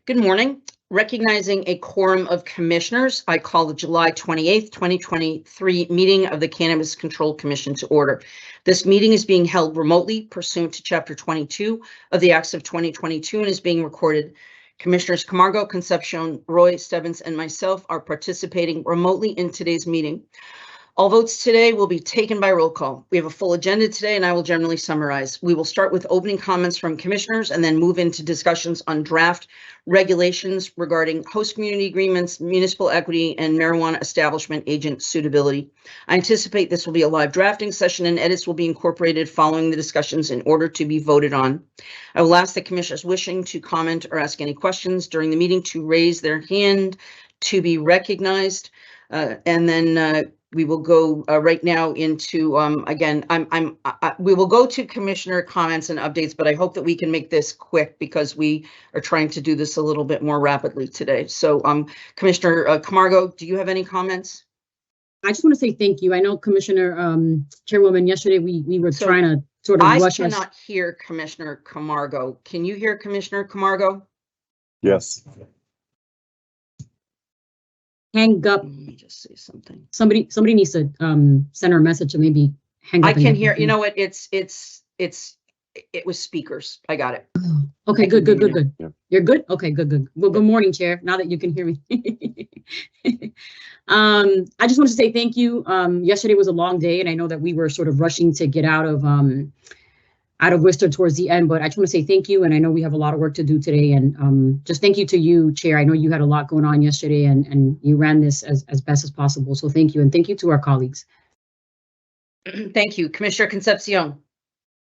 Good morning. Recognizing a quorum of commissioners, I call the July 28th, 2023 meeting of the Cannabis Control Commission to order. This meeting is being held remotely pursuant to Chapter 22 of the Acts of 2022 and is being recorded. Commissioners Camargo, Concepcion, Roy, Stebbins, and myself are participating remotely in today's meeting. All votes today will be taken by roll call. We have a full agenda today, and I will generally summarize. We will start with opening comments from commissioners and then move into discussions on draft regulations regarding host community agreements, municipal equity, and marijuana establishment agent suitability. I anticipate this will be a live drafting session and edits will be incorporated following the discussions in order to be voted on. I will ask the commissioners wishing to comment or ask any questions during the meeting to raise their hand to be recognized, and then we will go right now into, again, we will go to commissioner comments and updates, but I hope that we can make this quick because we are trying to do this a little bit more rapidly today. So Commissioner Camargo, do you have any comments? I just want to say thank you. I know Commissioner Chairwoman, yesterday we were trying to sort of rush us. I cannot hear Commissioner Camargo. Can you hear Commissioner Camargo? Yes. Hang up. Let me just say something. Somebody needs to send her a message to maybe hang up. I can hear. You know what? It was speakers. I got it. Oh, okay, good. Yeah. You're good. Okay, good. Well, good morning, Chair. Now that you can hear me. I just want to say thank you. Yesterday was a long day, and I know that we were sort of rushing to get out of Worcester towards the end, but I just want to say thank you. And I know we have a lot of work to do today. And just thank you to you, Chair. I know you had a lot going on yesterday and you ran this as best as possible. So thank you. And thank you to our colleagues. Thank you. Commissioner Concepcion.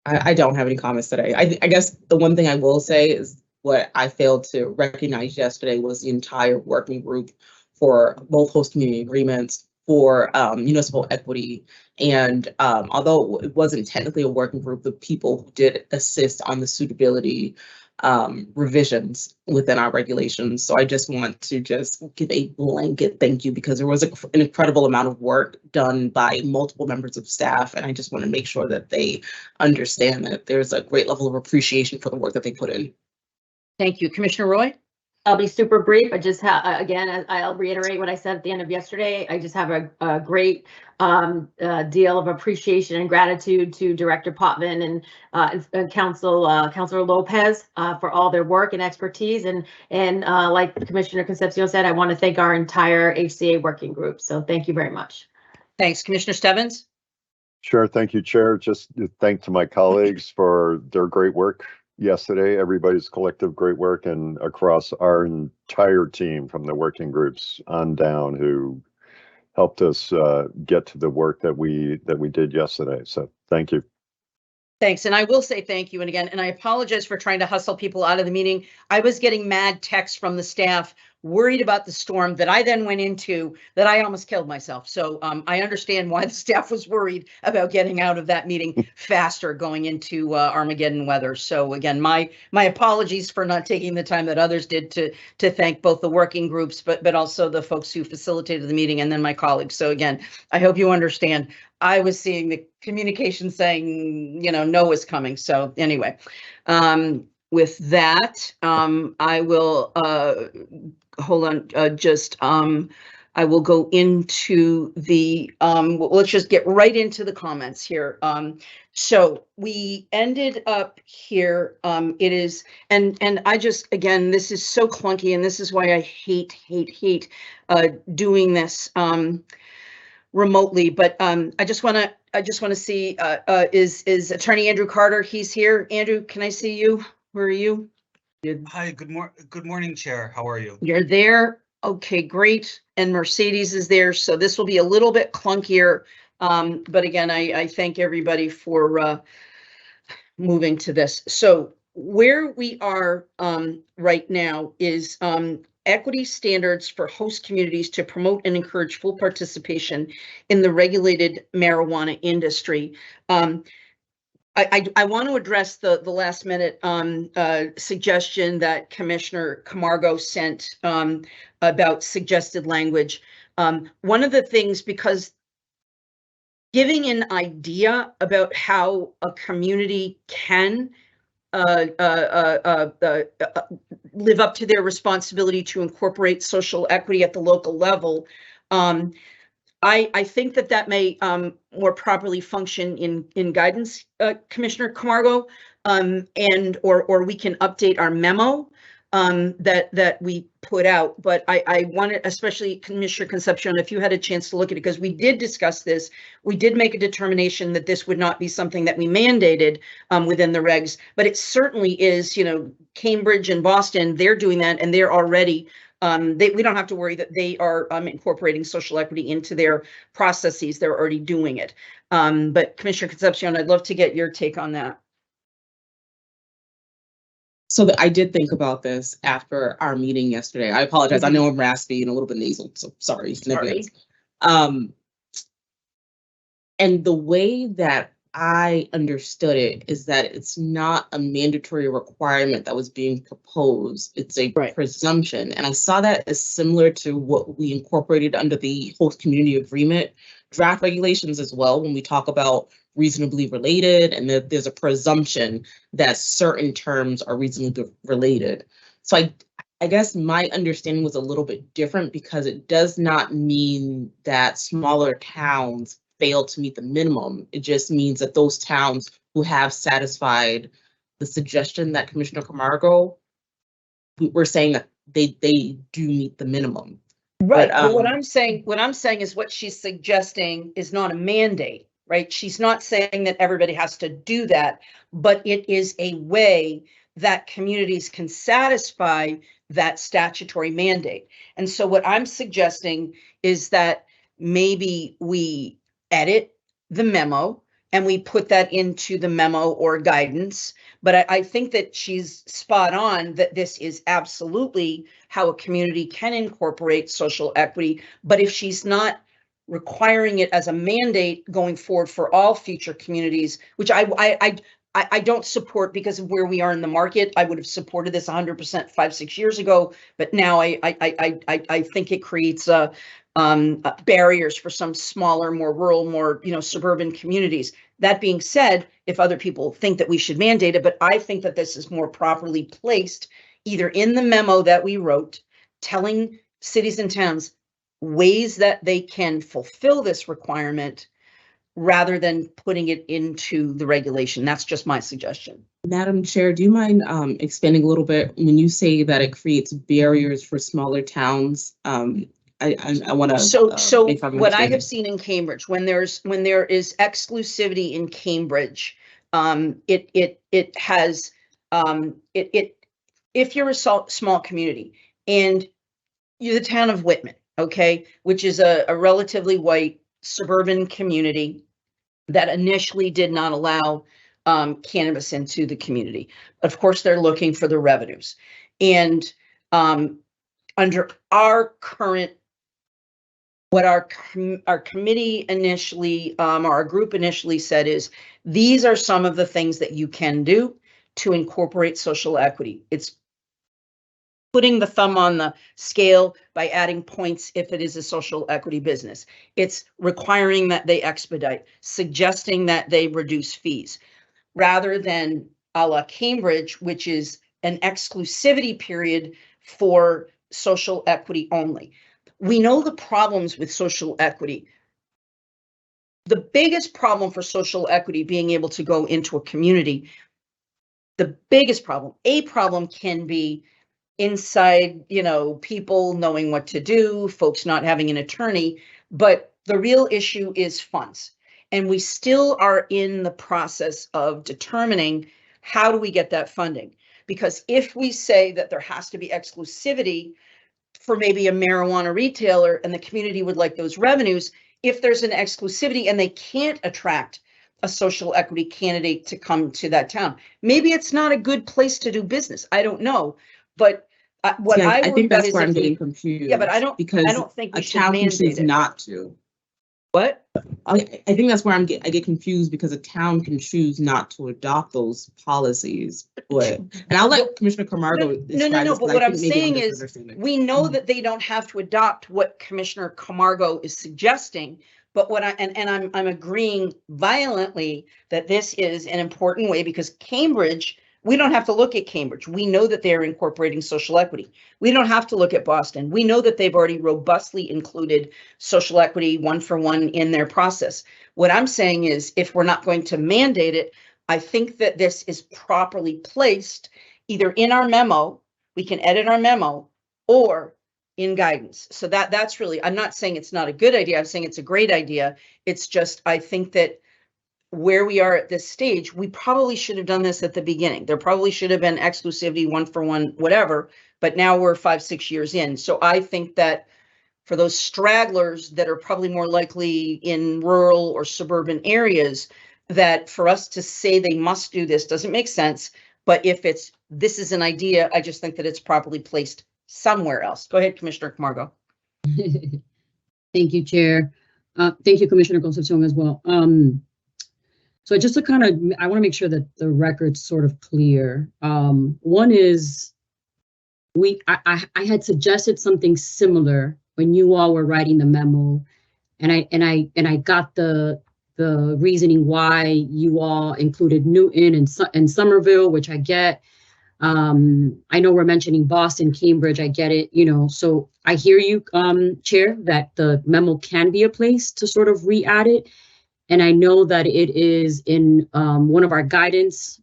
I don't have any comments today. I guess the one thing I will say is what I failed to recognize yesterday was the entire working group for both host community agreements, for municipal equity. And although it wasn't technically a working group, the people who did assist on the suitability revisions within our regulations. So I just want to just give a blanket thank you because there was an incredible amount of work done by multiple members of staff. And I just want to make sure that they understand that there's a great level of appreciation for the work that they put in. Thank you. Commissioner Roy? I'll be super brief. I just have, again, I'll reiterate what I said at the end of yesterday. I just have a great deal of appreciation and gratitude to Director Potvin and Councilor Lopez for all their work and expertise. And like Commissioner Concepcion said, I want to thank our entire HCA working group. So thank you very much. Thanks. Commissioner Stebbins? Sure. Thank you, Chair. Just thank to my colleagues for their great work yesterday, everybody's collective great work, and across our entire team from the working groups on down who helped us get to the work that we did yesterday. So thank you. Thanks. And I will say thank you. And again, and I apologize for trying to hustle people out of the meeting. I was getting mad texts from the staff worried about the storm that I then went into that I almost killed myself. So I understand why the staff was worried about getting out of that meeting faster going into Armageddon weather. So again, my apologies for not taking the time that others did to thank both the working groups, but also the folks who facilitated the meeting and then my colleagues. So again, I hope you understand. I was seeing the communication saying, no is coming. So anyway, with that, I will hold on. I will go into the. Let's just get right into the comments here. So we ended up here. It is, and I just, again, this is so clunky, and this is why I hate doing this remotely. But I just want to see is Attorney Andrew Carter. He's here. Andrew, can I see you? Where are you? Hi, good morning, Chair. How are you? You're there. Okay, great. And Mercedes is there. So this will be a little bit clunkier. But again, I thank everybody for moving to this. So where we are right now is equity standards for host communities to promote and encourage full participation in the regulated marijuana industry. I want to address the last minute suggestion that Commissioner Camargo sent about suggested language. One of the things, because giving an idea about how a community can live up to their responsibility to incorporate social equity at the local level. I think that may more properly function in guidance, Commissioner Camargo, and or we can update our memo that we put out. But I wanted, especially Commissioner Concepcion, if you had a chance to look at it, because we did discuss this, we did make a determination that this would not be something that we mandated within the regs, but it certainly is, you know, Cambridge and Boston, they're doing that, and they're already, we don't have to worry that they are incorporating social equity into their processes. They're already doing it. But Commissioner Concepcion, I'd love to get your take on that. So I did think about this after our meeting yesterday. I apologize. I know I'm raspy and a little bit nasal, so sorry in advance. And the way that I understood it is that it's not a mandatory requirement that was being proposed. It's a presumption. And I saw that as similar to what we incorporated under the host community agreement draft regulations as well, when we talk about reasonably related, and that there's a presumption that certain terms are reasonably related. So I guess my understanding was a little bit different, because it does not mean that smaller towns fail to meet the minimum. It just means that those towns who have satisfied the suggestion that Commissioner Camargo, we're saying that they do meet the minimum. Right. But what I'm saying is what she's suggesting is not a mandate, right? She's not saying that everybody has to do that, but it is a way that communities can satisfy that statutory mandate. And so what I'm suggesting is that maybe we edit the memo and we put that into the memo or guidance. But I think that she's spot on that this is absolutely how a community can incorporate social equity. But if she's not requiring it as a mandate going forward for all future communities, which I don't support because of where we are in the market. I would have supported this 100% 5-6 years ago, but now I think it creates barriers for some smaller, more rural, more suburban communities. That being said, if other people think that we should mandate it, but I think that this is more properly placed either in the memo that we wrote, telling cities and towns ways that they can fulfill this requirement, rather than putting it into the regulation. That's just my suggestion. Madam Chair, do you mind expanding a little bit when you say that it creates barriers for smaller towns? I want to. So what I have seen in Cambridge, when there is exclusivity in Cambridge, it has if you're a small community and you're the town of Whitman, okay, which is a relatively white suburban community that initially did not allow cannabis into the community. Of course, they're looking for the revenues. And under our current, what our committee initially, our group initially said is, these are some of the things that you can do to incorporate social equity. It's putting the thumb on the scale by adding points if it is a social equity business. It's requiring that they expedite, suggesting that they reduce fees, rather than a la Cambridge, which is an exclusivity period for social equity only. We know the problems with social equity. The biggest problem for social equity being able to go into a community, the biggest problem, a problem can be inside, people knowing what to do, folks not having an attorney, but the real issue is funds. And we still are in the process of determining how do we get that funding? Because if we say that there has to be exclusivity for maybe a marijuana retailer and the community would like those revenues, if there's an exclusivity and they can't attract a social equity candidate to come to that town, maybe it's not a good place to do business. I don't know. But I think that's where I'm getting confused. Yeah, but I don't think we should mandate it. Not to. What? I think that's where I get confused, because a town can choose not to adopt those policies. And I'll let Commissioner Camargo describe No. this, But what I'm saying is, we know that they don't have to adopt what Commissioner Camargo is suggesting. But what I'm agreeing violently that this is an important way, because Cambridge We don't have to look at Cambridge. We know that they're incorporating social equity. We don't have to look at Boston. We know that they've already robustly included social equity 1-for-1 in their process. What I'm saying is, if we're not going to mandate it, I think that this is properly placed either in our memo, we can edit our memo, or in guidance. So that's really, I'm not saying it's not a good idea. I'm saying it's a great idea. It's just, I think that where we are at this stage, we probably should have done this at the beginning. There probably should have been exclusivity 1-for-1, whatever, but now we're 5-6 years in. So I think that for those stragglers that are probably more likely in rural or suburban areas, that for us to say they must do this doesn't make sense. But if this is an idea, I just think that it's properly placed somewhere else. Go ahead, Commissioner Camargo. Thank you, Chair. Thank you, Commissioner Concepcion, as well. So just to kind of, I want to make sure that the record's sort of clear. One is, I had suggested something similar when you all were writing the memo, and I got the reasoning why you all included Newton and Somerville, which I get. I know we're mentioning Boston, Cambridge, I get it, so I hear you, Chair, that the memo can be a place to sort of re-add it. And I know that it is in one of our guidance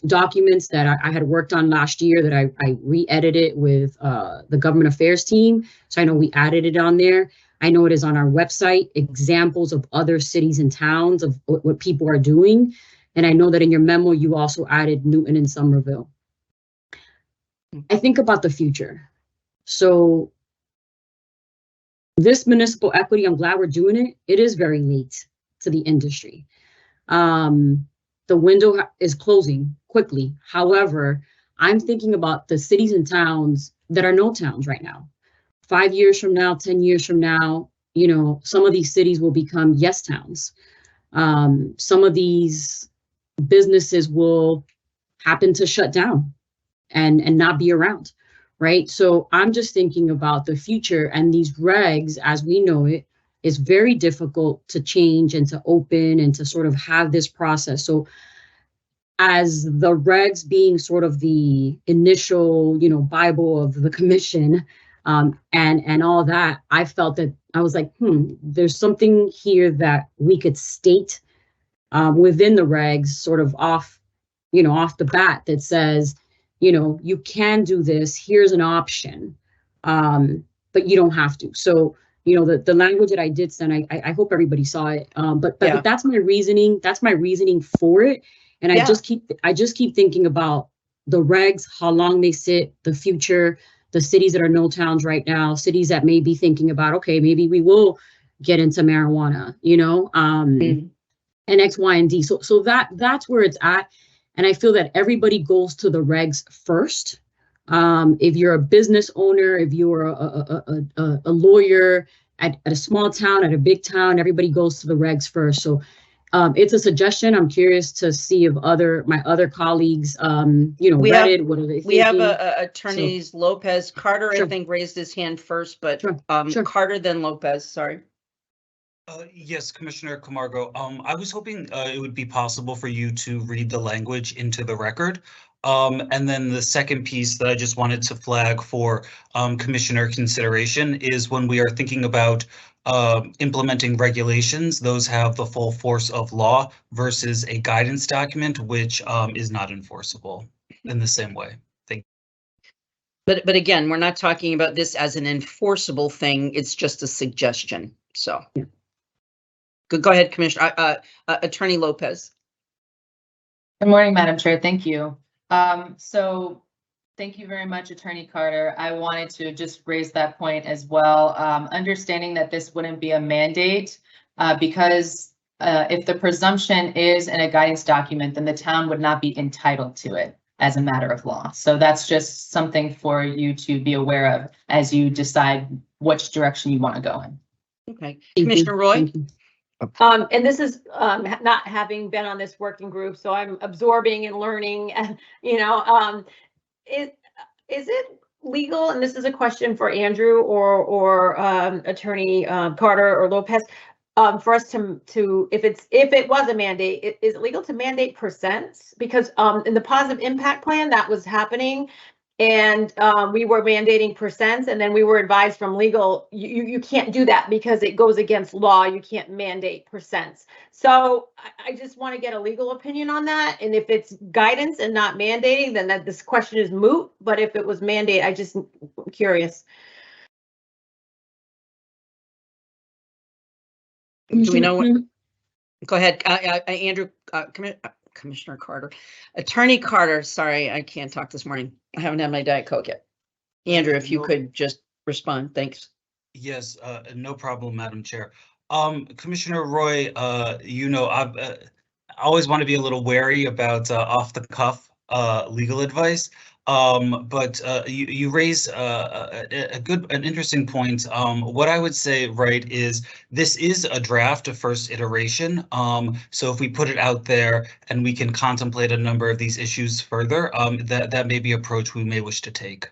documents that I had worked on last year that I re-edited with the government affairs team. So I know we added it on there. I know it is on our website, examples of other cities and towns of what people are doing. And I know that in your memo, you also added Newton and Somerville. I think about the future. So this municipal equity, I'm glad we're doing it. It is very late to the industry. The window is closing quickly. However, I'm thinking about the cities and towns that are no towns right now. 5 years from now, 10 years from now, some of these cities will become yes towns. Some of these businesses will happen to shut down and not be around, right? So I'm just thinking about the future, and these regs, as we know it, is very difficult to change and to open and to sort of have this process. So as the regs being sort of the initial, Bible of the commission, and all that, I felt that I was like, there's something here that we could state within the regs sort of off the bat that says, you can do this, here's an option, but you don't have to. So, the language that I did send, I hope everybody saw it. But Yeah. that's my reasoning. That's my reasoning for it. And Yeah. I just keep thinking about the regs, how long they sit, the future, the cities that are no towns right now, cities that may be thinking about, okay, maybe we will get into marijuana, and X, Y, and D. So that's where it's at. And I feel that everybody goes to the regs first. If you're a business owner, if you're a lawyer at a small town, at a big town, everybody goes to the regs first. So it's a suggestion. I'm curious to see if my other colleagues, read it. What are they thinking? We have attorneys Lopez. Carter, Sure. I think, raised his hand first, but Sure. Carter, then Lopez, sorry. Yes, Commissioner Camargo. I was hoping it would be possible for you to read the language into the record. And then the second piece that I just wanted to flag for Commissioner consideration is when we are thinking about implementing regulations, those have the full force of law versus a guidance document, which is not enforceable in the same way. Thank you. But again, we're not talking about this as an enforceable thing. It's just a suggestion. So. Yeah. Go ahead, Commissioner. Attorney Lopez. Good morning, Madam Chair. Thank you. So thank you very much, Attorney Carter. I wanted to just raise that point as well. Understanding that this wouldn't be a mandate because if the presumption is in a guidance document, then the town would not be entitled to it as a matter of law. So that's just something for you to be aware of as you decide which direction you want to go in. Okay, Commissioner Roy. And this is not having been on this working group, so I'm absorbing and learning. And is it legal? And this is a question for Andrew or Attorney Carter or Lopez. for us to if it was a mandate, is it legal to mandate percents? Because in the positive impact plan that was happening, and we were mandating percents, and then we were advised from legal, you can't do that because it goes against law. You can't mandate percents. So I just want to get a legal opinion on that. And if it's guidance and not mandating, then that this question is moot. But if it was mandate, I'm curious. Do we know what? Go ahead, Andrew, Commissioner Carter, Attorney Carter. Sorry, I can't talk this morning. I haven't had my Diet Coke yet. Andrew, if you could just respond, thanks. Yes, no problem, Madam Chair. Commissioner Roy, I always want to be a little wary about off the cuff legal advice. But you raise an interesting point. What I would say, right, is this is a draft, a first iteration. So if we put it out there and we can contemplate a number of these issues further, that may be an approach we may wish to take.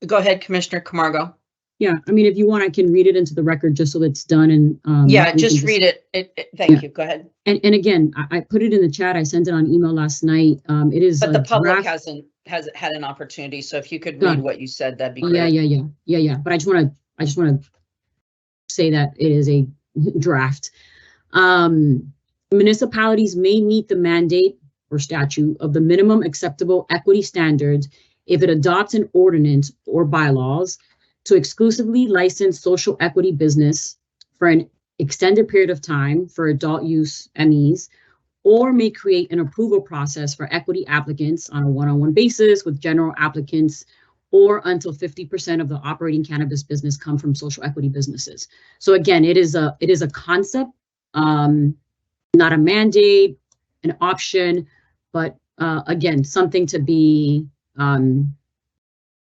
Go ahead, Commissioner Camargo. Yeah, I mean, if you want, I can read it into the record just so that it's done and. Yeah, just read it. Thank you. Go ahead. And again, I put it in the chat. I sent it on email last night. It is. But the public draft. hasn't had an opportunity. So if you could read what you said, that'd be great. Yeah. But I just want to say that it is a draft. Municipalities may meet the mandate or statute of the minimum acceptable equity standards if it adopts an ordinance or bylaws to exclusively license social equity business for an extended period of time for adult use MEs, or may create an approval process for equity applicants on a one-on-one basis with general applicants, or until 50% of the operating cannabis business come from social equity businesses. So again, it is a concept, not a mandate, an option, but again, something to be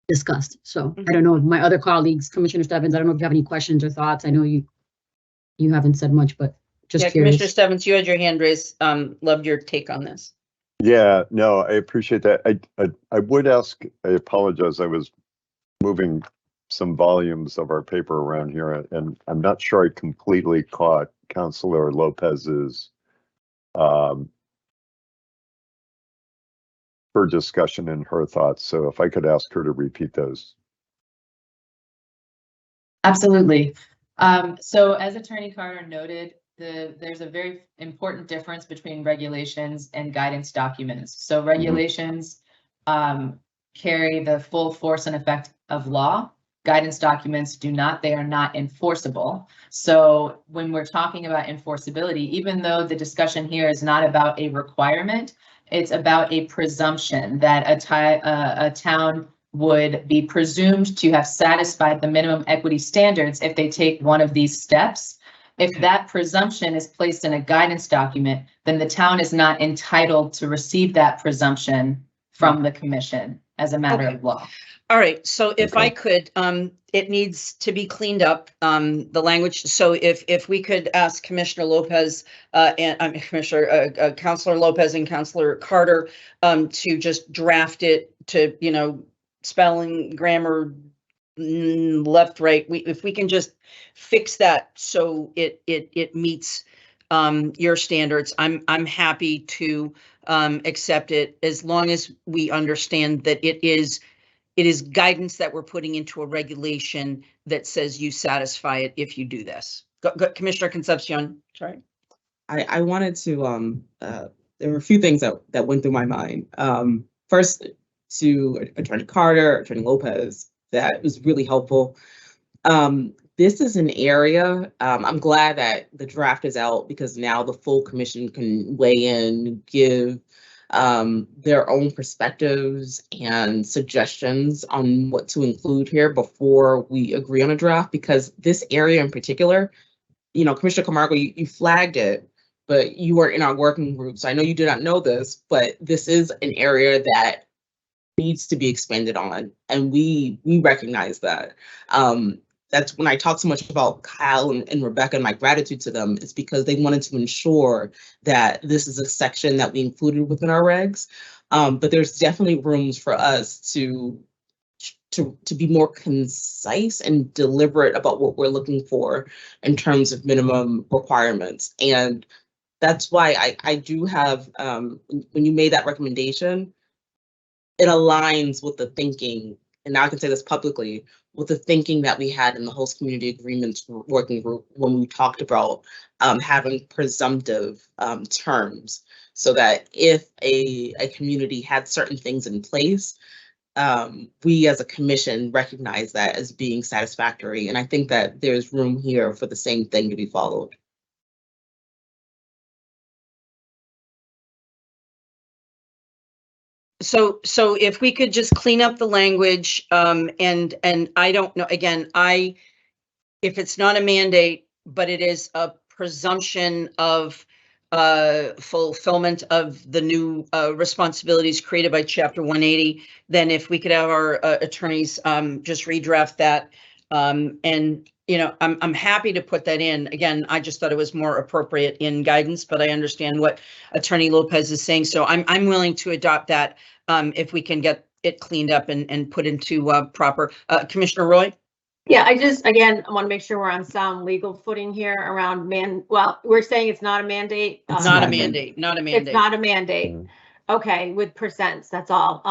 discussed. So I don't know if my other colleagues, Commissioner Stebbins, I don't know if you have any questions or thoughts. I know you haven't said much, but just curious. Commissioner Stebbins, you had your hand raised. Loved your take on this. Yeah, no, I appreciate that. I would ask, I apologize, I was moving some volumes of our paper around here, and I'm not sure I completely caught Councilor Lopez's her discussion and her thoughts. So if I could ask her to repeat those. Absolutely. So as Attorney Carter noted, there's a very important difference between regulations and guidance documents. So regulations carry the full force and effect of law. Guidance documents do not. They are not enforceable. So when we're talking about enforceability, even though the discussion here is not about a requirement, it's about a presumption that a town would be presumed to have satisfied the minimum equity standards if they take one of these steps. If that presumption is placed in a guidance document, then the town is not entitled to receive that presumption from the commission as a matter of law. All right, so if I could, it needs to be cleaned up, the language. So if we could ask Commissioner Lopez and Councilor Lopez and Councilor Carter to just draft it to, spelling, grammar, left, right. If we can just fix that so it meets your standards, I'm happy to accept it, as long as we understand that it is guidance that we're putting into a regulation that says you satisfy it if you do this. Commissioner Concepcion, sorry. I wanted to, there were a few things that went through my mind. First, to Attorney Carter, Attorney Lopez, that was really helpful. This is an area, I'm glad that the draft is out, because now the full commission can weigh in, give their own perspectives and suggestions on what to include here before we agree on a draft, because this area in particular, Commissioner Camargo, you flagged it, but you were in our working group. So I know you did not know this, but this is an area that needs to be expanded on, and we recognize that. That's when I talk so much about Kyle and Rebecca and my gratitude to them, is because they wanted to ensure that this is a section that we included within our regs. But there's definitely rooms for us to to be more concise and deliberate about what we're looking for in terms of minimum requirements. And that's why I do have, when you made that recommendation, it aligns with the thinking, and now I can say this publicly, with the thinking that we had in the host community agreements working group when we talked about having presumptive terms, so that if a community had certain things in place, we as a commission recognize that as being satisfactory. And I think that there's room here for the same thing to be followed. So if we could just clean up the language, and I don't know, again, if it's not a mandate, but it is a presumption of fulfillment of the new responsibilities created by Chapter 180, then if we could have our attorneys just redraft that, and you know, I'm happy to put that in. Again, I just thought it was more appropriate in guidance, but I understand what Attorney Lopez is saying, so I'm willing to adopt that if we can get it cleaned up and put into proper. Commissioner Roy? Yeah, I just, again, I want to make sure we're on sound legal footing here around well, we're saying it's not a mandate. It's not a mandate, not a mandate. It's not a mandate. Okay, with percents, that's all.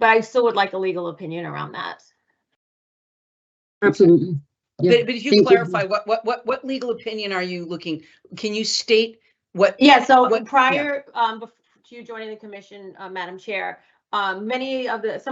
But I still would like a legal opinion around that. Absolutely. Yeah. But if you clarify, what legal opinion are you looking? Can you state what? Yeah, so prior to you joining the commission, Madam Chair, some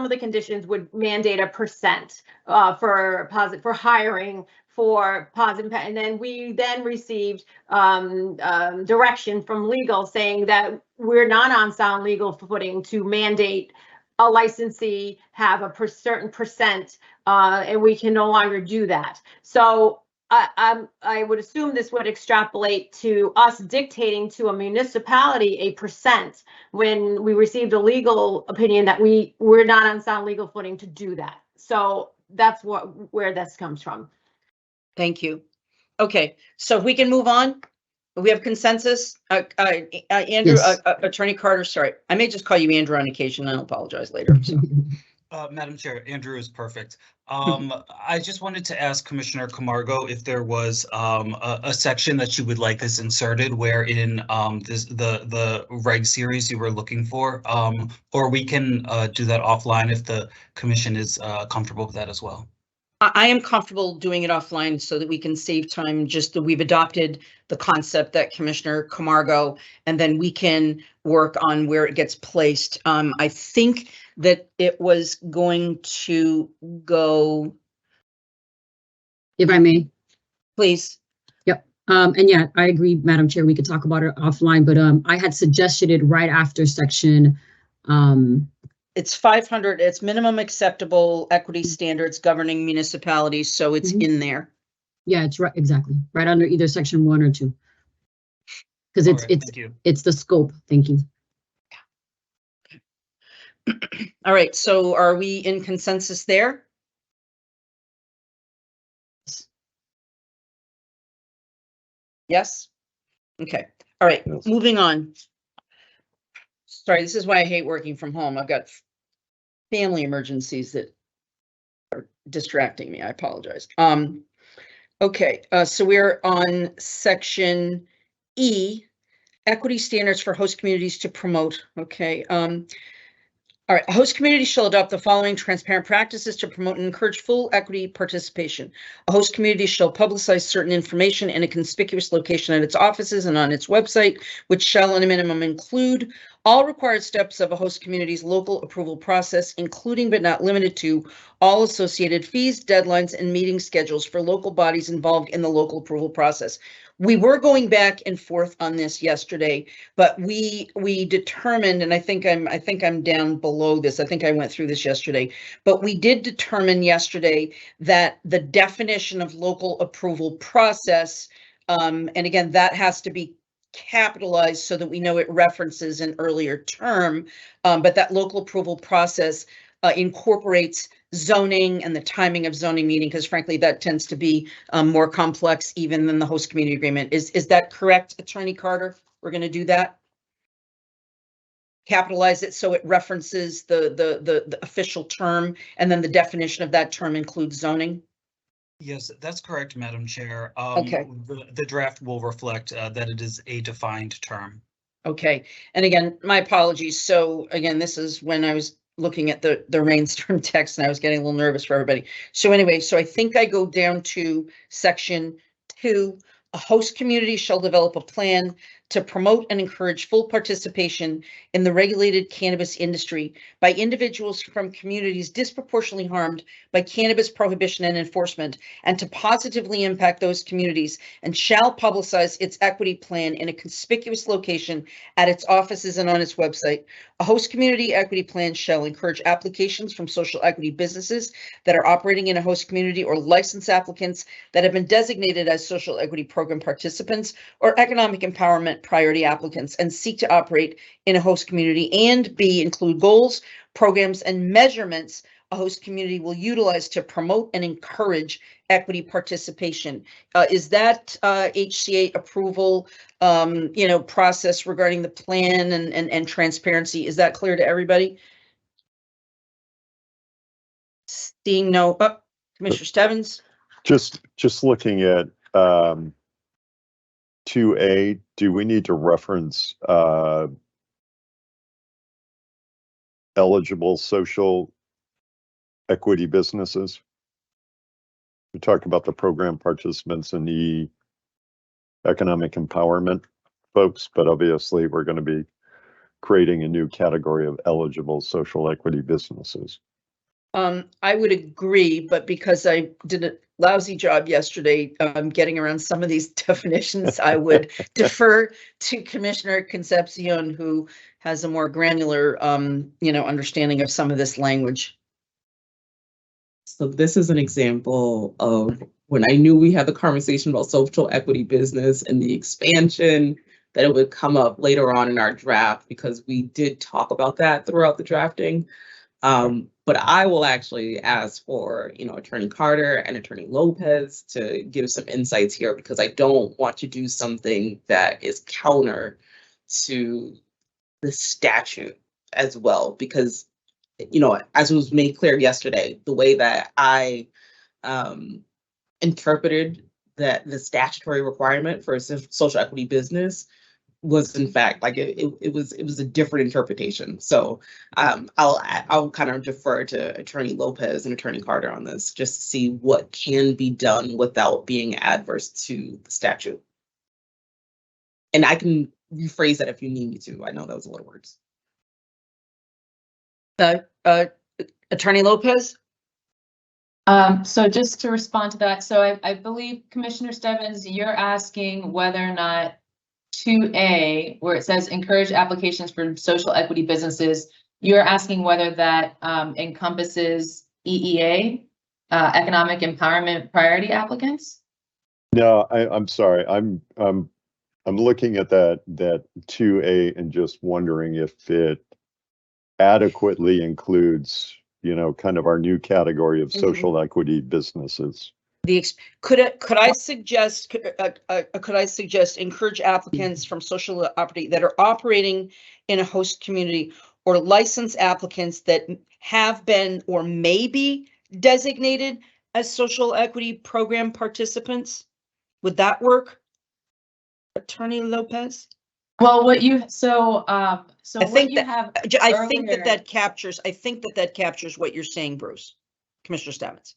of the conditions would mandate a percent for hiring for positive, and then we received direction from legal saying that we're not on sound legal footing to mandate a licensee have a certain percent, and we can no longer do that. So I would assume this would extrapolate to us dictating to a municipality a percent when we received a legal opinion that we're not on sound legal footing to do that. So that's where this comes from. Thank you. Okay, so if we can move on, we have consensus. Andrew, Yes. Attorney Carter, sorry, I may just call you Andrew on occasion. I'll apologize later. So. Madam Chair, Andrew is perfect. I just wanted to ask Commissioner Camargo if there was a section that you would like this inserted where in the reg series you were looking for, or we can do that offline if the commission is comfortable with that as well. I am comfortable doing it offline so that we can save time. Just that we've adopted the concept that Commissioner Camargo, and then we can work on where it gets placed. I think that it was going to go. If I may. Please. Yep. And yeah, I agree, Madam Chair, we could talk about it offline, but I had suggested it right after section. It's 500, it's minimum acceptable equity standards governing municipalities, so it's in there. Yeah, it's right, exactly, right under either section 1 or 2. Because it's the scope. Thank you. All right, so are we in consensus there? Yes? Okay, all right, Yes. Moving on. Sorry, this is why I hate working from home. I've got family emergencies that are distracting me. I apologize. Okay, so we're on section E, equity standards for host communities to promote. Okay. All right, host communities shall adopt the following transparent practices to promote and encourage full equity participation. A host community shall publicize certain information in a conspicuous location at its offices and on its website, which shall at a minimum include all required steps of a host community's local approval process, including but not limited to all associated fees, deadlines, and meeting schedules for local bodies involved in the local approval process. We were going back and forth on this yesterday, but we determined, and I think I'm down below this. I think I went through this yesterday, but we did determine yesterday that the definition of local approval process, and again, that has to be capitalized so that we know it references an earlier term, but that local approval process incorporates zoning and the timing of zoning meeting, because frankly, that tends to be more complex even than the host community agreement. Is that correct, Attorney Carter? We're going to do that? capitalize it so it references the official term, and then the definition of that term includes zoning? Yes, that's correct, Madam Chair. Okay. The draft will reflect that it is a defined term. Okay, and again, my apologies. So again, this is when I was looking at the rainstorm text and I was getting a little nervous for everybody. So anyway, so I think I go down to section 2. A host community shall develop a plan to promote and encourage full participation in the regulated cannabis industry by individuals from communities disproportionately harmed by cannabis prohibition and enforcement, and to positively impact those communities, and shall publicize its equity plan in a conspicuous location at its offices and on its website. A host community equity plan shall encourage applications from social equity businesses that are operating in a host community, or licensed applicants that have been designated as social equity program participants or economic empowerment priority applicants, and seek to operate in a host community, and B, include goals, programs, and measurements a host community will utilize to promote and encourage equity participation. Is that HCA approval, process regarding the plan and transparency? Is that clear to everybody? Seeing no, Commissioner Stebbins? Just looking at 2A, do we need to reference eligible social equity businesses? We talk about the program participants and the economic empowerment folks, but obviously we're going to be creating a new category of eligible social equity businesses. I would agree, but because I did a lousy job yesterday getting around some of these definitions, I would defer to Commissioner Concepcion, who has a more granular, understanding of some of this language. So this is an example of when I knew we had the conversation about social equity business and the expansion, that it would come up later on in our draft, because we did talk about that throughout the drafting. But I will actually ask for, Attorney Carter and Attorney Lopez to give some insights here, because I don't want to do something that is counter to the statute as well, because as was made clear yesterday, the way that I interpreted that the statutory requirement for a social equity business was in fact like it was a different interpretation. So I'll kind of defer to Attorney Lopez and Attorney Carter on this, just to see what can be done without being adverse to the statute. And I can rephrase that if you need me to. I know that was a lot of words. Attorney Lopez? So just to respond to that, so I believe Commissioner Stebbins, you're asking whether or not 2A, where it says encourage applications for social equity businesses, you're asking whether that encompasses EEA, economic empowerment priority applicants? No, I'm sorry. I'm looking at that 2A and just wondering if it adequately includes, kind of our new category of social equity businesses. Could I suggest encourage applicants from social equity that are operating in a host community, or license applicants that have been or may be designated as social equity program participants? Would that work, Attorney Lopez? Well, I think that captures what you're saying, Bruce. Commissioner Stebbins.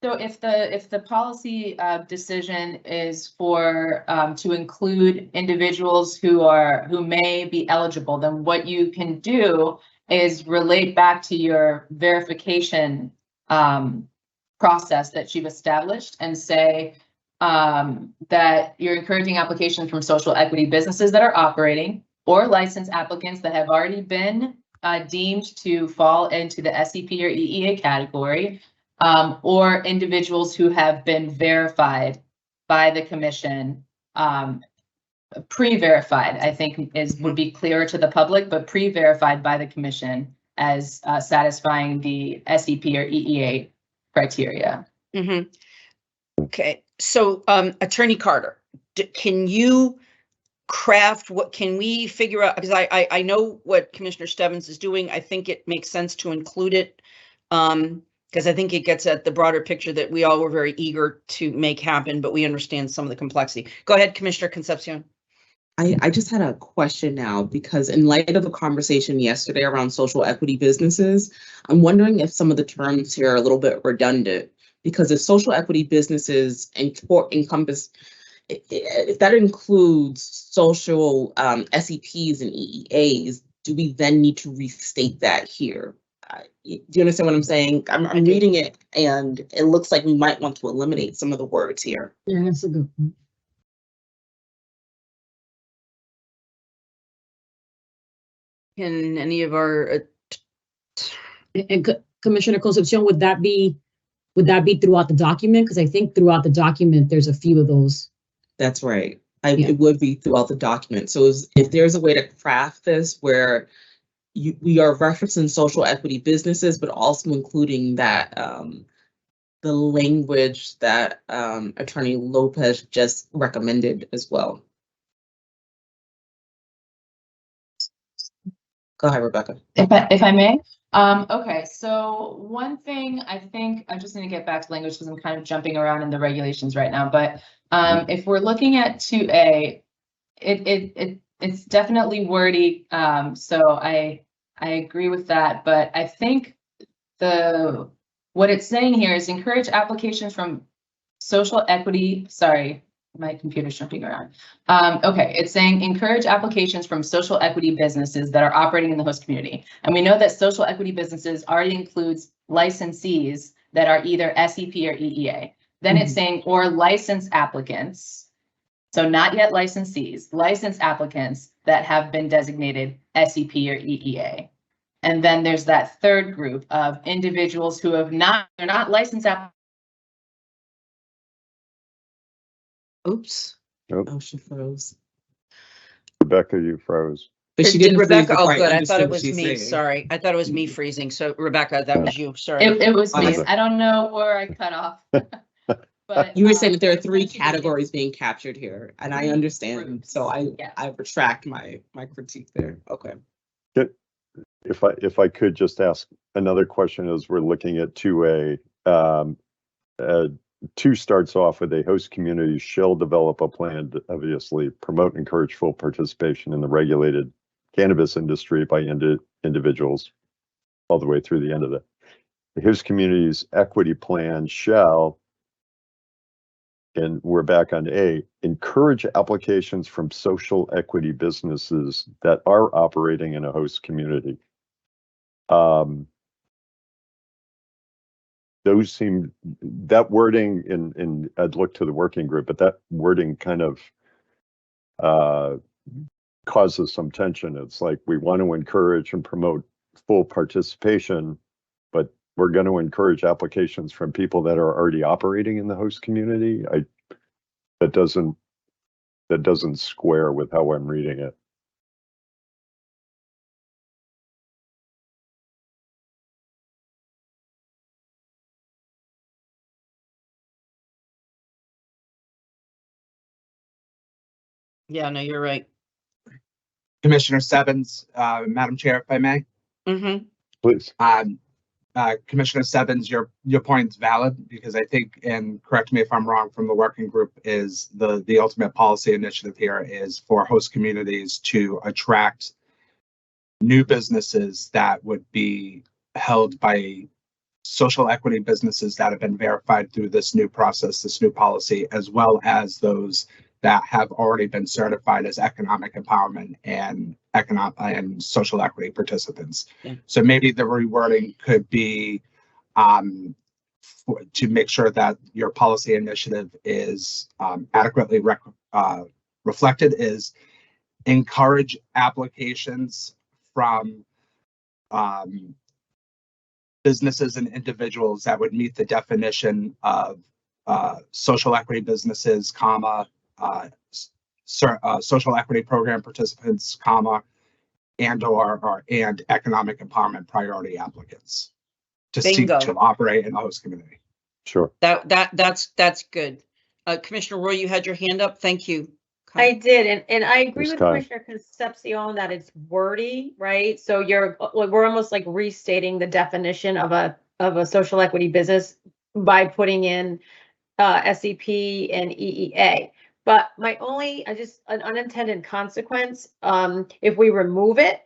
So if the policy decision is for to include individuals who may be eligible, then what you can do is relate back to your verification process that you've established, and say that you're encouraging applications from social equity businesses that are operating, or licensed applicants that have already been deemed to fall into the SEP or EEA category, or individuals who have been verified by the commission, pre-verified, I think would be clearer to the public, but pre-verified by the commission as satisfying the SEP or EEA criteria. Okay, so Attorney Carter, can you craft, what can we figure out? Because I know what Commissioner Stebbins is doing. I think it makes sense to include it. Because I think it gets at the broader picture that we all were very eager to make happen, but we understand some of the complexity. Go ahead, Commissioner Concepcion. I just had a question now, because in light of the conversation yesterday around social equity businesses, I'm wondering if some of the terms here are a little bit redundant, because if social equity businesses encompass, if that includes social SEPs and EEAs, do we then need to restate that here? Do you understand what I'm saying? I'm reading it and it looks like we might want to eliminate some of the words here. Yeah, that's a good point. Can any of our And Commissioner Concepcion, would that be throughout the document? Because I think throughout the document, there's a few of those. That's right. Yeah. It would be throughout the document. So if there's a way to craft this where we are referencing social equity businesses, but also including that the language that Attorney Lopez just recommended as well. Go ahead, Rebecca. If I may. Okay, so one thing I think I just need to get back to language because I'm kind of jumping around in the regulations right now. But if we're looking at 2A, it's definitely wordy. So I agree with that. But I think what it's saying here is encourage applications from social equity. Sorry, my computer's jumping around. Okay, it's saying encourage applications from social equity businesses that are operating in the host community. And we know that social equity businesses already includes licensees that are either SEP or EEA. Then it's saying or license applicants. So not yet licensees, license applicants that have been designated SEP or EEA. And then there's that third group of individuals who they're not licensed applicants. oops. Oh, she froze. Rebecca, you froze. But she Did didn't freeze Rebecca? Oh, before good. I thought understood it what was she's me. saying. Sorry. I thought it was me freezing. So Rebecca, that was you. Sorry. It was me. Awesome. I don't know where I cut off. But You were saying that there are three essentially, categories being captured here, and I understand. Groups. So I Yeah. retract my critique there. Okay. If I could just ask another question as we're looking at 2A. 2 starts off with a host community shall develop a plan to obviously promote and encourage full participation in the regulated cannabis industry by individuals all the way through the end of it. The host community's equity plan shall, and we're back on A, encourage applications from social equity businesses that are operating in a host community. Those seem, that wording in I'd look to the working group, but that wording kind of causes some tension. It's like we want to encourage and promote full participation, but we're going to encourage applications from people that are already operating in the host community. That doesn't square with how I'm reading it. Yeah, no, you're right. Commissioner Stebbins, Madam Chair, if I may. Mm-hmm. Please. Commissioner Stebbins, your point's valid because I think, and correct me if I'm wrong, from the working group, is the ultimate policy initiative here is for host communities to attract new businesses that would be held by social equity businesses that have been verified through this new process, this new policy, as well as those that have already been certified as economic empowerment and social equity participants. Yeah. So maybe the rewording could be to make sure that your policy initiative is adequately reflected is encourage applications from businesses and individuals that would meet the definition of social equity businesses, comma, social equity program participants, comma, and economic empowerment priority applicants to seek Bingo. to operate in the host community. Sure. That's good. Commissioner Roy, you had your hand up. Thank you. I did, and I agree Ms. with Kai. Commissioner Concepcion that it's wordy, right? So we're almost like restating the definition of a social equity business by putting in SEP and EEA. But my only, an unintended consequence, if we remove it,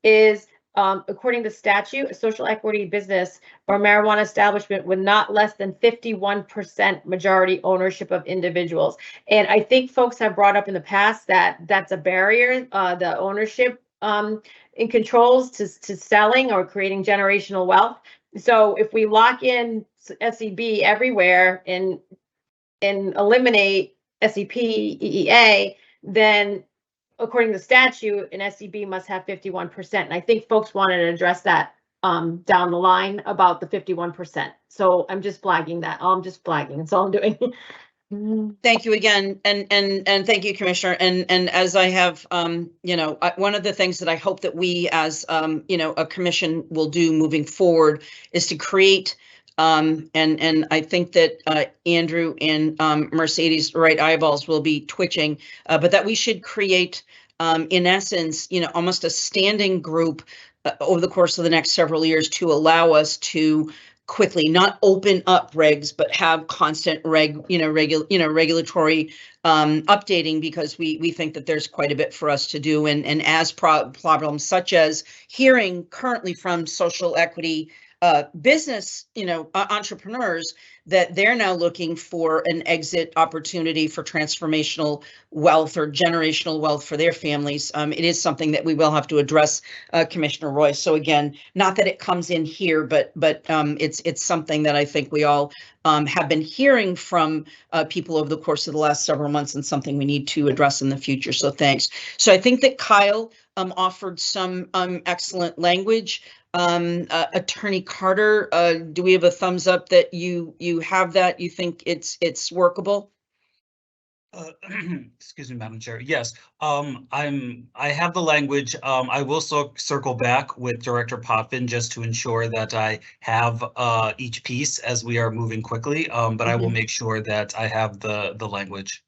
is according to statute, a social equity business or marijuana establishment with not less than 51% majority ownership of individuals. And I think folks have brought up in the past that that's a barrier, the ownership in controls to selling or creating generational wealth. So if we lock in SEB everywhere and eliminate SEP, EEA, then according to statute, an SEB must have 51%. And I think folks wanted to address that down the line about the 51%. So I'm just flagging that. I'm just flagging. That's all I'm doing. Thank you again, and thank you, Commissioner. And as I have, one of the things that I hope that we, as a commission, will do moving forward is to create. And I think that Andrew and Mercedes right eyeballs will be twitching, but that we should create, in essence, almost a standing group over the course of the next several years to allow us to quickly not open up regs, but have constant regulatory updating, because we think that there's quite a bit for us to do. And as problems such as hearing currently from social equity business, entrepreneurs, that they're now looking for an exit opportunity for transformational wealth or generational wealth for their families. It is something that we will have to address, Commissioner Roy. So again, not that it comes in here, but it's something that I think we all have been hearing from people over the course of the last several months, and something we need to address in the future. So thanks. So I think that Kyle offered some excellent language. Attorney Carter, do we have a thumbs up that you have that? You think it's workable? Excuse me, Madam Chair. Yes, I have the language. I will circle back with Director Potvin just to ensure that I have each piece as we are moving quickly. But I will make sure that I have the language.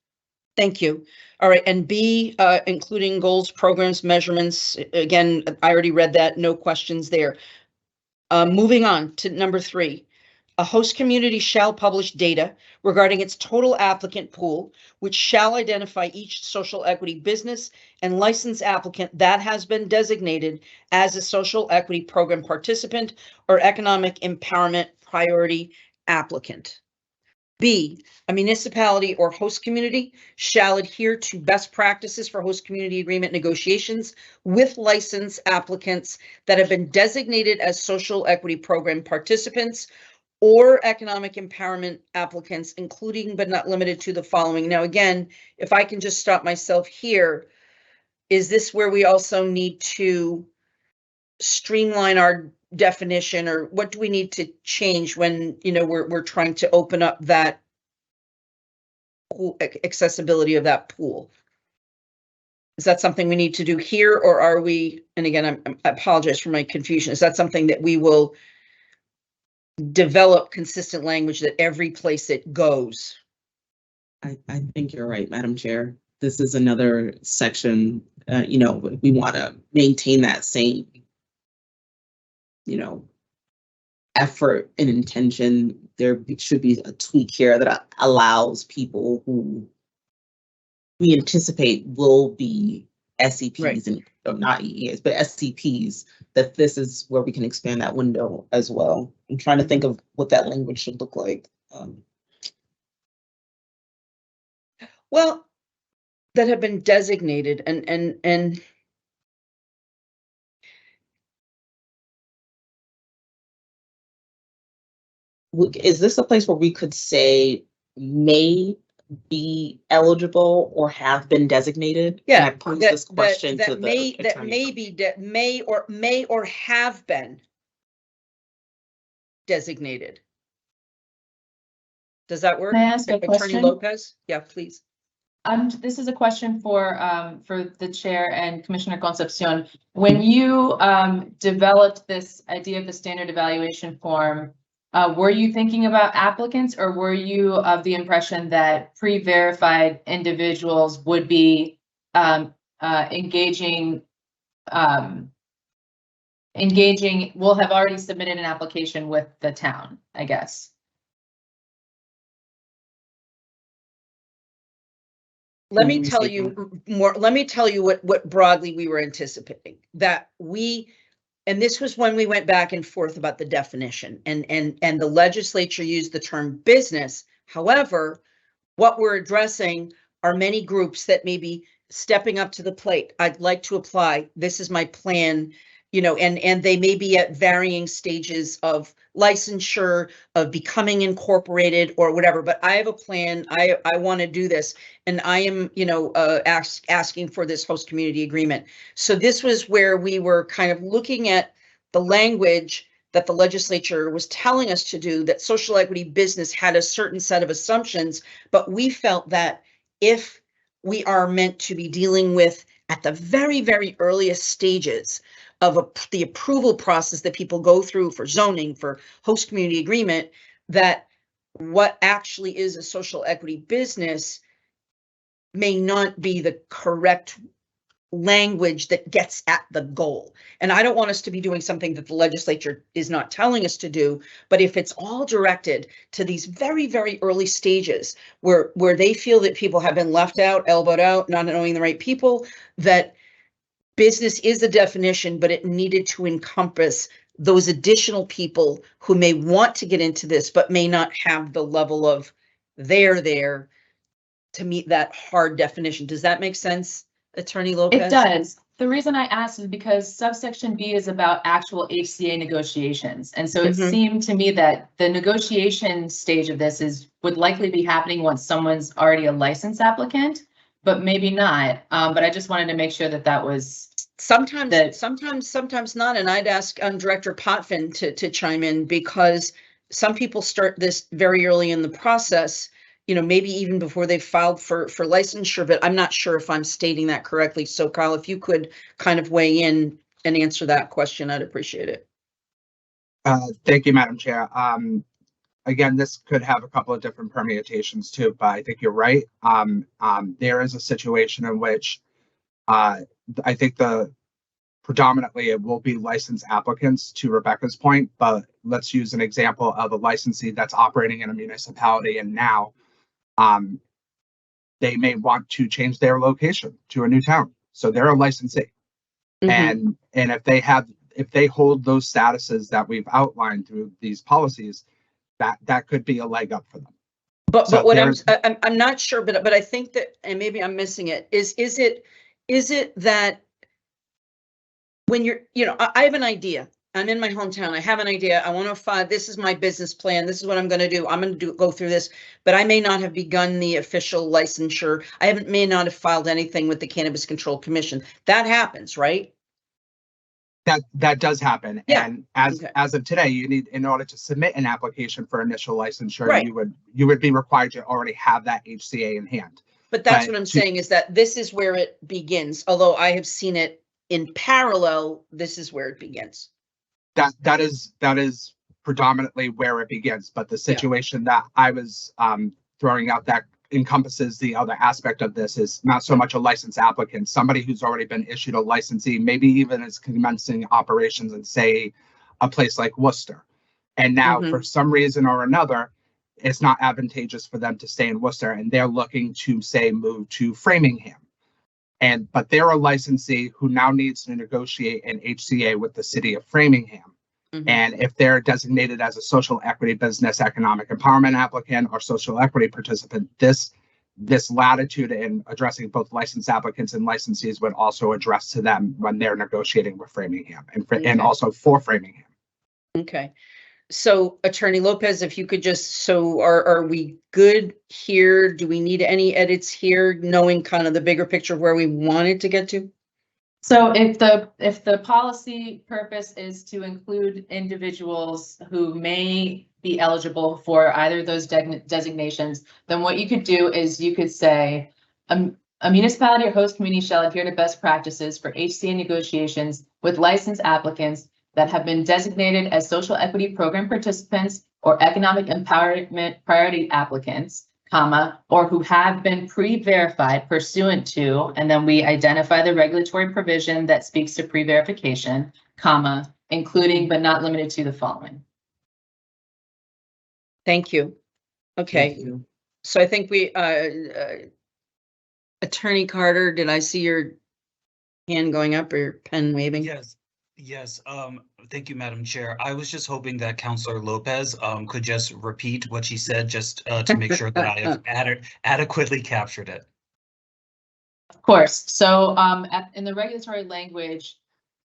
Thank you. All right, and B, including goals, programs, measurements. Again, I already read that. No questions there. Moving on to number 3. A host community shall publish data regarding its total applicant pool, which shall identify each social equity business and license applicant that has been designated as a social equity program participant or economic empowerment priority applicant. B, a municipality or host community shall adhere to best practices for host community agreement negotiations with license applicants that have been designated as social equity program participants or economic empowerment applicants, including but not limited to the following. Now, again, if I can just stop myself here, is this where we also need to streamline our definition, or what do we need to change when we're trying to open up that pool, accessibility of that pool? Is that something we need to do here, or are we, and again, I apologize for my confusion, is that something that we will develop consistent language that every place it goes? I think you're right, Madam Chair. This is another section, we want to maintain that same, effort and intention. There should be a tweak here that allows people who we anticipate will be SCPs, right, and not EEAs, but SCPs, that this is where we can expand that window as well. I'm trying to think of what that language should look like. Well, that have been designated, and is this a place where we could say may be eligible or have been designated? Yeah, and I pose this question to the may or have been designated. Does that work? May I ask a Attorney question? Lopez? Yeah, please. This is a question for the chair and Commissioner Concepcion. When you developed this idea of the standard evaluation form, Were you thinking about applicants, or were you of the impression that pre-verified individuals would be engaging, will have already submitted an application with the town, I guess? Let me tell you what broadly we were anticipating, that and this was when we went back and forth about the definition, and the legislature used the term business. However, what we're addressing are many groups that may be stepping up to the plate. I'd like to apply. This is my plan, and they may be at varying stages of licensure, of becoming incorporated or whatever, but I have a plan. I want to do this, and I am, asking for this host community agreement. So this was where we were kind of looking at the language that the legislature was telling us to do, that social equity business had a certain set of assumptions, but we felt that if we are meant to be dealing with at the very, very earliest stages of the approval process that people go through for zoning, for host community agreement, that what actually is a social equity business may not be the correct language that gets at the goal. And I don't want us to be doing something that the legislature is not telling us to do, but if it's all directed to these very, very early stages where they feel that people have been left out, elbowed out, not knowing the right people, that business is a definition, but it needed to encompass those additional people who may want to get into this, but may not have the level of there to meet that hard definition. Does that make sense, Attorney Lopez? It does. The reason I asked is because subsection B is about actual HCA negotiations. And so it seemed to me that the negotiation stage of this would likely be happening once someone's already a licensed applicant, but maybe not. But I just wanted to make sure that was sometimes not. And I'd ask Director Potvin to chime in, because some people start this very early in the process, maybe even before they've filed for licensure, but I'm not sure if I'm stating that correctly. So Kyle, if you could kind of weigh in and answer that question, I'd appreciate it. Thank you, Madam Chair. Again, this could have a couple of different permutations too, but I think you're right. There is a situation in which I think predominantly it will be licensed applicants, to Rebecca's point, but let's use an example of a licensee that's operating in a municipality, and now they may want to change their location to a new town. So they're a licensee. And if they hold those statuses that we've outlined through these policies, that could be a leg up for them. But what I'm not sure, but I think that, and maybe I'm missing it, is it that when you're, I have an idea. I'm in my hometown. I have an idea. I want to file. This is my business plan. This is what I'm going to do. I'm going to go through this, but I may not have begun the official licensure. May not have filed anything with the Cannabis Control Commission. That happens, right? That does happen. Yeah. And as of today, you need, in order to submit an application for initial licensure, right, you would be required to already have that HCA in hand. But that's what I'm saying, is that this is where it begins. Although I have seen it in parallel, this is where it begins. That is predominantly where it begins, but the situation that I was throwing out that encompasses the other aspect of this is not so much a licensed applicant, somebody who's already been issued a licensee, maybe even is commencing operations in, say, a place like Worcester. And now for some reason or another, it's not advantageous for them to stay in Worcester, and they're looking to, say, move to Framingham. But they're a licensee who now needs to negotiate an HCA with the city of Framingham. And if they're designated as a social equity business economic empowerment applicant or social equity participant, this latitude in addressing both licensed applicants and licensees would also address to them when they're negotiating with Framingham and also for Framingham. Okay. So Attorney Lopez, if you could just, are we good here? Do we need any edits here, knowing kind of the bigger picture of where we wanted to get to? So if the policy purpose is to include individuals who may be eligible for either of those designations, then what you could do is you could say a municipality or host community shall adhere to best practices for HCA negotiations with licensed applicants that have been designated as social equity program participants or economic empowerment priority applicants, comma, or who have been pre-verified pursuant to, and then we identify the regulatory provision that speaks to pre-verification, comma, including but not limited to the following. Thank you. Okay, Thank you. so I think we, Attorney Carter, did I see your hand going up or your pen waving? Yes, thank you, Madam Chair. I was just hoping that Councilor Lopez could just repeat what she said, just to make sure that I have adequately captured it. Of course. So in the regulatory language,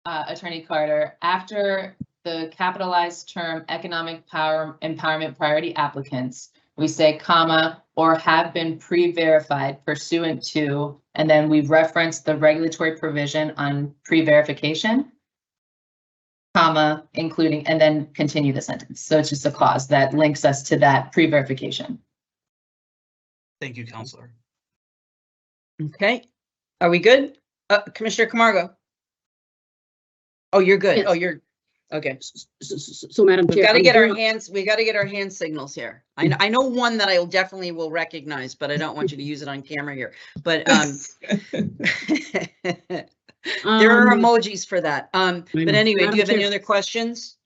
Attorney Carter, after the capitalized term economic empowerment priority applicants, we say comma, or have been pre-verified pursuant to, and then we've referenced the regulatory provision on pre-verification, comma, including, and then continue the sentence. So it's just a clause that links us to that pre-verification. Thank you, Councilor. Okay, are we good? Commissioner Camargo? Oh, you're good. Yes. Oh, you're, okay. So Madam We've Chair, got to I'm get our going- hands, we got to get our hand signals here. I know one that I definitely will recognize, but I don't want you to use it on camera here. But there are emojis for that. But know. anyway, do Madam you have any Chair. other questions?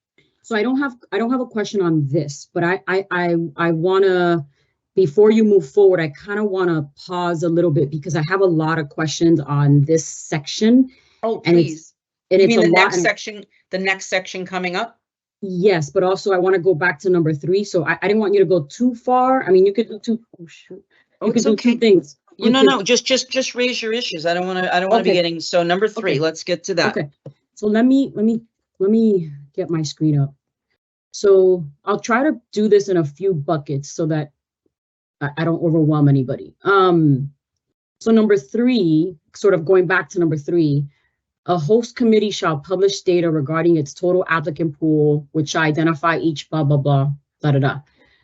So I don't have a question on this, but I wanna, before you move forward, I kind of want to pause a little bit because I have a lot of questions on this section. Oh, And please. And You it's mean a the lot. next section, the next section coming up? Yes, but also I want to go back to number 3. So I didn't want you to go too far. I mean, you could do two. Oh shoot. Oh, You could it's do okay. two things. You You no, could- no, just raise your issues. I don't want to be Okay. getting, so number 3, Okay. let's get to that. Okay. So let me get my screen up. So I'll try to do this in a few buckets so that I don't overwhelm anybody. So number 3, sort of going back to number 3, a host committee shall publish data regarding its total applicant pool, which shall identify each blah, blah, blah, da, da, da.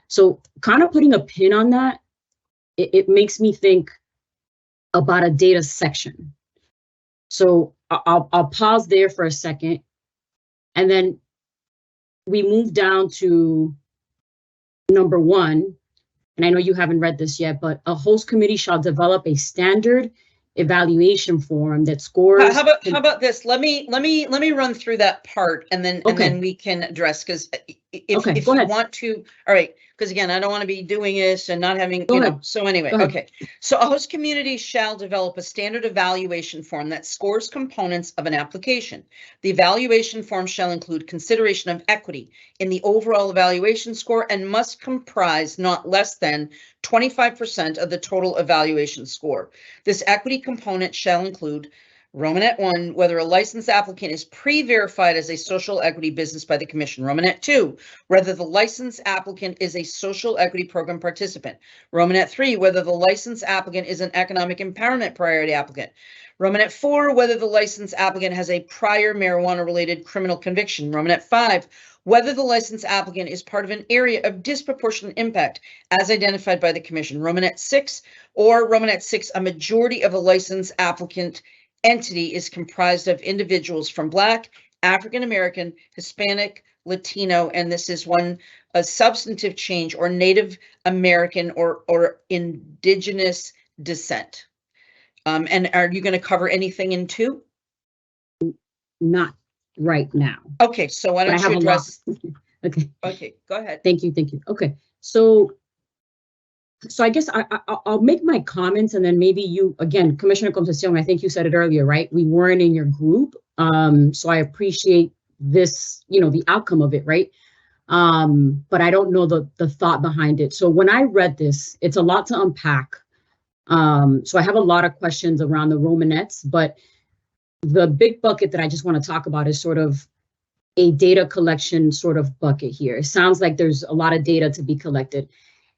So kind of putting a pin on that, it makes me think about a data section. So I'll pause there for a second. And then we move down to number 1. And I know you haven't read this yet, but a host committee shall develop a standard evaluation form that scores. How about this? Let me run through that part and then we can address, because if Okay, you go ahead. want to, all right, because again, I don't want to be doing this and not having, Go you know, ahead. so anyway, Go ahead. okay. So a host community shall develop a standard evaluation form that scores components of an application. The evaluation form shall include consideration of equity in the overall evaluation score and must comprise not less than 25% of the total evaluation score. This equity component shall include Romanet 1, whether a licensed applicant is pre-verified as a social equity business by the Commission. Romanet 2, whether the licensed applicant is a social equity program participant. Romanet 3, whether the licensed applicant is an economic empowerment priority applicant. Romanet 4, whether the licensed applicant has a prior marijuana-related criminal conviction. Romanet 5, whether the licensed applicant is part of an area of disproportionate impact as identified by the Commission. Romanet 6, or Romanet 6, a majority of a licensed applicant entity is comprised of individuals from Black, African American, Hispanic, Latino, and this is a substantive change, or Native American or indigenous descent. And are you going to cover anything in 2? Not right now. Okay, so why But I don't have you a address? lot. Okay. Okay, go ahead. Thank you. Okay. So I guess I'll make my comments, and then maybe you, again, Commissioner Concepcion, I think you said it earlier, right? We weren't in your group. So I appreciate this, you know, the outcome of it, right? But I don't know the thought behind it. So when I read this, it's a lot to unpack. So I have a lot of questions around the Romanets, but the big bucket that I just want to talk about is sort of a data collection sort of bucket here. It sounds like there's a lot of data to be collected.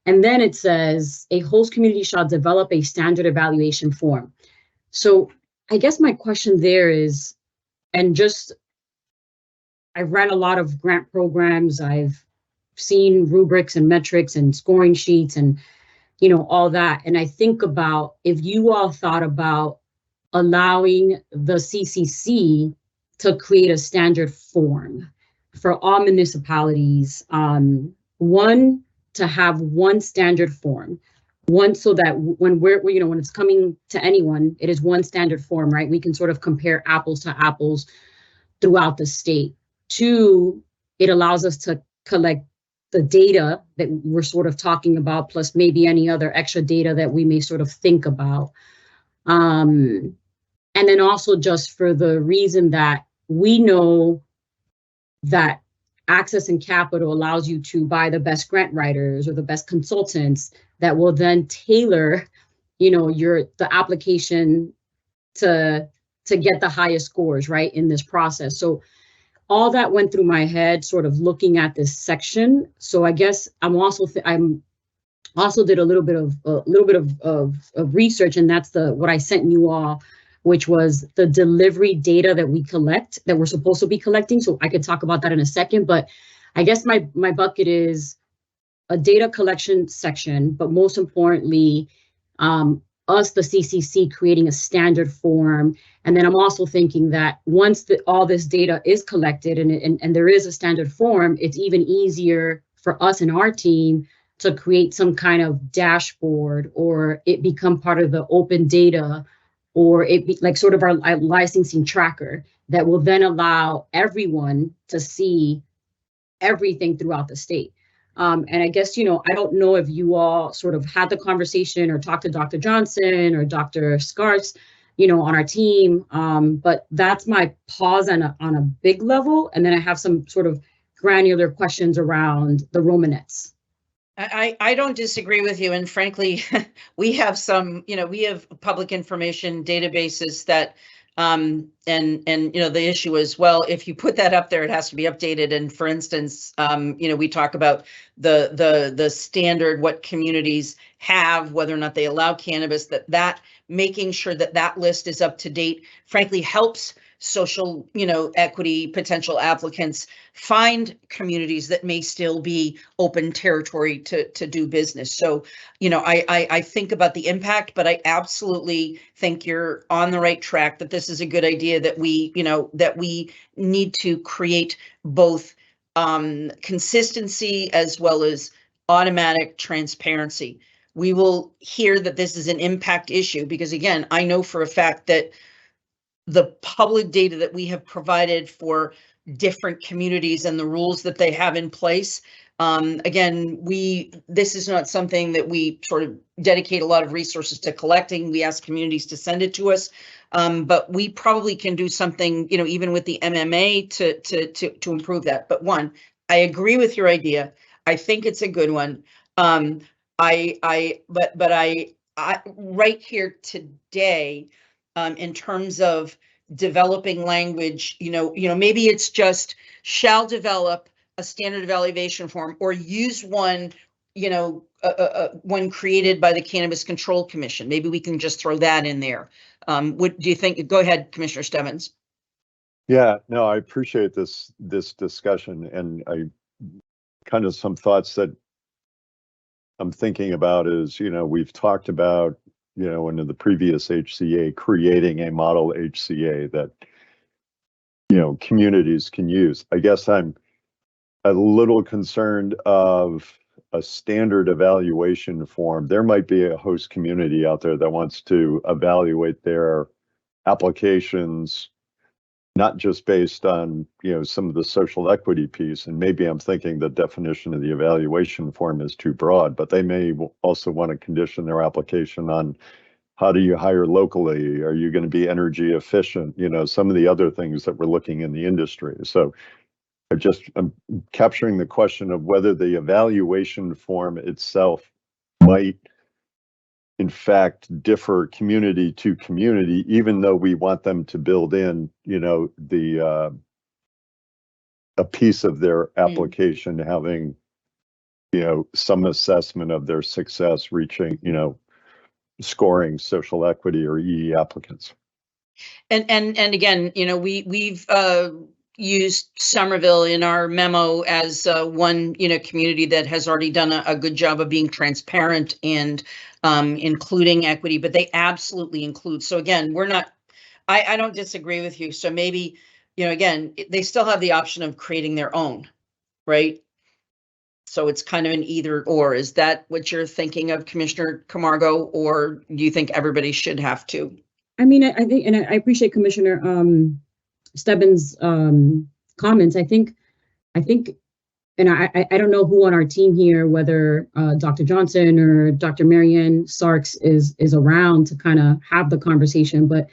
And then it says a host community shall develop a standard evaluation form. So I guess my question there is, and just, I've ran a lot of grant programs. I've seen rubrics and metrics and scoring sheets and, you know, all that. And I think about, if you all thought about allowing the CCC to create a standard form for all municipalities, one, to have one standard form, one, so that when when it's coming to anyone, it is one standard form, right? We can sort of compare apples to apples throughout the state. Two, it allows us to collect the data that we're sort of talking about, plus maybe any other extra data that we may sort of think about. And then also just for the reason that we know that access and capital allows you to buy the best grant writers or the best consultants that will then tailor, the application to get the highest scores, right, in this process. So all that went through my head, sort of looking at this section. So I guess I'm also did a little bit of research, and that's what I sent you all, which was the delivery data that we collect, that we're supposed to be collecting. So I could talk about that in a second, but I guess my bucket is a data collection section, but most importantly, us, the CCC, creating a standard form. And then I'm also thinking that once all this data is collected and there is a standard form, it's even easier for us and our team to create some kind of dashboard, or it become part of the open data, or it be like sort of our licensing tracker that will then allow everyone to see everything throughout the state. And I guess, I don't know if you all sort of had the conversation or talked to Dr. Johnson or Dr. Scarts, on our team. But that's my pause on a big level. And then I have some sort of granular questions around the Romanettes. I don't disagree with you. And frankly, we have we have public information databases that and the issue is, well, if you put that up there, it has to be updated. And for instance, we talk about the standard, what communities have, whether or not they allow cannabis, that making sure that list is up to date, frankly, helps social, equity potential applicants find communities that may still be open territory to do business. So, I think about the impact, but I absolutely think you're on the right track, that this is a good idea, that we need to create both consistency as well as automatic transparency. We will hear that this is an impact issue because, again, I know for a fact that the public data that we have provided for different communities and the rules that they have in place. Again, this is not something that we sort of dedicate a lot of resources to collecting. We ask communities to send it to us, but we probably can do something, even with the MMA to improve that. But one, I agree with your idea. I think it's a good one. But I right here today, in terms of developing language, maybe it's just shall develop a standard evaluation form or use one, one created by the Cannabis Control Commission. Maybe we can just throw that in there. What do you think? Go ahead, Commissioner Stebbins. Yeah, no, I appreciate this discussion, and I kind of some thoughts that I'm thinking about is, we've talked about, in the previous HCA, creating a model HCA that, communities can use. I guess I'm a little concerned of a standard evaluation form. There might be a host community out there that wants to evaluate their applications, not just based on, some of the social equity piece. And maybe I'm thinking the definition of the evaluation form is too broad, but they may also want to condition their application on how do you hire locally? Are you going to be energy efficient? Some of the other things that we're looking in the industry. So I'm capturing the question of whether the evaluation form itself might in fact differ community to community, even though we want them to build in, a piece of their application having, some assessment of their success reaching, scoring social equity or EE applicants. And again, we've used Somerville in our memo as one, community that has already done a good job of being transparent and including equity, but they absolutely include. So again, I don't disagree with you. So maybe, again, they still have the option of creating their own, right? So it's kind of an either or. Is that what you're thinking of, Commissioner Camargo, or do you think everybody should have to? I mean, I think, and I appreciate Commissioner Stebbins' comments. I think, and I don't know who on our team here, whether Dr. Johnson or Dr. Marianne Sarks is around to kind of have the conversation, but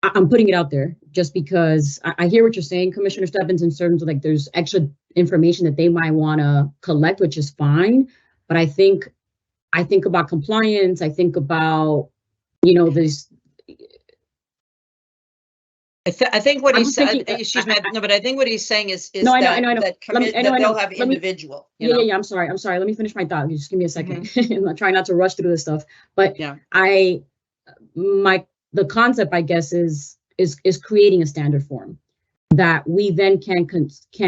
I'm putting it out there just because I hear what you're saying, Commissioner Stebbins, in terms of like there's extra information that they might want to collect, which is fine. But I think about compliance. I think about, this. I think what he's saying, thinking- excuse me, no, but I think what he's saying is No, I know. that they'll have individual. Yeah. I'm sorry. Let me finish my thought. Just give me a second. I'm trying not to rush through this stuff. But yeah, the concept, I guess, is creating a standard form that we then can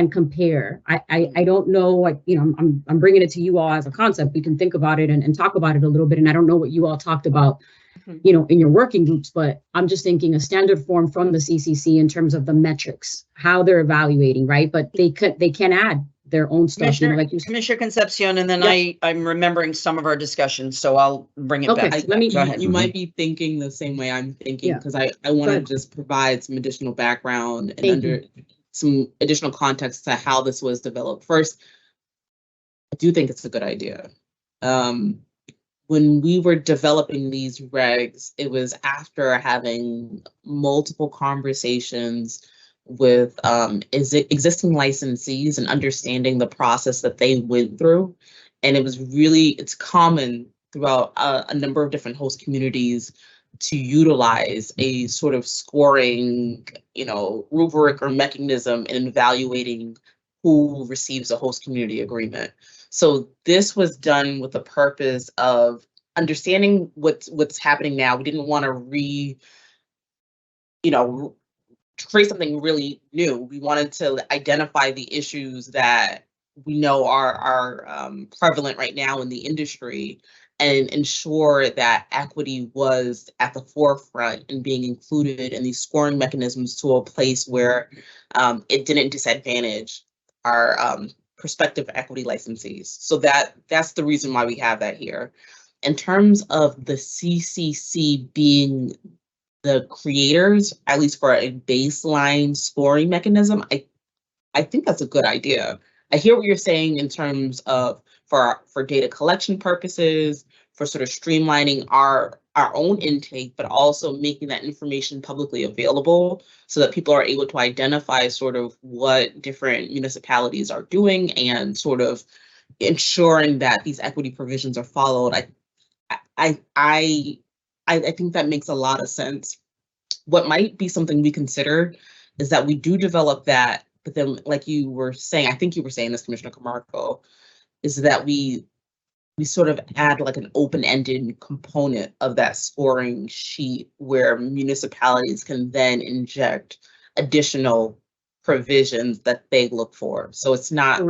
compare. I don't know what, I'm bringing it to you all as a concept. We can think about it and talk about it a little bit. And I don't know what you all talked about, in your working groups, but I'm just thinking a standard form from the CCC in terms of the metrics, how they're evaluating, right? But they can add their own stuff. Commissioner Concepcion, and then Yep. I'm remembering some of our discussions, so I'll bring it Okay, back. let me- Go ahead. You might be thinking the same way I'm thinking, Yeah. because I want to ahead. just provide some additional background and Thank you. some additional context to how this was developed. First, I do think it's a good idea. When we were developing these regs, it was after having multiple conversations with existing licensees and understanding the process that they went through. And it's common throughout a number of different host communities to utilize a sort of scoring, rubric or mechanism in evaluating who receives a host community agreement. So this was done with the purpose of understanding what's happening now. We didn't want to create something really new. We wanted to identify the issues that we know are prevalent right now in the industry and ensure that equity was at the forefront and being included in these scoring mechanisms to a place where it didn't disadvantage our prospective equity licensees. So that's the reason why we have that here. In terms of the CCC being the creators, at least for a baseline scoring mechanism, I think that's a good idea. I hear what you're saying in terms of for data collection purposes, for sort of streamlining our own intake, but also making that information publicly available so that people are able to identify sort of what different municipalities are doing and sort of ensuring that these equity provisions are followed. I think that makes a lot of sense. What might be something we consider is that we do develop that, but then like you were saying, I think you were saying this, Commissioner Camargo, is that we sort of add like an open-ended component of that scoring sheet where municipalities can then inject additional provisions that they look for. So it's not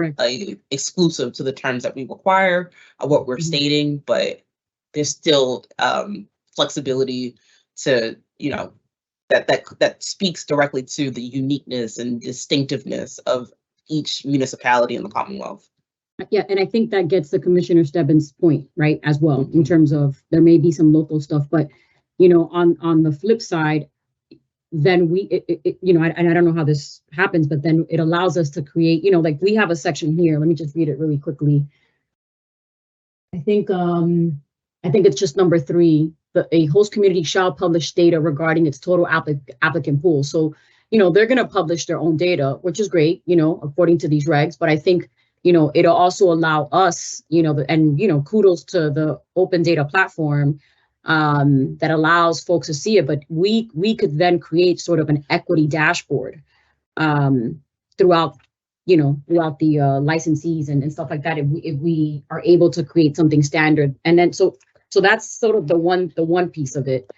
exclusive to the terms that we require or what we're stating, but there's still flexibility to, that speaks directly to the uniqueness and distinctiveness of each municipality in the Commonwealth. Yeah, and I think that gets the Commissioner Stebbins' point, right, as well, in terms of there may be some local stuff, but, on the flip side, then and I don't know how this happens, but then it allows us to create, like we have a section here. Let me just read it really quickly. I think it's just number 3. A host community shall publish data regarding its total applicant pool. So, they're going to publish their own data, which is great, according to these regs. But I think, it'll also allow us, and, kudos to the open data platform that allows folks to see it. But we could then create sort of an equity dashboard throughout the licensees and stuff like that. If we are able to create something standard, and then so that's sort of the one piece of it.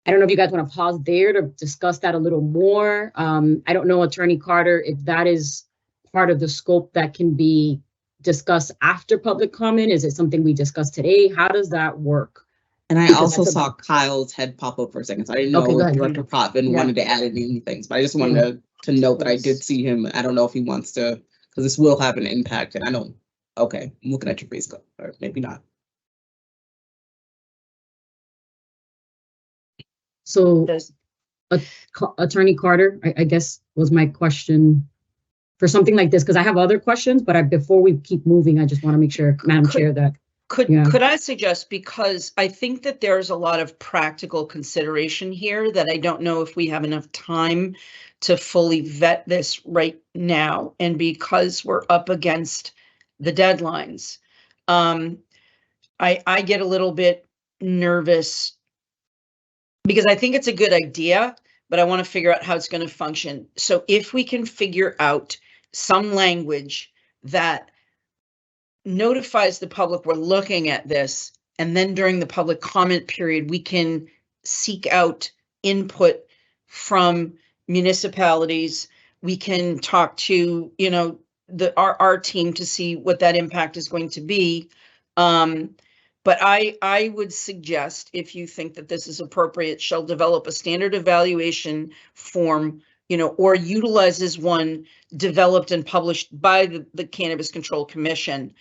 I don't know if you guys want to pause there to discuss that a little more. I don't know, Attorney Carter, if that is part of the scope that can be discussed after public comment. Is it something we discussed today? How does that work? And I also saw Kyle's head pop up for a second, so I didn't know if Director Potvin wanted to add any things, but I just wanted to note that I did see him. I don't know if he wants to, because this will have an impact, and I don't Okay, I'm looking at your face, or maybe not. So Does- Attorney Carter, I guess was my question for something like this, because I have other questions, but before we keep moving, I just want to make sure, Madam Chair, that yeah. Could I suggest, because I think that there's a lot of practical consideration here that I don't know if we have enough time to fully vet this right now, and because we're up against the deadlines, I get a little bit nervous because I think it's a good idea, but I want to figure out how it's going to function. So if we can figure out some language that notifies the public we're looking at this, and then during the public comment period, we can seek out input from municipalities. We can talk to, you know, our team to see what that impact is going to be. But I would suggest, if you think that this is appropriate, shall develop a standard evaluation form, you know, or utilizes one developed and published by the Cannabis Control Commission.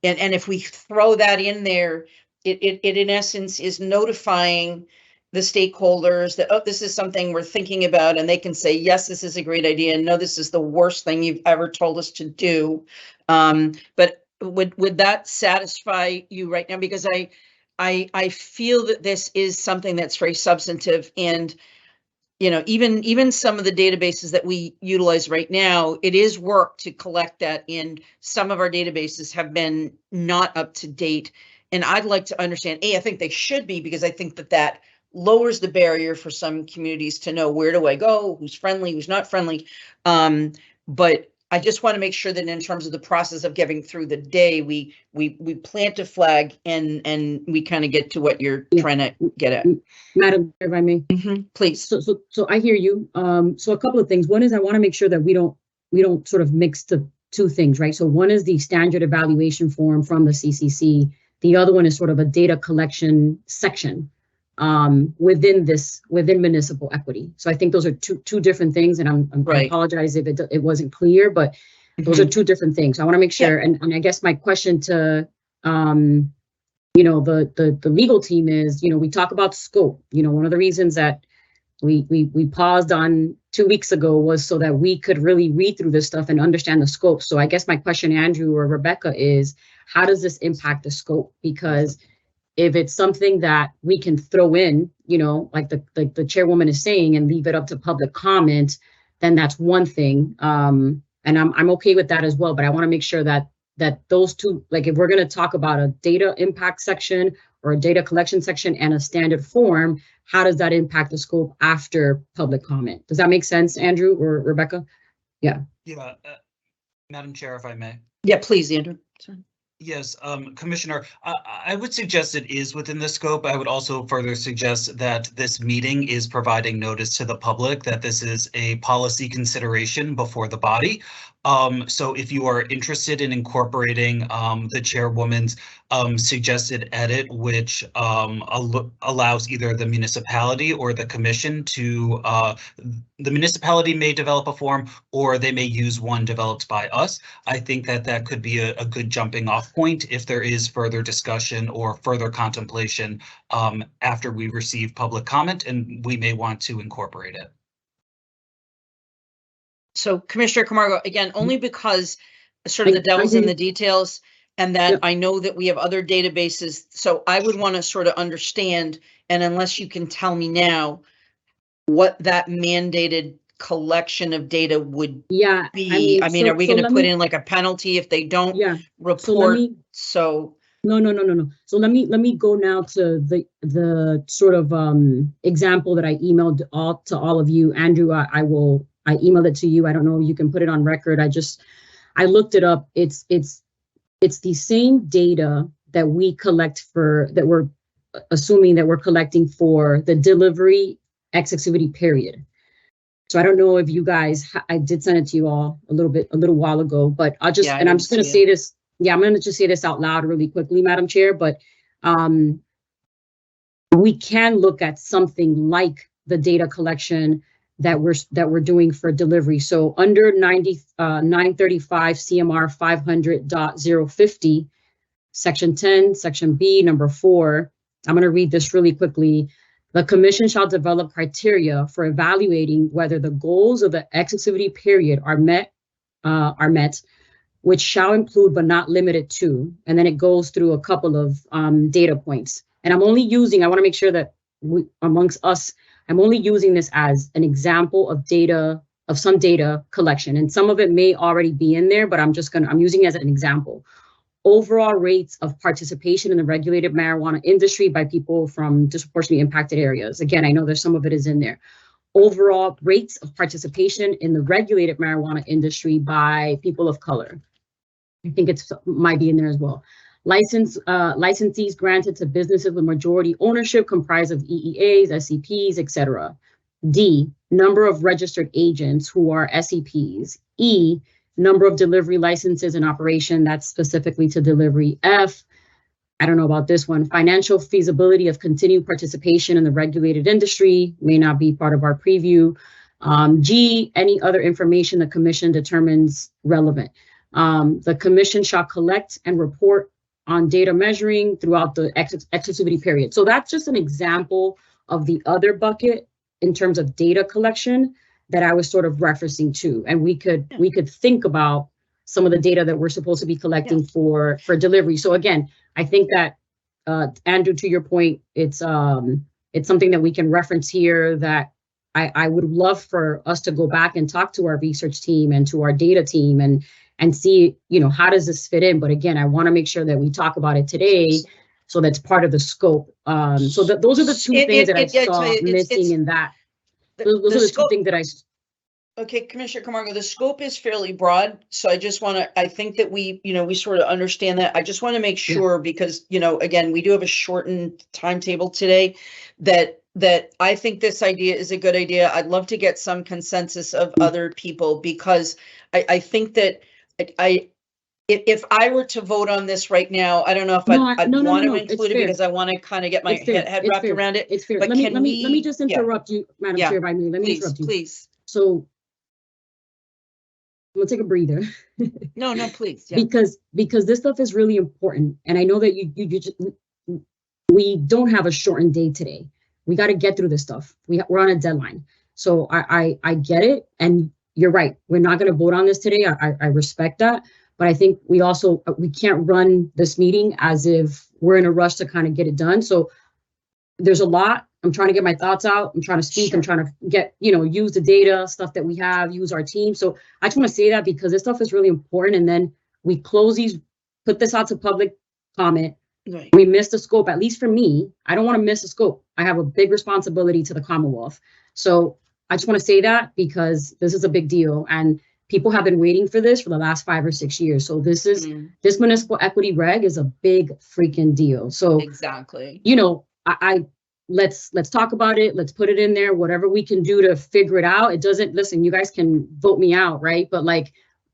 And if we throw that in there, it in essence is notifying the stakeholders that, oh, this is something we're thinking about, and they can say, yes, this is a great idea, and no, this is the worst thing you've ever told us to do. But would that satisfy you right now? Because I feel that this is something that's very substantive, and you know, even some of the databases that we utilize right now, it is work to collect that, and some of our databases have been not up to date. And I'd like to understand, I think they should be, because I think that lowers the barrier for some communities to know, where do I go, who's friendly, who's not friendly. But I just want to make sure that in terms of the process of getting through the day, we plant a flag and we kind of get to what you're trying to get at. Madam Chair, if I may. Please. So I hear you. So a couple of things. One is I want to make sure that we don't sort of mix the two things, right? So one is the standard evaluation form from the CCC. The other one is sort of a data collection section within municipal equity. So I think those are two different things, and I apologize if it wasn't clear, but those are two different things. So I want to make sure. And I guess my question to you know, the legal team is, you know, we talk about scope. You know, one of the reasons that we paused on 2 weeks ago was so that we could really read through this stuff and understand the scope. So I guess my question, Andrew or Rebecca, is how does this impact the scope? Because if it's something that we can throw in, you know, like the chairwoman is saying, and leave it up to public comment, then that's one thing. And I'm okay with that as well. But I want to make sure that those two, like if we're going to talk about a data impact section or a data collection section and a standard form, how does that impact the scope after public comment? Does that make sense, Andrew or Rebecca? Yeah. Yeah, Madam Chair, if I may. Yeah, please, Andrew. Sorry. Yes, Commissioner, I would suggest it is within the scope. I would also further suggest that this meeting is providing notice to the public that this is a policy consideration before the body. So if you are interested in incorporating the chairwoman's suggested edit, which allows either the municipality or the commission to, the municipality may develop a form, or they may use one developed by us. I think that could be a good jumping off point if there is further discussion or further contemplation after we receive public comment, and we may want to incorporate it. So Commissioner Camargo, again, only because sort of the devil's in the details, and that I know that we have other databases. So I would want to sort of understand, and unless you can tell me now what that mandated collection of data would be. I mean, are we going to put in like a penalty if they don't report? No. So let me go now to the sort of example that I emailed to all of you. Andrew, I emailed it to you. I don't know if you can put it on record. I looked it up. It's the same data that we collect that we're assuming that we're collecting for the delivery exclusivity period. So I don't know if you guys, I did send it to you all a little while ago, but I'm just going to say this. Yeah, I'm going to just say this out loud really quickly, Madam Chair, but we can look at something like the data collection that we're doing for delivery. So under 935 CMR 500.050, section 10, section B, number 4. I'm going to read this really quickly. The commission shall develop criteria for evaluating whether the goals of the exclusivity period are met, which shall include but not limited to, and then it goes through a couple of data points. And I'm only using, I want to make sure that amongst us, I'm only using this as an example of data, of some data collection. And some of it may already be in there, but I'm using it as an example. Overall rates of participation in the regulated marijuana industry by people from disproportionately impacted areas. Again, I know there's some of it is in there. Overall rates of participation in the regulated marijuana industry by people of color. I think it might be in there as well. Licensees granted to businesses with majority ownership comprised of EEAs, SCPs, etc. D, number of registered agents who are SEPs. E, number of delivery licenses in operation, that's specifically to delivery. F, I don't know about this one, financial feasibility of continued participation in the regulated industry, may not be part of our preview. G, any other information the commission determines relevant. The commission shall collect and report on data measuring throughout the exclusivity period. So that's just an example of the other bucket in terms of data collection that I was sort of referencing to. And we could think about some of the data that we're supposed to be collecting for delivery. So again, I think that Andrew, to your point, it's something that we can reference here that I would love for us to go back and talk to our research team and to our data team and see, how does this fit in? But again, I want to make sure that we talk about it today, so that's part of the scope. So those are the two things that I saw missing in that. Those are the two things that I. Okay, Commissioner Camargo, the scope is fairly broad, so I just want to, I think that we sort of understand that. I just want to make sure because, again, we do have a shortened timetable today that I think this idea is a good idea. I'd love to get some consensus of other people because I think that if I were to vote on this right now, I don't know if I'd want to include it because I want to kind of get my head wrapped around it. It's fair. But let me just interrupt you, Madam Chair, by me. Let me interrupt you. Please. So I'm gonna take a breather. No, please. Yeah. Because this stuff is really important, and I know that we don't have a shortened day today. We got to get through this stuff. We're on a deadline, so I get it, and you're right. We're not going to vote on this today. I respect that, but I think we can't run this meeting as if we're in a rush to kind of get it done. So there's a lot. I'm trying to get my thoughts out. I'm trying to speak. Sure. I'm trying to get, use the data, stuff that we have, use our team. So I just want to say that because this stuff is really important. And then we close these, put this out to public comment. Right. We miss the scope, at least for me. I don't want to miss the scope. I have a big responsibility to the Commonwealth. So I just want to say that because this is a big deal. And people have been waiting for this for the last 5 or 6 years. So this municipal equity reg is a big freaking deal. So exactly, let's talk about it. Let's put it in there, whatever we can do to figure it out. It doesn't, listen, you guys can vote me out, right? But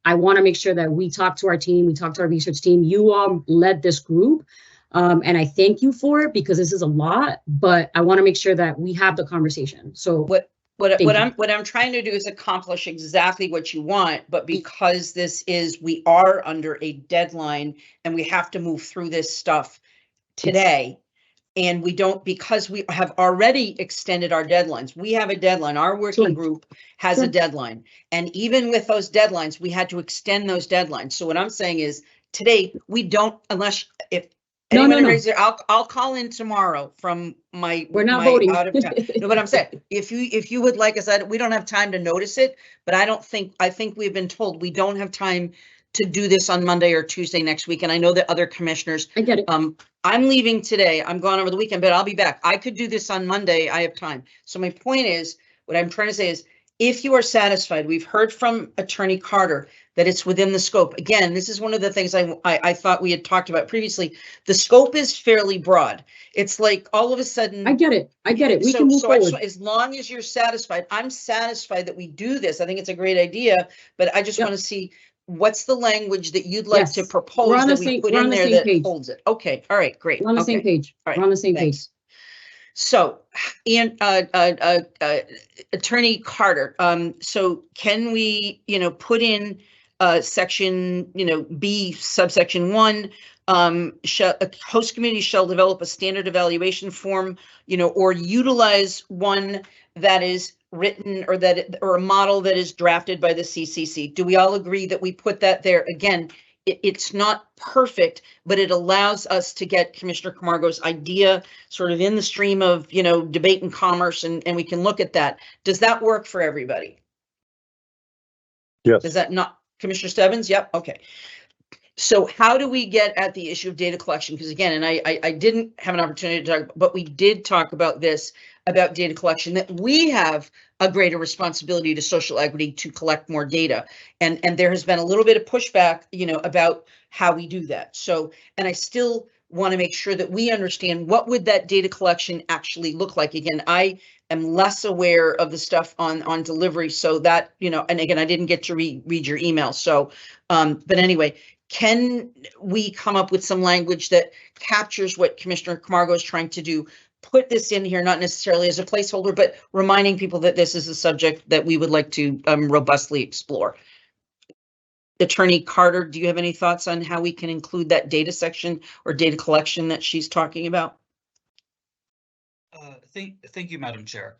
I want to make sure that we talk to our team, we talk to our research team. You all led this group. And I thank you for it because this is a lot, but I want to make sure that we have the conversation. So what I'm trying to do is accomplish exactly what you want, but because we are under a deadline and we have to move through this stuff today. And we don't, because we have already extended our deadlines. We have a deadline. Our working group has a deadline. And even with those deadlines, we had to extend those deadlines. So what I'm saying is today, we don't, if anyone raises it, I'll call in tomorrow from we're not voting. Out of town. No, but I'm saying, if you would like, I said, we don't have time to notice it, but I think we've been told we don't have time to do this on Monday or Tuesday next week. And I know that other commissioners, I get it. I'm leaving today. I'm gone over the weekend, but I'll be back. I could do this on Monday. I have time. So my point is, what I'm trying to say is, if you are satisfied, we've heard from Attorney Carter that it's within the scope. Again, this is one of the things I thought we had talked about previously. The scope is fairly broad. It's like all of a sudden. I get it. We can move forward. As long as you're satisfied, I'm satisfied that we do this. I think it's a great idea, but I just want to see what's the language that you'd like to propose that we put in there that holds it. Okay. All right. Great. We're on the same page. All right. We're on the same page. So, and Attorney Carter, so can we, put in section, B subsection 1, a host community shall develop a standard evaluation form, or utilize one that is written or a model that is drafted by the CCC. Do we all agree that we put that there? Again, it's not perfect, but it allows us to get Commissioner Camargo's idea sort of in the stream of, debate and commerce, and we can look at that. Does that work for everybody? Yes. Does that not, Commissioner Stebbins? Yep, okay. So how do we get at the issue of data collection? Because again, and I didn't have an opportunity to talk, but we did talk about this, about data collection, that we have a greater responsibility to social equity to collect more data. And there has been a little bit of pushback, about how we do that. So, and I still want to make sure that we understand what would that data collection actually look like. Again, I am less aware of the stuff on delivery, so that, and again, I didn't get to read your email. So, but anyway, can we come up with some language that captures what Commissioner Camargo is trying to do? Put this in here, not necessarily as a placeholder, but reminding people that this is a subject that we would like to robustly explore. Attorney Carter, do you have any thoughts on how we can include that data section or data collection that she's talking about? Thank you, Madam Chair.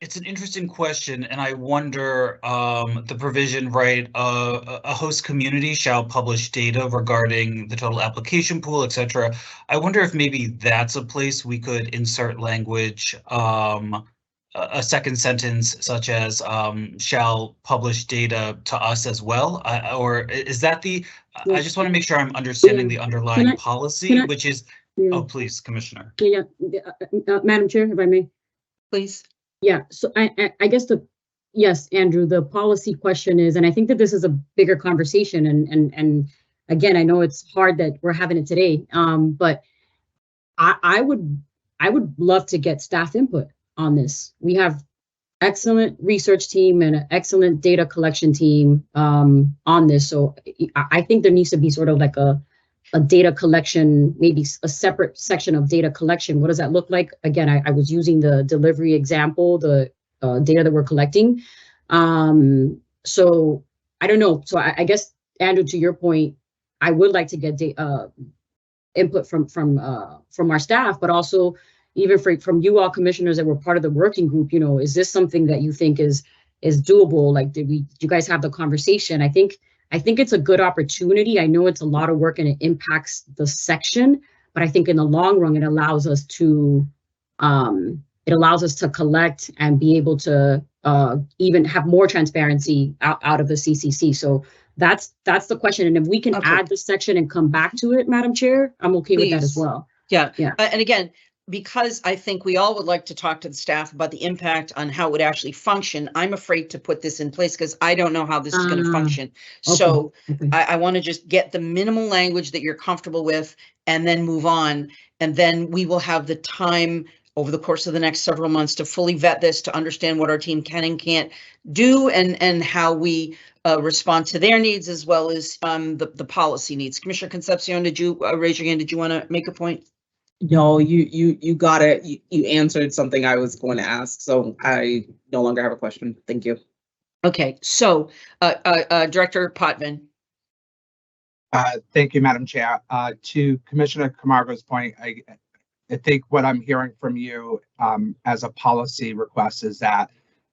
It's an interesting question, and I wonder the provision, right? A host community shall publish data regarding the total application pool, etc. I wonder if maybe that's a place we could insert language, a second sentence such as shall publish data to us as well, or is that the? I just want to make sure I'm understanding the underlying policy, which is. Yeah. Oh, please, Commissioner. Yeah. Madam Chair, if I may. Please. Yeah, so I guess yes, Andrew, the policy question is, and I think that this is a bigger conversation, and again, I know it's hard that we're having it today, but I would love to get staff input on this. We have excellent research team and an excellent data collection team on this, so I think there needs to be sort of like a data collection, maybe a separate section of data collection. What does that look like? Again, I was using the delivery example, the data that we're collecting. So I don't know. So I guess, Andrew, to your point, I would like to get input from our staff, but also even from you all commissioners that were part of the working group. Is this something that you think is doable? Like, did you guys have the conversation? I think it's a good opportunity. I know it's a lot of work and it impacts the section, but I think in the long run, it allows us to collect and be able to even have more transparency out of the CCC. So that's the question. And if we can add the section and come back to it, Madam Chair, I'm okay with that as well. Yeah. And again, because I think we all would like to talk to the staff about the impact on how it would actually function, I'm afraid to put this in place because I don't know how this is going to function. Okay. So I want to just get the minimal language that you're comfortable with and then move on. And then we will have the time over the course of the next several months to fully vet this, to understand what our team can and can't do, and how we respond to their needs as well as the policy needs. Commissioner Concepcion, did you raise your hand? Did you want to make a point? No, you got it. You answered something I was going to ask, so I no longer have a question. Thank you. Okay, so Director Potvin. Thank you, Madam Chair. To Commissioner Camargo's point, I think what I'm hearing from you as a policy request is that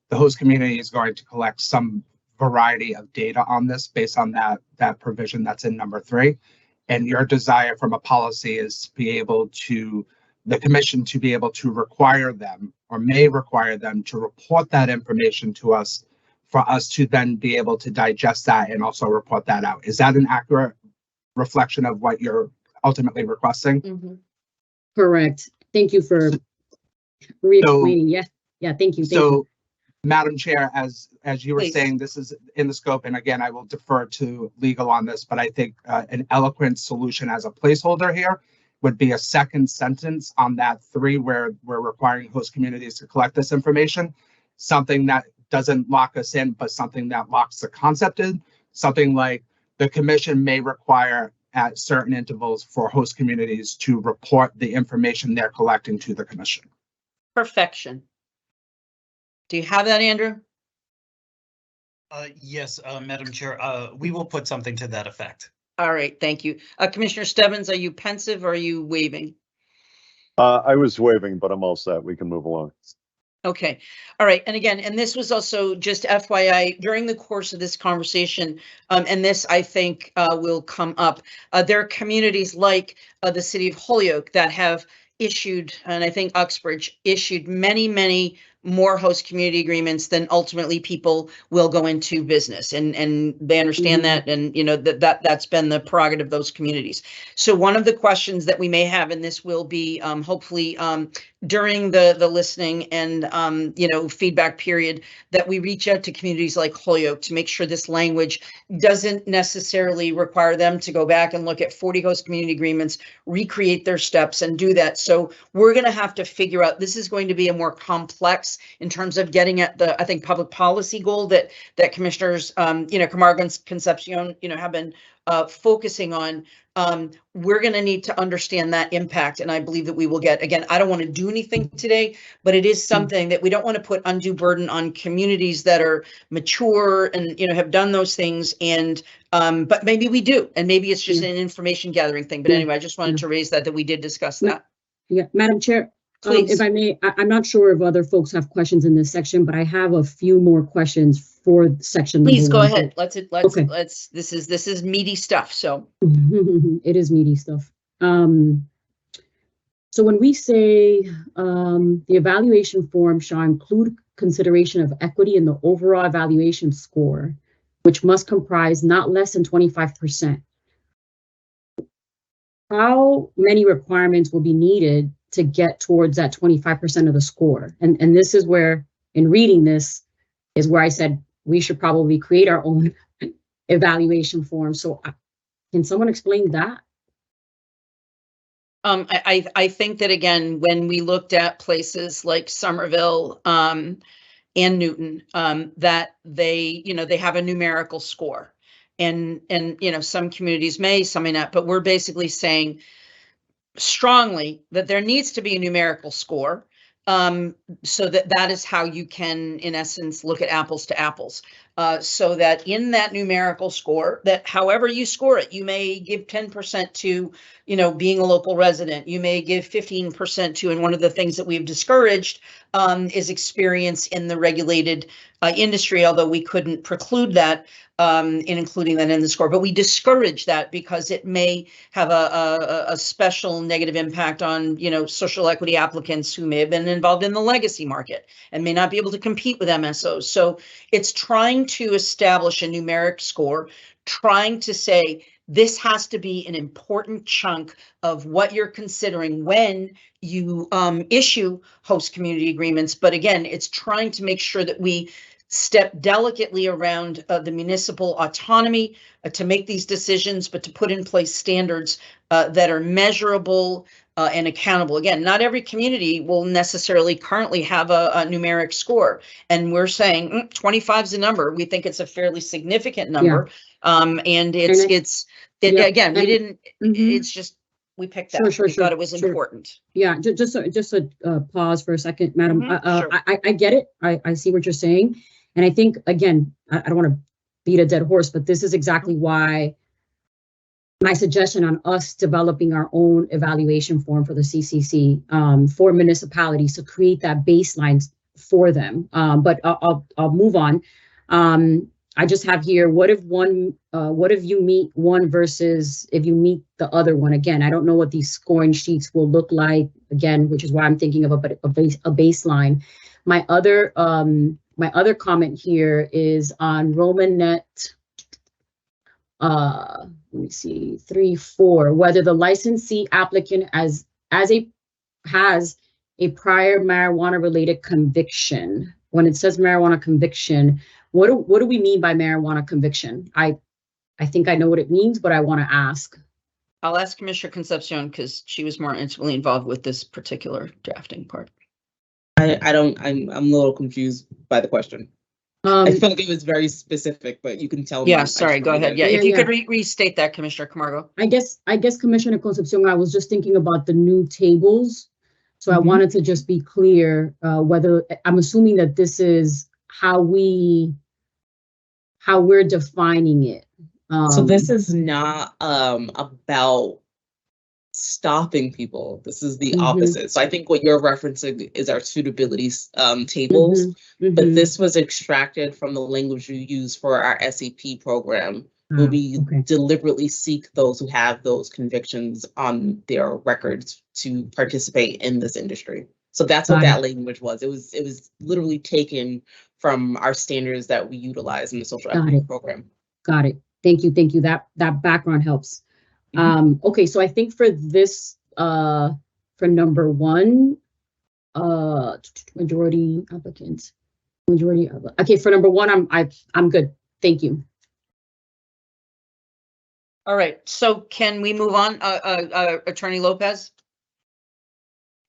the host community is going to collect some variety of data on this based on that provision that's in number 3. And your desire from a policy is to be able to, the commission to be able to require them or may require them to report that information to us for us to then be able to digest that and also report that out. Is that an accurate reflection of what you're ultimately requesting? Mm-hmm. Correct. Thank you for re-explaining. Yeah, thank you. Madam Chair, as you were Please. saying, this is in the scope, and again, I will defer to legal on this, but I think an eloquent solution as a placeholder here would be a second sentence on that 3 where we're requiring host communities to collect this information, something that doesn't lock us in, but something that locks the concept in, something like the commission may require at certain intervals for host communities to report the information they're collecting to the commission. Perfection. Do you have that, Andrew? Yes, Madam Chair, we will put something to that effect. All right, thank you. Commissioner Stebbins, are you pensive or are you waving? I was waving, but I'm all set. We can move along. Okay, all right, and again, and this was also just FYI, during the course of this conversation, and this I think will come up, there are communities like the city of Holyoke that have issued, and I think Uxbridge issued many more host community agreements than ultimately people will go into business, and they understand that, and you know that's been the prerogative of those communities. So one of the questions that we may have, and this will be hopefully during the listening and you know, feedback period, that we reach out to communities like Holyoke to make sure this language doesn't necessarily require them to go back and look at 40 host community agreements, recreate their steps and do that. So we're going to have to figure out, this is going to be a more complex in terms of getting at the, I think, public policy goal that commissioners, you know, Camargo and Concepcion, you know, have been focusing on. We're going to need to understand that impact, and I believe that we will get. Again, I don't want to do anything today, but it is something that we don't want to put undue burden on communities that are mature and, you know, have done those things. And but maybe we do, and maybe it's just an information gathering thing. But anyway, I just wanted to raise that we did discuss that. Yeah, Madam Chair, Please. if I may, I'm not sure if other folks have questions in this section, but I have a few more questions for section. Please go ahead. Okay. This is meaty stuff. So it is meaty stuff. So when we say the evaluation form shall include consideration of equity in the overall evaluation score, which must comprise not less than 25%. How many requirements will be needed to get towards that 25% of the score? And this is where, in reading this, is where I said we should probably create our own evaluation form. So can someone explain that? I think that, again, when we looked at places like Somerville and Newton, that they, you know, they have a numerical score, and you know, some communities may, some may not, but we're basically saying strongly that there needs to be a numerical score, so that is how you can, in essence, look at apples to apples. So that in that numerical score, that however you score it, you may give 10% to, you know, being a local resident. You may give 15% to, and one of the things that we've discouraged is experience in the regulated industry, although we couldn't preclude that in including that in the score. But we discourage that because it may have a special negative impact on, you know, social equity applicants who may have been involved in the legacy market and may not be able to compete with MSOs. So it's trying to establish a numeric score, trying to say this has to be an important chunk of what you're considering when you issue host community agreements. But again, it's trying to make sure that we step delicately around the municipal autonomy to make these decisions, but to put in place standards that are measurable and accountable. Again, not every community will necessarily currently have a numeric score, and we're saying 25 is a number. We think it's a fairly significant number, and again, we didn't. It's just we picked that. We thought it was important. Yeah, just a pause for a second, Madam. Sure. I get it. I see what you're saying, and I think, again, I don't want to beat a dead horse, but this is exactly why my suggestion on us developing our own evaluation form for the CCC for municipalities to create that baseline for them. But I'll move on. I just have here, what if you meet one versus if you meet the other one? Again, I don't know what these scoring sheets will look like, again, which is why I'm thinking of a baseline. My other comment here is on Romanet, let me see, 3.4, whether the licensee applicant has a prior marijuana related conviction. When it says marijuana conviction, what do we mean by marijuana conviction? I think I know what it means, but I want to ask. I'll ask Commissioner Concepcion because she was more intimately involved with this particular drafting part. I'm a little confused by the question. I felt like it was very specific, but you can tell. Yeah, me. sorry, go ahead. Yeah, Yeah, if you yeah. could restate that, Commissioner Camargo. I guess Commissioner Concepcion, I was just thinking about the new tables. So I wanted to just be clear whether, I'm assuming that this is how we're defining it. So this is not about stopping people. This is the opposite. So I think what you're referencing is our suitability tables, but this was extracted from the language we use for our SEP program, where we deliberately seek those who have those convictions on their records to participate in this industry. So that's what that language was. It was literally taken from our standards that we utilize in the social equity program. Got it. Thank you. Thank you. That background helps. Okay, so I think for this, for number one, majority applicants, okay, for number one, I'm good. Thank you. All right, so can we move on, Attorney Lopez?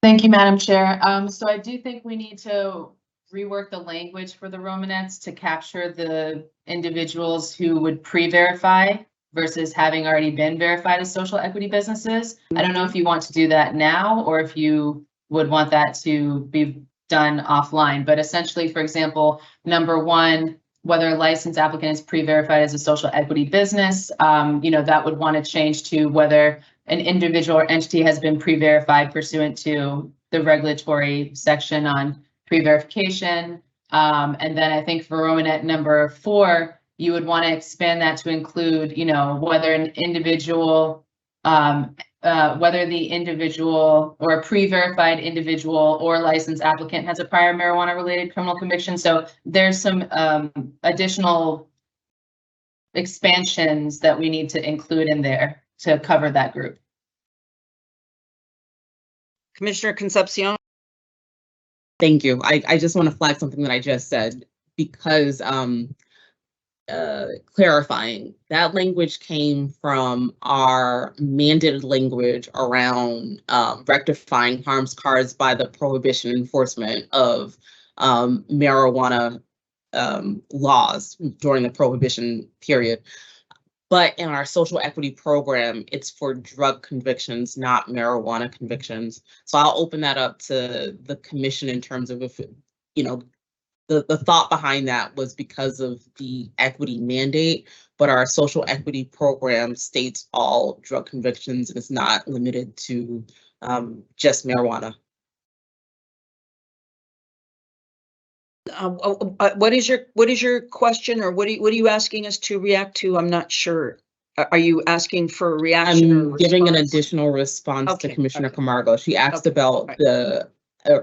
Thank you, Madam Chair. So I do think we need to rework the language for the Romanettes to capture the individuals who would pre-verify versus having already been verified as social equity businesses. I don't know if you want to do that now or if you would want that to be done offline, but essentially, for example, number one, whether a licensed applicant is pre-verified as a social equity business, that would want to change to whether an individual or entity has been pre-verified pursuant to the regulatory section on pre-verification. And then I think for Romanet number 4, you would want to expand that to include, whether an individual, whether the individual or a pre-verified individual or licensed applicant has a prior marijuana-related criminal conviction. So there's some additional expansions that we need to include in there to cover that group. Commissioner Concepcion? Thank you. I just want to flag something that I just said, because clarifying that language came from our mandated language around rectifying harms caused by the prohibition enforcement of marijuana laws during the prohibition period. But in our social equity program, it's for drug convictions, not marijuana convictions. So I'll open that up to the commission in terms of if, the thought behind that was because of the equity mandate, but our social equity program states all drug convictions and it's not limited to just marijuana. What is your question, or what are you asking us to react to? I'm not sure. Are you asking for a reaction? I'm giving an additional response to Commissioner Camargo. She asked about the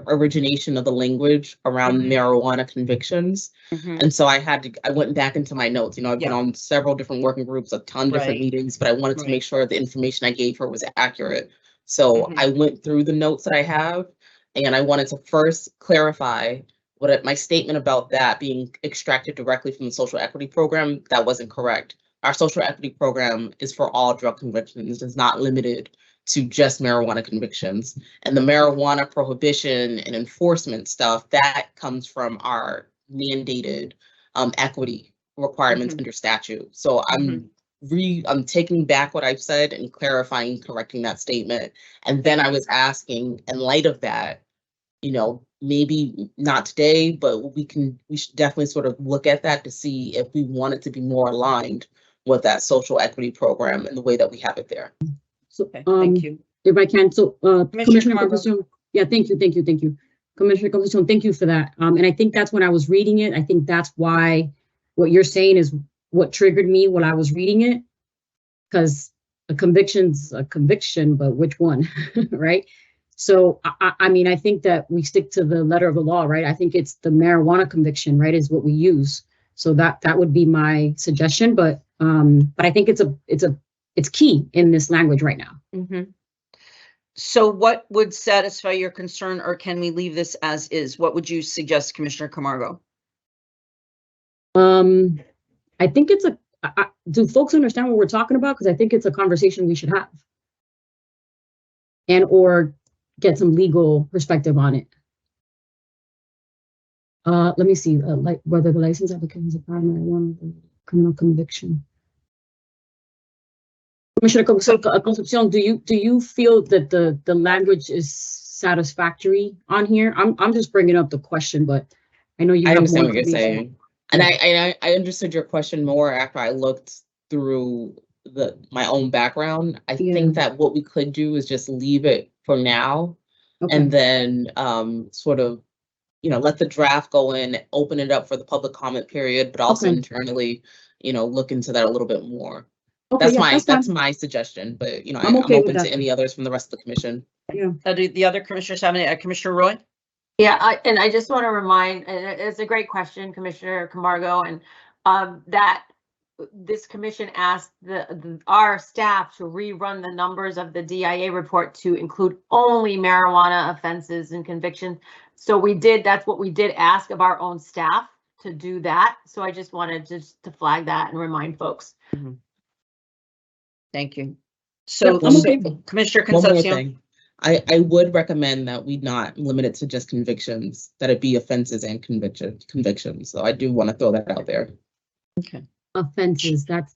origination of the language around marijuana convictions. And so I went back into my notes. I've been on several different working groups, a ton of different meetings, but I wanted to make sure the information I gave her was accurate. So I went through the notes that I have, and I wanted to first clarify what my statement about that being extracted directly from the social equity program, that wasn't correct. Our social equity program is for all drug convictions. It's not limited to just marijuana convictions. And the marijuana prohibition and enforcement stuff, that comes from our mandated equity requirements under statute. So I'm taking back what I've said and clarifying, correcting that statement. And then I was asking, in light of that, maybe not today, but we should definitely sort of look at that to see if we want it to be more aligned with that social equity program and the way that we have it there. So, thank you. If I can, so Commissioner Camargo. Concepcion, yeah, thank you. Commissioner Concepcion, thank you for that. And I think that's when I was reading it. I think that's why what you're saying is what triggered me when I was reading it, because a conviction's a conviction, but which one, right? So, I mean, I think that we stick to the letter of the law, right? I think it's the marijuana conviction, right, is what we use. So that would be my suggestion, but I think it's key in this language right now. So what would satisfy your concern, or can we leave this as is? What would you suggest, Commissioner Camargo? I think it's do folks understand what we're talking about? Because I think it's a conversation we should have, and or get some legal perspective on it. Let me see, like whether the license applicant is a primary one, the criminal conviction. Commissioner Concepcion, do you feel that the language is satisfactory on here? I'm just bringing up the question, but I know you I have understand more what you're information. saying. And I understood your question more after I looked through my own background. I Yeah. think that what we could do is just leave it for now Okay. and then sort of, let the draft go in, open it up for the public comment period, but also Okay. internally, look into that a little bit more. Okay, yeah, That's fine. my suggestion, but I'm I'm okay with open to that. any others from the rest of the commission. Yeah. Do the other commissioners have any? Commissioner Roy? Yeah, I just want to remind, and it's a great question, Commissioner Camargo, and that this commission asked our staff to rerun the numbers of the DIA report to include only marijuana offenses and convictions. So we did, that's what we did ask of our own staff to do that. So I just wanted to flag that and remind folks. Mm-hmm. Thank you. So, okay. Commissioner One more Concepcion. thing. I would recommend that we not limit it to just convictions, that it be offenses and convictions. So I do want to throw that out there. Okay. Offenses. That's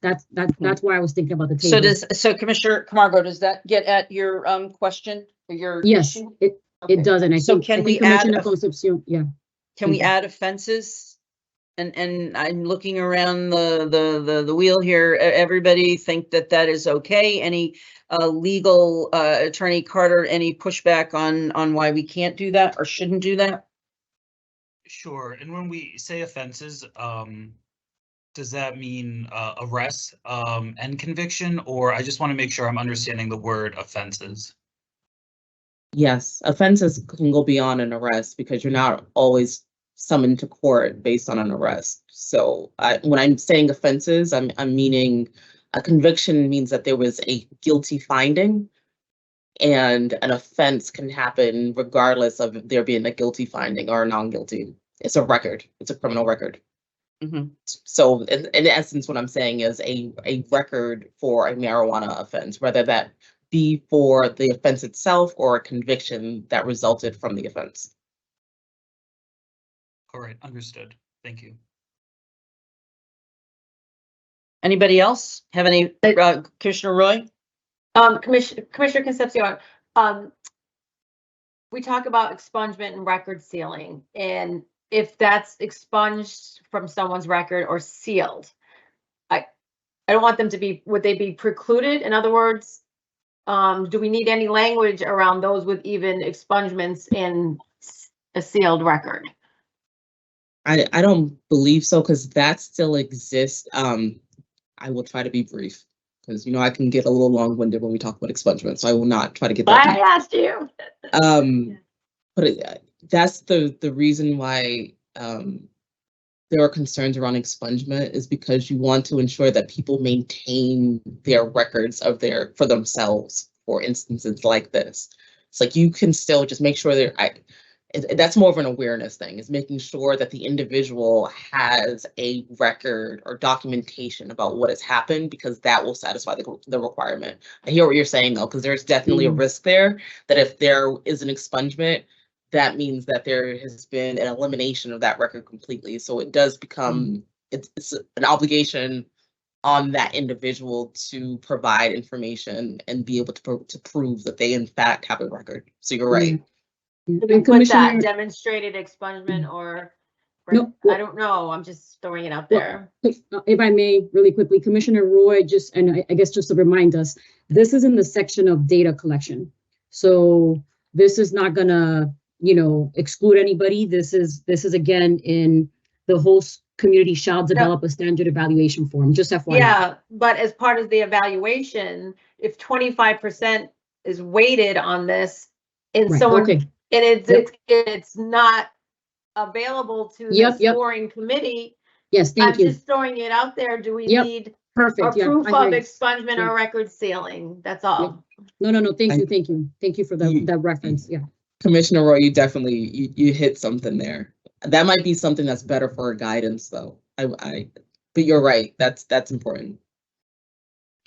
why I was thinking about the So table. so Commissioner Camargo, does that get at your question or your Yes, issue? it does, and I So think, can I we think add Commissioner Concepcion, yeah. Can we add offenses? And I'm looking around the wheel here. Everybody think that is okay? Any legal Attorney Carter, any pushback on why we can't do that or shouldn't do that? Sure. And when we say offenses, does that mean arrest and conviction, or I just want to make sure I'm understanding the word offenses? Yes, offenses can go beyond an arrest because you're not always summoned to court based on an arrest. So when I'm saying offenses, I'm meaning a conviction means that there was a guilty finding, and an offense can happen regardless of there being a guilty finding or a non-guilty. It's a record. It's a criminal record. Mm-hmm. So in essence, what I'm saying is a record for a marijuana offense, whether that be for the offense itself or a conviction that resulted from the offense. All right, understood. Thank you. Anybody else have any? Commissioner Roy? Commissioner Concepcion, we talk about expungement and record sealing, and if that's expunged from someone's record or sealed, I don't want them to be, would they be precluded? In other words, do we need any language around those with even expungements in a sealed record? I don't believe so, because that still exists. I will try to be brief because I can get a little long-winded when we talk about expungement, so I will not try to get that deep. I asked you. But that's the reason why there are concerns around expungement, is because you want to ensure that people maintain their records for themselves for instances like this. It's like you can still just make sure that's more of an awareness thing, is making sure that the individual has a record or documentation about what has happened, because that will satisfy the requirement. I hear what you're saying though, because there's definitely a risk there that if there is an expungement, that means that there has been an elimination of that record completely. So it does become, it's an obligation on that individual to provide information and be able to prove that they in fact have a record. So you're right. You can put that demonstrated expungement or, no, I don't know. I'm just throwing it out there. If I may, really quickly, Commissioner Roy, and I guess just to remind us, this is in the section of data collection. So this is not gonna, exclude anybody. This is again in the host community shall develop a standard evaluation form, just FYI. Yeah, but as part of the evaluation, if 25% is weighted on this and someone, and it's not available to the scoring committee. Yes, thank you. I'm just throwing it out there. Do we need a proof of expungement or record sealing? That's all. No. Thank you for that reference. Yeah. Commissioner Roy, you definitely you hit something there. That might be something that's better for guidance though. But you're right. That's important.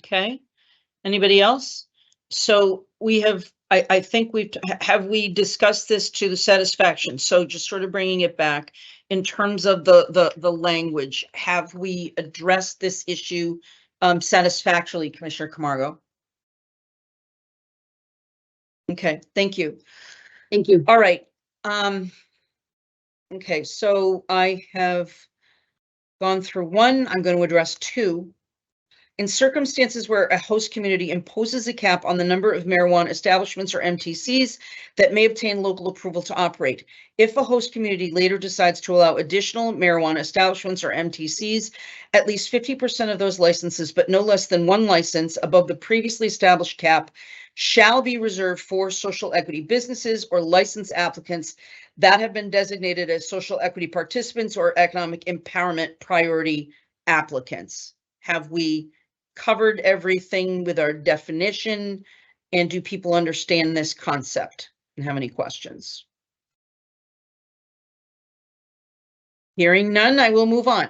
Okay. Anybody else? So we have, I think we discussed this to the satisfaction. So just sort of bringing it back, in terms of the language. Have we addressed this issue satisfactorily, Commissioner Camargo? Okay, thank you. Thank you. All right. Okay, so I have gone through one. I'm going to address two. In circumstances where a host community imposes a cap on the number of marijuana establishments or MTCs that may obtain local approval to operate, if a host community later decides to allow additional marijuana establishments or MTCs, at least 50% of those licenses, but no less than one license above the previously established cap, shall be reserved for social equity businesses or license applicants that have been designated as social equity participants or economic empowerment priority applicants. Have we covered everything with our definition? And do people understand this concept and have any questions? Hearing none, I will move on.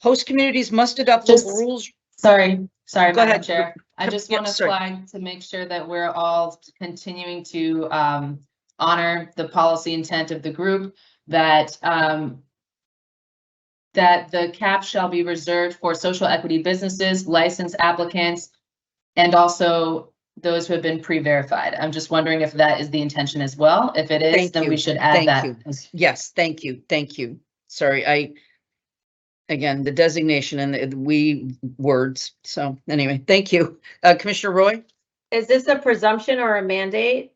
Host communities must adopt Just- local rules. Sorry, Go Madam ahead. Chair. I just Yep, want to sorry. flag to make sure that we're all continuing to honor the policy intent of the group, that that the cap shall be reserved for social equity businesses, licensed applicants, and also those who have been pre-verified. I'm just wondering if that is the intention as well. If it is, Thank then you. we should add Thank that. you. Yes, thank you. Thank you. Sorry, again, the designation and the we words. So anyway, thank you. Commissioner Roy? Is this a presumption or a mandate?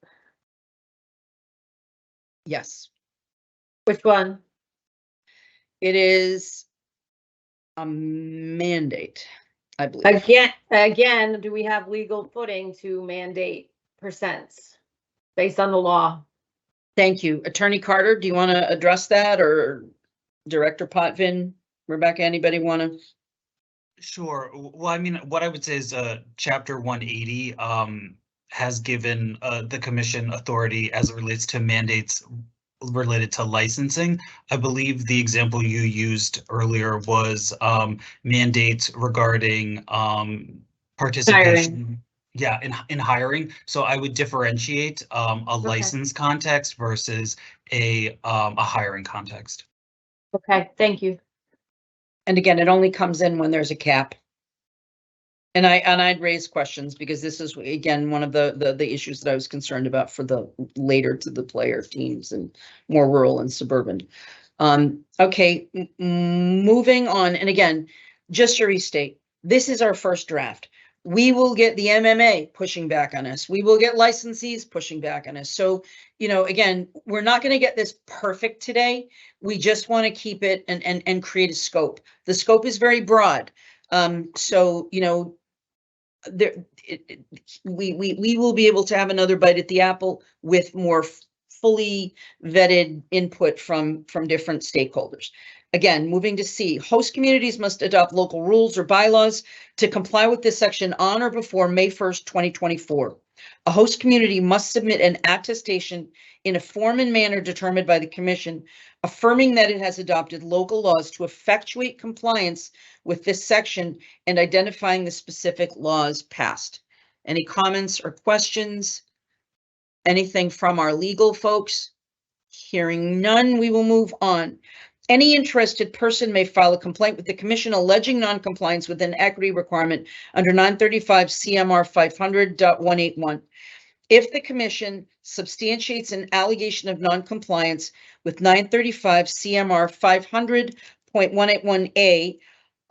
Yes, Which one? it is a mandate, I believe. Again, do we have legal footing to mandate percents based on the law? Thank you. Attorney Carter, do you want to address that, or Director Potvin, Rebecca, anybody want to? Sure. Well, I mean, what I would say is Chapter 180 has given the commission authority as it relates to mandates related to licensing. I believe the example you used earlier was mandates regarding participation. Hiring. Yeah, in hiring. So I would differentiate a license context versus a hiring context. Okay, thank you. And again, it only comes in when there's a cap. And I'd raise questions because this is, again, one of the issues that I was concerned about for the later to the player teams and more rural and suburban. Okay, moving on. And again, just to restate, this is our first draft. We will get the MMA pushing back on us. We will get licensees pushing back on us. So, you know, again, we're not going to get this perfect today. We just want to keep it and create a scope. The scope is very broad. So, you know, we will be able to have another bite at the apple with more fully vetted input from different stakeholders. Again, moving to C, host communities must adopt local rules or bylaws to comply with this section on or before May 1st, 2024. A host community must submit an attestation in a form and manner determined by the commission, affirming that it has adopted local laws to effectuate compliance with this section and identifying the specific laws passed. Any comments or questions? Anything from our legal folks? Hearing none, we will move on. Any interested person may file a complaint with the commission alleging noncompliance with an equity requirement under 935 CMR 500.181. If the commission substantiates an allegation of noncompliance with 935 CMR 500.181A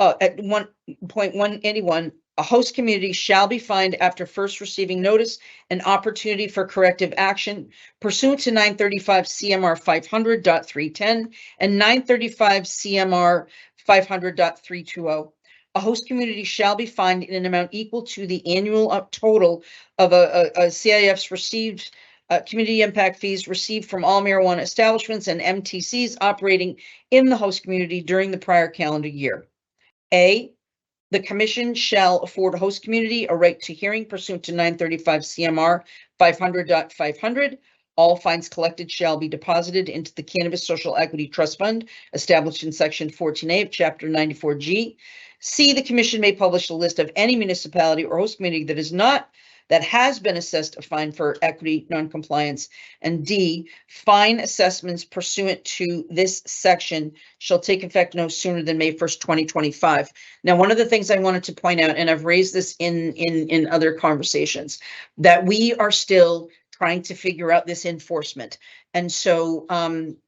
at 1.181, a host community shall be fined after first receiving notice and opportunity for corrective action pursuant to 935 CMR 500.310 and 935 CMR 500.320. A host community shall be fined in an amount equal to the annual total of a CIF's received community impact fees received from all marijuana establishments and MTCs operating in the host community during the prior calendar year. A, the commission shall afford a host community a right to hearing pursuant to 935 CMR 500.500. All fines collected shall be deposited into the Cannabis Social Equity Trust Fund established in Section 14A of Chapter 94G. C, the commission may publish a list of any municipality or host community that has not that has been assessed a fine for equity noncompliance. And D, fine assessments pursuant to this section shall take effect no sooner than May 1st, 2025. Now, one of the things I wanted to point out, and I've raised this in other conversations, that we are still trying to figure out this enforcement. And so,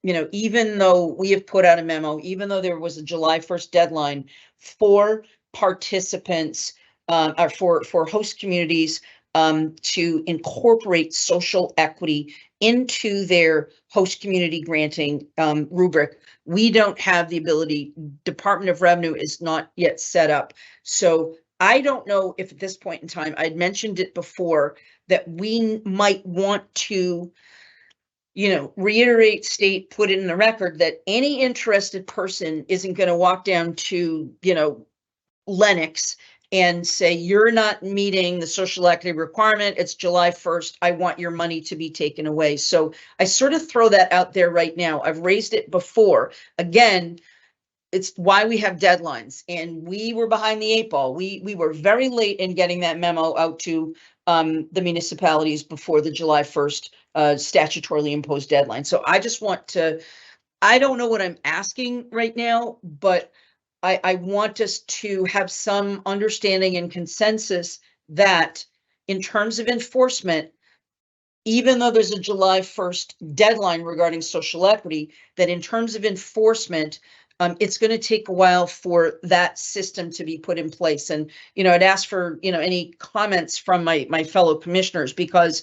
you know, even though we have put out a memo, even though there was a July 1st deadline for participants, or for host communities to incorporate social equity into their host community granting rubric, we don't have the ability. Department of Revenue is not yet set up. So I don't know if at this point in time, I'd mentioned it before, that we might want to, you know, reiterate, state, put it in the record that any interested person isn't going to walk down to, you know, Lennox and say, you're not meeting the social equity requirement. It's July 1st. I want your money to be taken away. So I sort of throw that out there right now. I've raised it before. Again, it's why we have deadlines, and we were behind the 8 ball. We were very late in getting that memo out to the municipalities before the July 1st statutorily imposed deadline. So I just want to, I don't know what I'm asking right now, but I want us to have some understanding and consensus that in terms of enforcement, even though there's a July 1st deadline regarding social equity, that in terms of enforcement, it's going to take a while for that system to be put in place. And, you know, I'd ask for, you know, any comments from my fellow commissioners, because,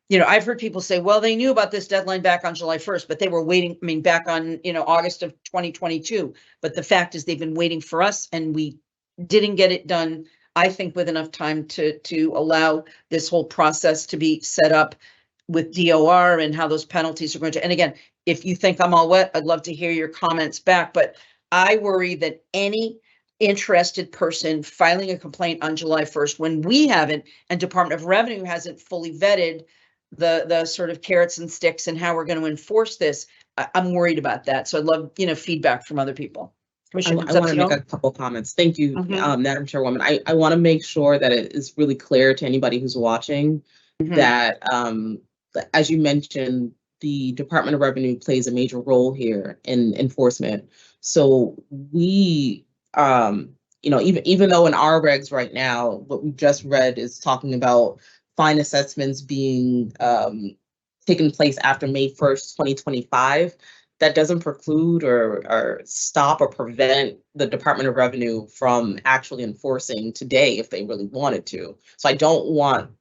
you know, I've heard people say, well, they knew about this deadline back on July 1st, but they were waiting, I mean, back on, you know, August of 2022. But the fact is they've been waiting for us, and we didn't get it done, I think, with enough time to allow this whole process to be set up with DOR and how those penalties are going to, and again, if you think I'm all wet, I'd love to hear your comments back, but I worry that any interested person filing a complaint on July 1st, when we haven't, and Department of Revenue hasn't fully vetted the sort of carrots and sticks and how we're going to enforce this, I'm worried about that. So I'd love, you know, feedback from other people. I want to make a couple comments. Thank you, Madam Chairwoman. I want to make sure that it is really clear to anybody who's watching that, as you mentioned, the Department of Revenue plays a major role here in enforcement. So we, you know, even though in our regs right now, what we just read is talking about fine assessments being taken place after May 1st, 2025, that doesn't preclude or stop or prevent the Department of Revenue from actually enforcing today if they really wanted to. So I don't want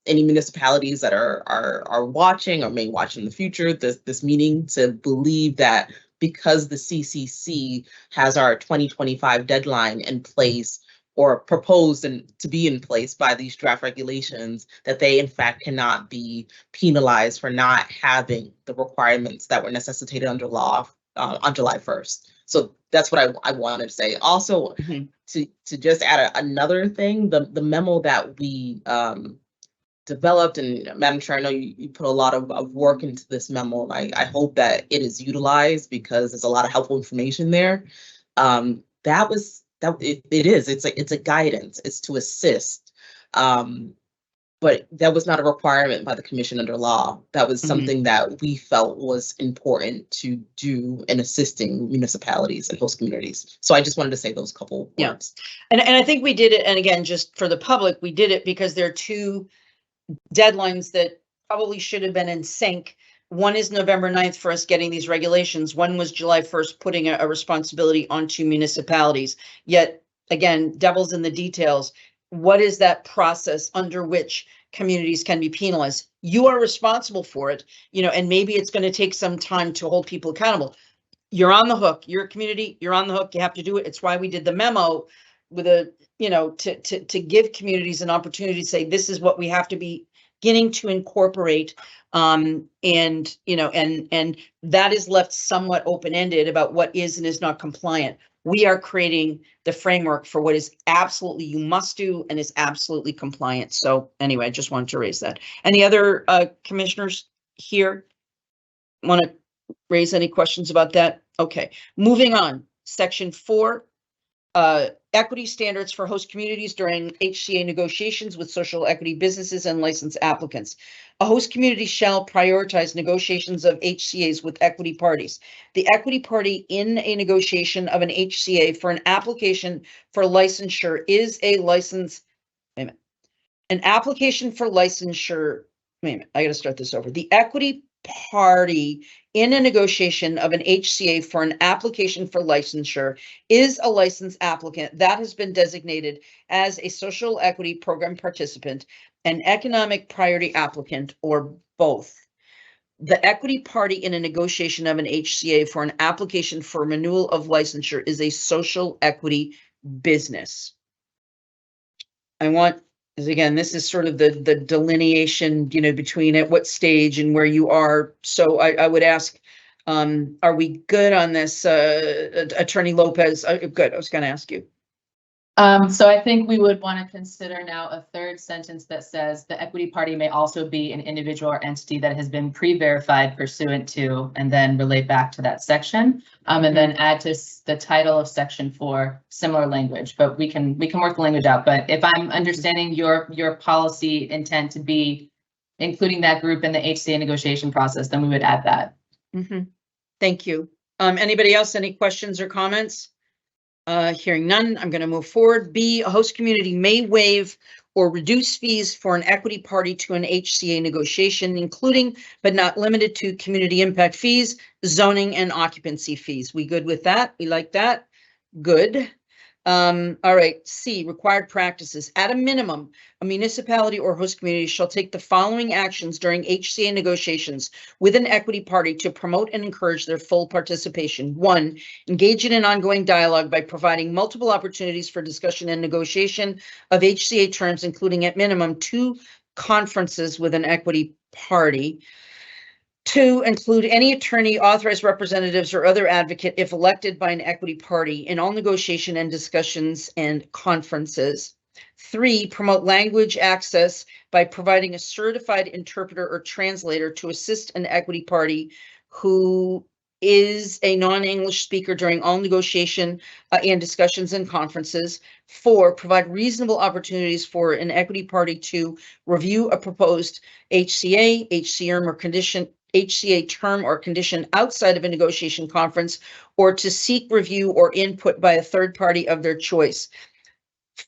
any municipalities that are watching or may watch in the future this meeting to believe that because the CCC has our 2025 deadline in place or proposed and to be in place by these draft regulations, that they in fact cannot be penalized for not having the requirements that were necessitated under law on July 1st. So that's what I wanted to say. Also, to just add another thing, the memo that we developed, and Madam Chair, I know you put a lot of work into this memo, and I hope that it is utilized because there's a lot of helpful information there. It's a guidance, it's to assist. But that was not a requirement by the commission under law. That was something that we felt was important to do in assisting municipalities and host communities. So I just wanted to say those couple words. And I think we did it, and again, just for the public, we did it because there are two deadlines that probably should have been in sync. One is November 9th for us getting these regulations. One was July 1st, putting a responsibility onto municipalities. Yet again, devil's in the details. What is that process under which communities can be penalized? You are responsible for it, you know, and maybe it's going to take some time to hold people accountable. You're on the hook. You're a community. You're on the hook. You have to do it. It's why we did the memo with a, you know, to give communities an opportunity to say, this is what we have to be beginning to incorporate. And, you know, and that is left somewhat open-ended about what is and is not compliant. We are creating the framework for what is absolutely you must do and is absolutely compliant. So anyway, I just wanted to raise that. Any other commissioners here want to raise any questions about that? Okay, moving on. Section 4, equity standards for host communities during HCA negotiations with social equity businesses and licensed applicants. A host community shall prioritize negotiations of HCAs with equity parties. The equity party in a negotiation of an HCA for an application for licensure is a license. Wait a minute. An application for licensure. Wait a minute. I got to start this over. The equity party in a negotiation of an HCA for an application for licensure is a licensed applicant that has been designated as a social equity program participant, an economic priority applicant, or both. The equity party in a negotiation of an HCA for an application for renewal of licensure is a social equity business. I want, again, this is sort of the delineation, between at what stage and where you are. So I would ask, are we good on this, Attorney Lopez? Good, I was going to ask you. So I think we would want to consider now a third sentence that says the equity party may also be an individual or entity that has been pre-verified pursuant to, and then relate back to that section, and then add to the title of section 4 similar language. But we can work the language out. But if I'm understanding your policy intent to be including that group in the HCA negotiation process, then we would add that. Thank you. Anybody else? Any questions or comments? Hearing none, I'm going to move forward. B, a host community may waive or reduce fees for an equity party to an HCA negotiation, including but not limited to community impact fees, zoning, and occupancy fees. We good with that? We like that? Good. All right, C, required practices. At a minimum, a municipality or host community shall take the following actions during HCA negotiations with an equity party to promote and encourage their full participation. 1, engage in an ongoing dialogue by providing multiple opportunities for discussion and negotiation of HCA terms, including at minimum 2 conferences with an equity party. 2, include any attorney, authorized representatives, or other advocate if elected by an equity party in all negotiation and discussions and conferences. 3, promote language access by providing a certified interpreter or translator to assist an equity party who is a non-English speaker during all negotiation and discussions and conferences. 4, provide reasonable opportunities for an equity party to review a proposed HCA, HCA term or condition outside of a negotiation conference, or to seek review or input by a third party of their choice.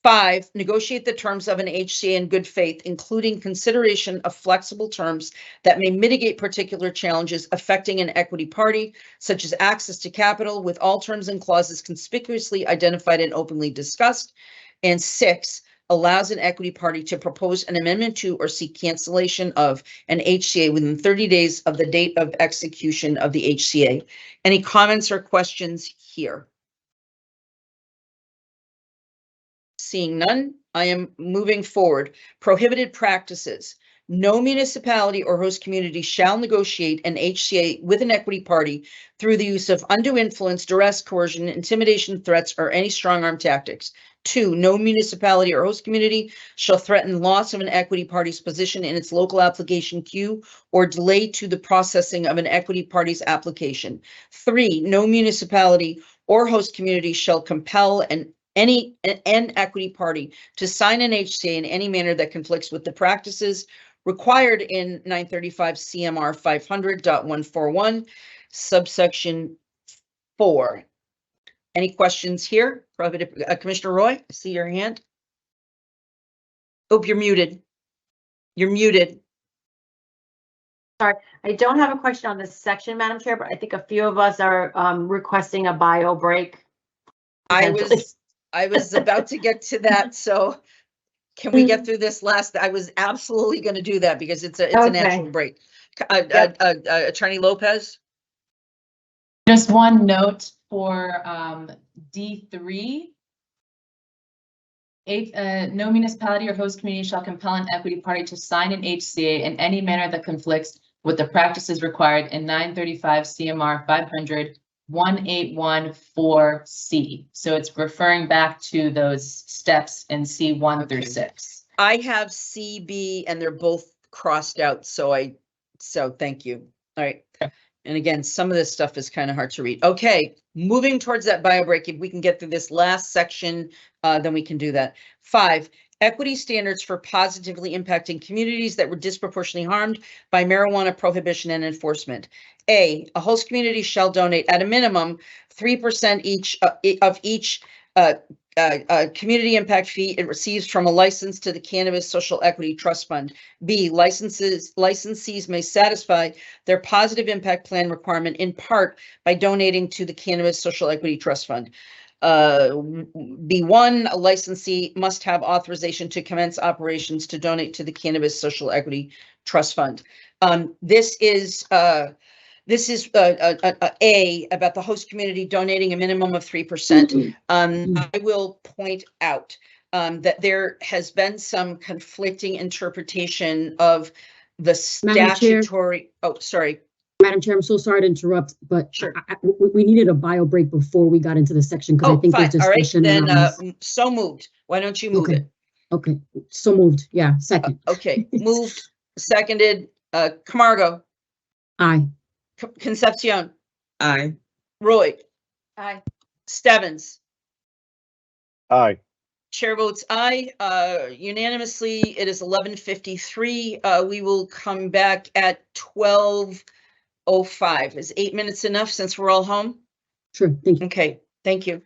5, negotiate the terms of an HCA in good faith, including consideration of flexible terms that may mitigate particular challenges affecting an equity party, such as access to capital, with all terms and clauses conspicuously identified and openly discussed. And 6, allows an equity party to propose an amendment to or seek cancellation of an HCA within 30 days of the date of execution of the HCA. Any comments or questions here? Seeing none, I am moving forward. Prohibited practices. No municipality or host community shall negotiate an HCA with an equity party through the use of undue influence, duress, coercion, intimidation, threats, or any strong arm tactics. 2, no municipality or host community shall threaten loss of an equity party's position in its local application queue or delay to the processing of an equity party's application. 3, no municipality or host community shall compel an equity party to sign an HCA in any manner that conflicts with the practices required in 935 CMR 500.141, subsection 4. Any questions here? Commissioner Roy, I see your hand. Oh, you're muted. You're muted. Sorry, I don't have a question on this section, Madam Chair, but I think a few of us are requesting a bio break. I was about to get to that, so can we get through this last? I was absolutely going to do that because it's a natural break. Attorney Lopez. Just one note for D3. No municipality or host community shall compel an equity party to sign an HCA in any manner that conflicts with the practices required in 935 CMR 500.1814C. So it's referring back to those steps in C1 through 6. I have C, B, and they're both crossed out. So thank you. All right. And again, some of this stuff is kind of hard to read. Okay, moving towards that bio break, if we can get through this last section, then we can do that. 5, equity standards for positively impacting communities that were disproportionately harmed by marijuana prohibition and enforcement. A host community shall donate at a minimum 3% each of each community impact fee it receives from a license to the Cannabis Social Equity Trust Fund. B, licensees may satisfy their positive impact plan requirement in part by donating to the Cannabis Social Equity Trust Fund. B1, a licensee must have authorization to commence operations to donate to the Cannabis Social Equity Trust Fund. This is A about the host community donating a minimum of 3%. I will point out that there has been some conflicting interpretation of the statutory. Oh, sorry. Madam Chair, I'm so sorry to interrupt, but Sure. We needed a bio break before we got into the section because I think Fine. there's All right, discussion. then so moved. Why don't you move Okay. it? Okay, so moved. Yeah, second. Okay, moved, seconded. Camargo, Aye. Concepcion, Aye. Roy, Aye. Stebbins. Aye. Chair votes aye, unanimously. It is 11:53. We will come back at 12:05. Is 8 minutes enough since we're all home? Sure, thank you. Okay, thank you.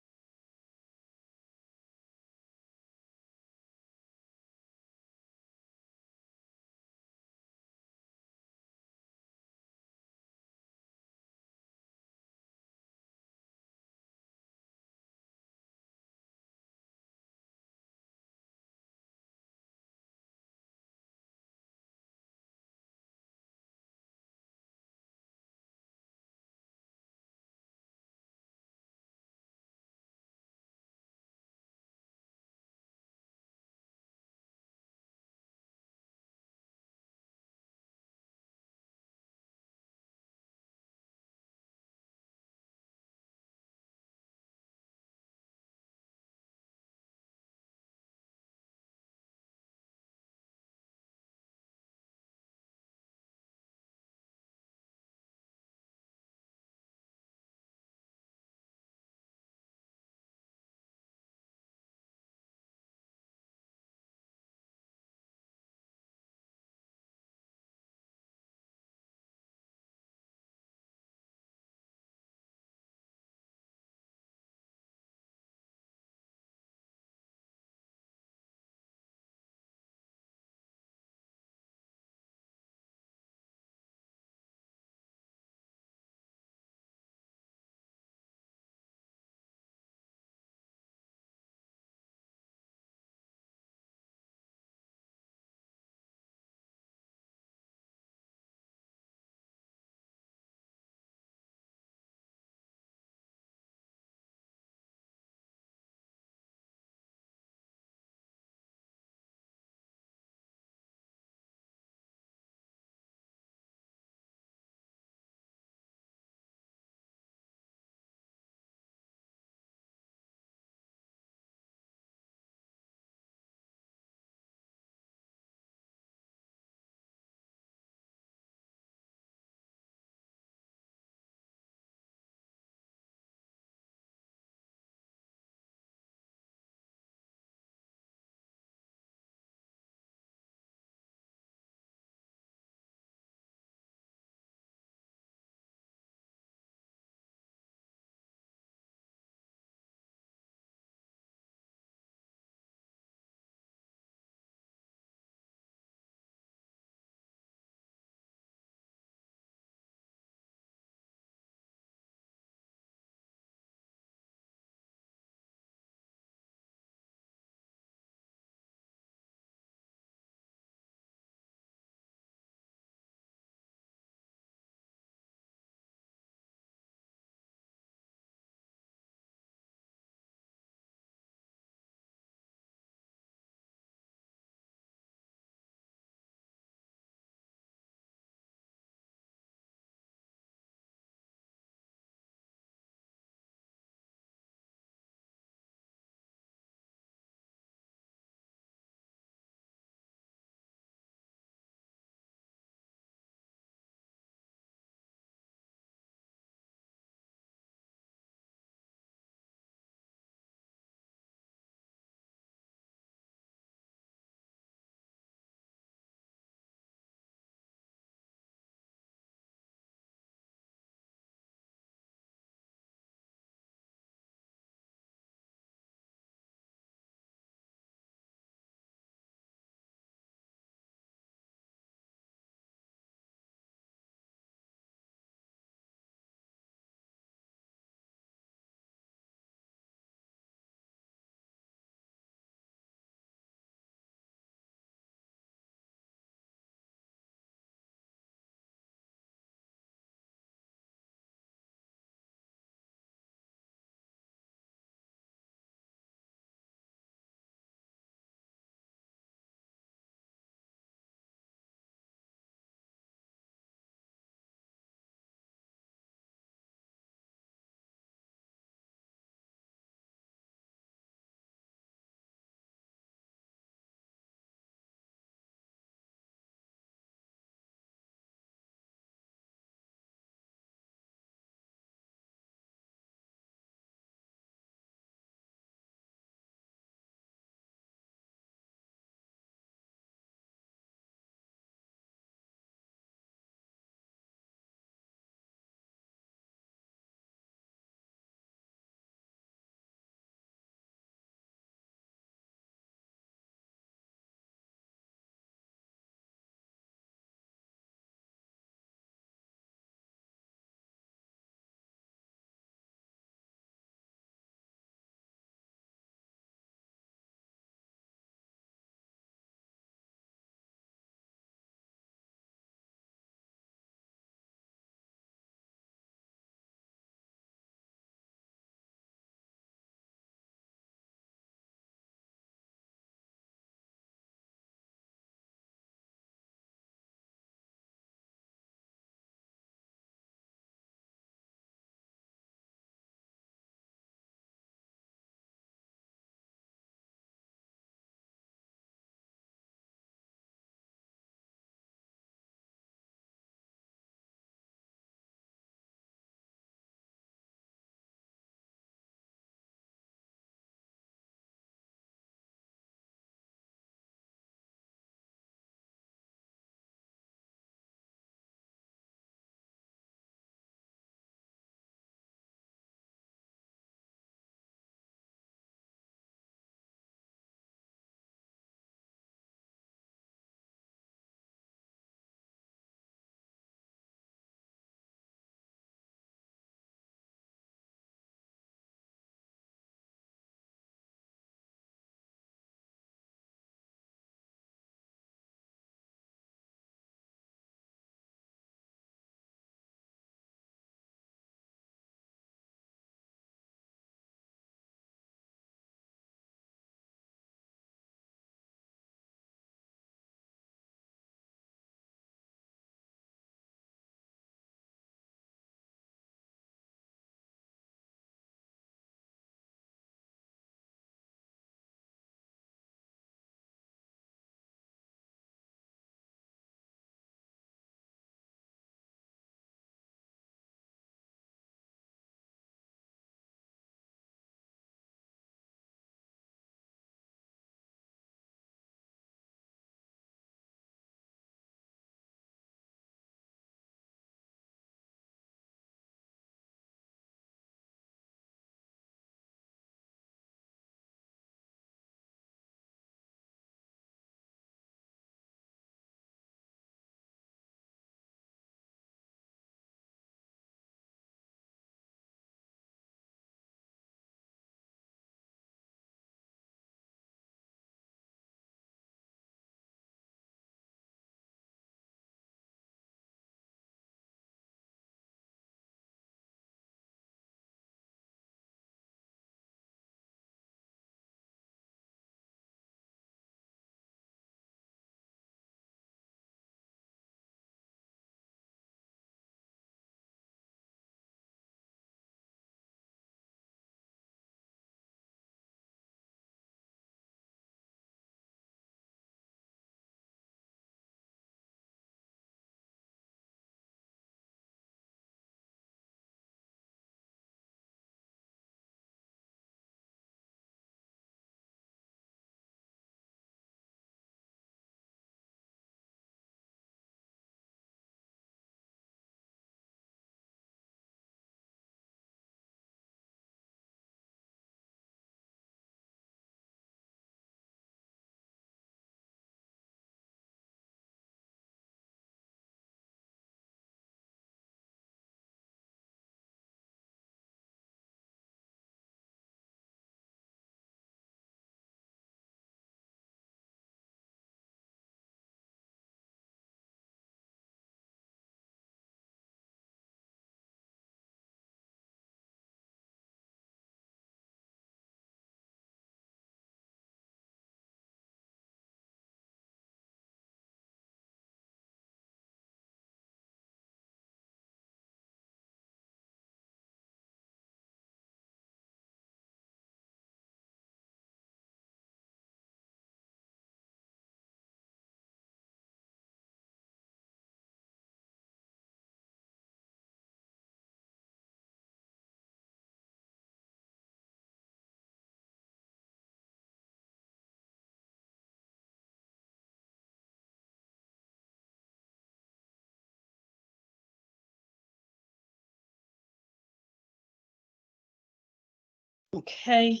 Okay.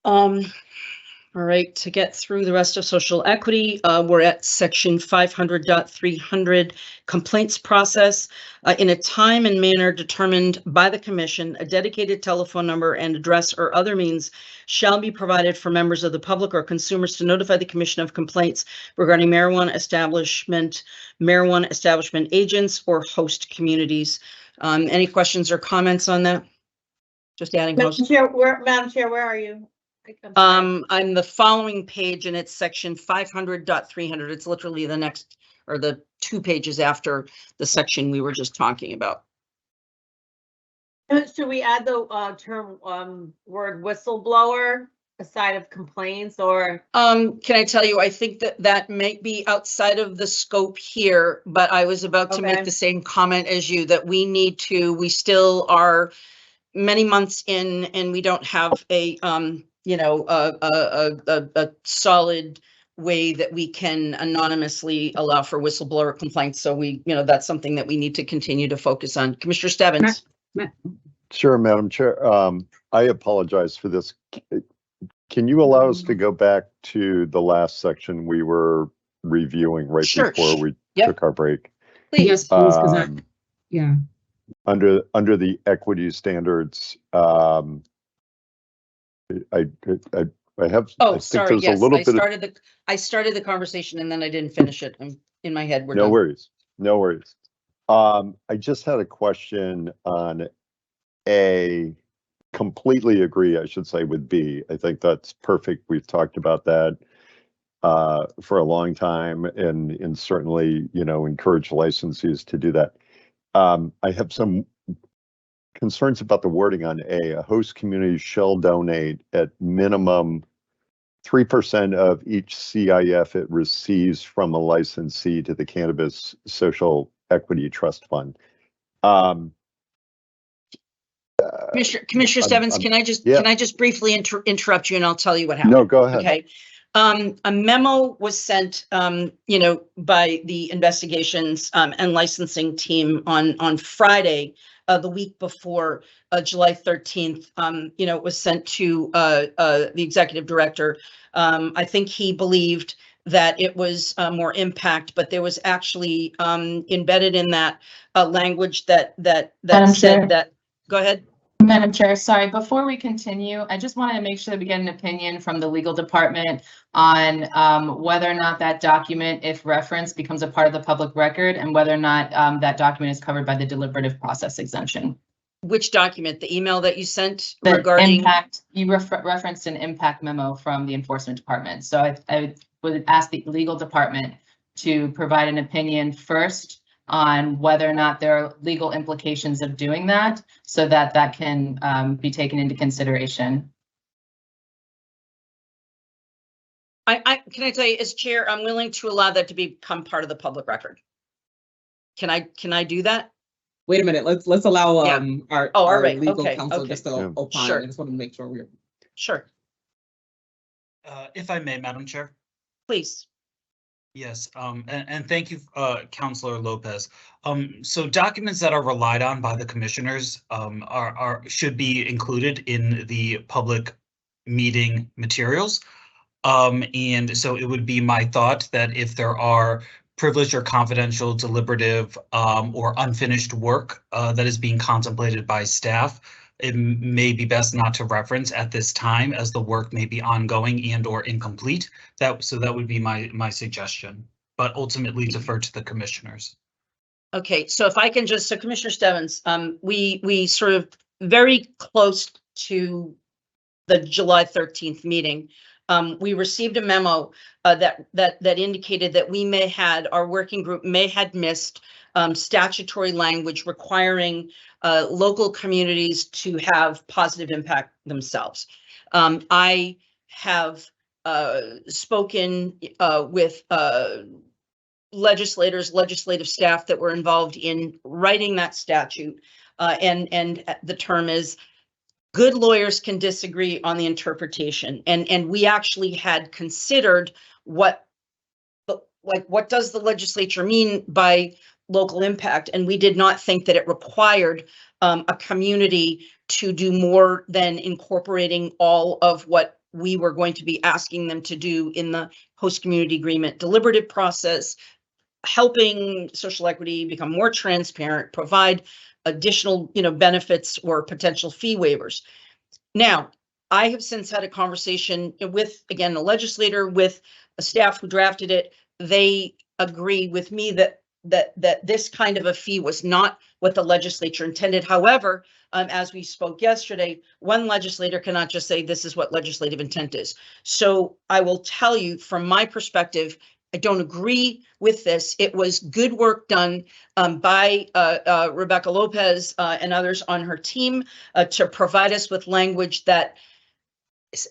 All right, to get through the rest of social equity, we're at section 500.300 complaints process. In a time and manner determined by the commission, a dedicated telephone number and address or other means shall be provided for members of the public or consumers to notify the commission of complaints regarding marijuana establishment agents, or host communities. Any questions or comments on that? Just adding host. Madam Chair, where are you? I'm the following page, and it's section 500.300. It's literally the next, or the 2 pages after the section we were just talking about. Should we add the term word whistleblower aside of complaints, or? Can I tell you, I think that might be outside of the scope here, but I was about to make the same comment as you, that we still are many months in, and we don't have a a solid way that we can anonymously allow for whistleblower complaints. So that's something that we need to continue to focus on. Commissioner Stebbins. Sure, Madam Chair. I apologize for this. Can you allow us to go back to the last section we were reviewing right before we took our break? Please. Yes, please, because yeah. Under the equity standards, I have. Oh, sorry. Yes, I started the conversation and then I didn't finish it. I'm in my head. No worries. No worries. I just had a question on A. Completely agree, I should say, with B. I think that's perfect. We've talked about that for a long time, and certainly, encourage licensees to do that. I have some concerns about the wording on A. A host community shall donate at minimum 3% of each CIF it receives from a licensee to the Cannabis Social Equity Trust Fund. Commissioner Stebbins, can I just briefly interrupt you, and I'll tell you what happened? No, go ahead. Okay. A memo was sent, by the investigations and licensing team on Friday, the week before July 13th. It was sent to the executive director. I think he believed that it was more impact, but there was actually embedded in that language that said that. Go ahead. Madam Chair, sorry, before we continue, I just want to make sure that we get an opinion from the legal department on whether or not that document, if referenced, becomes a part of the public record, and whether or not that document is covered by the deliberative process exemption. Which document? The email that you sent The regarding impact, you referenced an impact memo from the enforcement department. So I would ask the legal department to provide an opinion first on whether or not there are legal implications of doing that, so that can be taken into consideration. can I tell you, as chair, I'm willing to allow that to become part of the public record. Can I do that? Wait a minute, let's allow our right. legal Okay. counsel just to opine. Sure. I just want to make sure we're. Sure. If I may, Madam Chair. Please. Yes, and thank you, Councilor Lopez. So documents that are relied on by the commissioners should be included in the public meeting materials. And so it would be my thought that if there are privileged or confidential, deliberative, or unfinished work that is being contemplated by staff, it may be best not to reference at this time, as the work may be ongoing and or incomplete. So that would be my suggestion, but ultimately defer to the commissioners. Okay, so if I can just, so Commissioner Stebbins, we sort of very close to the July 13th meeting. We received a memo that indicated that our working group may had missed statutory language requiring local communities to have positive impact themselves. I have spoken with legislative staff that were involved in writing that statute, and the term is, good lawyers can disagree on the interpretation, and we actually had considered what does the legislature mean by local impact, and we did not think that it required a community to do more than incorporating all of what we were going to be asking them to do in the host community agreement deliberative process, helping social equity become more transparent, provide additional, benefits or potential fee waivers. Now, I have since had a conversation with, again, the legislator, with a staff who drafted it. They agree with me that this kind of a fee was not what the legislature intended. However, as we spoke yesterday, one legislator cannot just say this is what legislative intent is. So I will tell you, from my perspective, I don't agree with this. It was good work done by Rebecca Lopez and others on her team to provide us with language that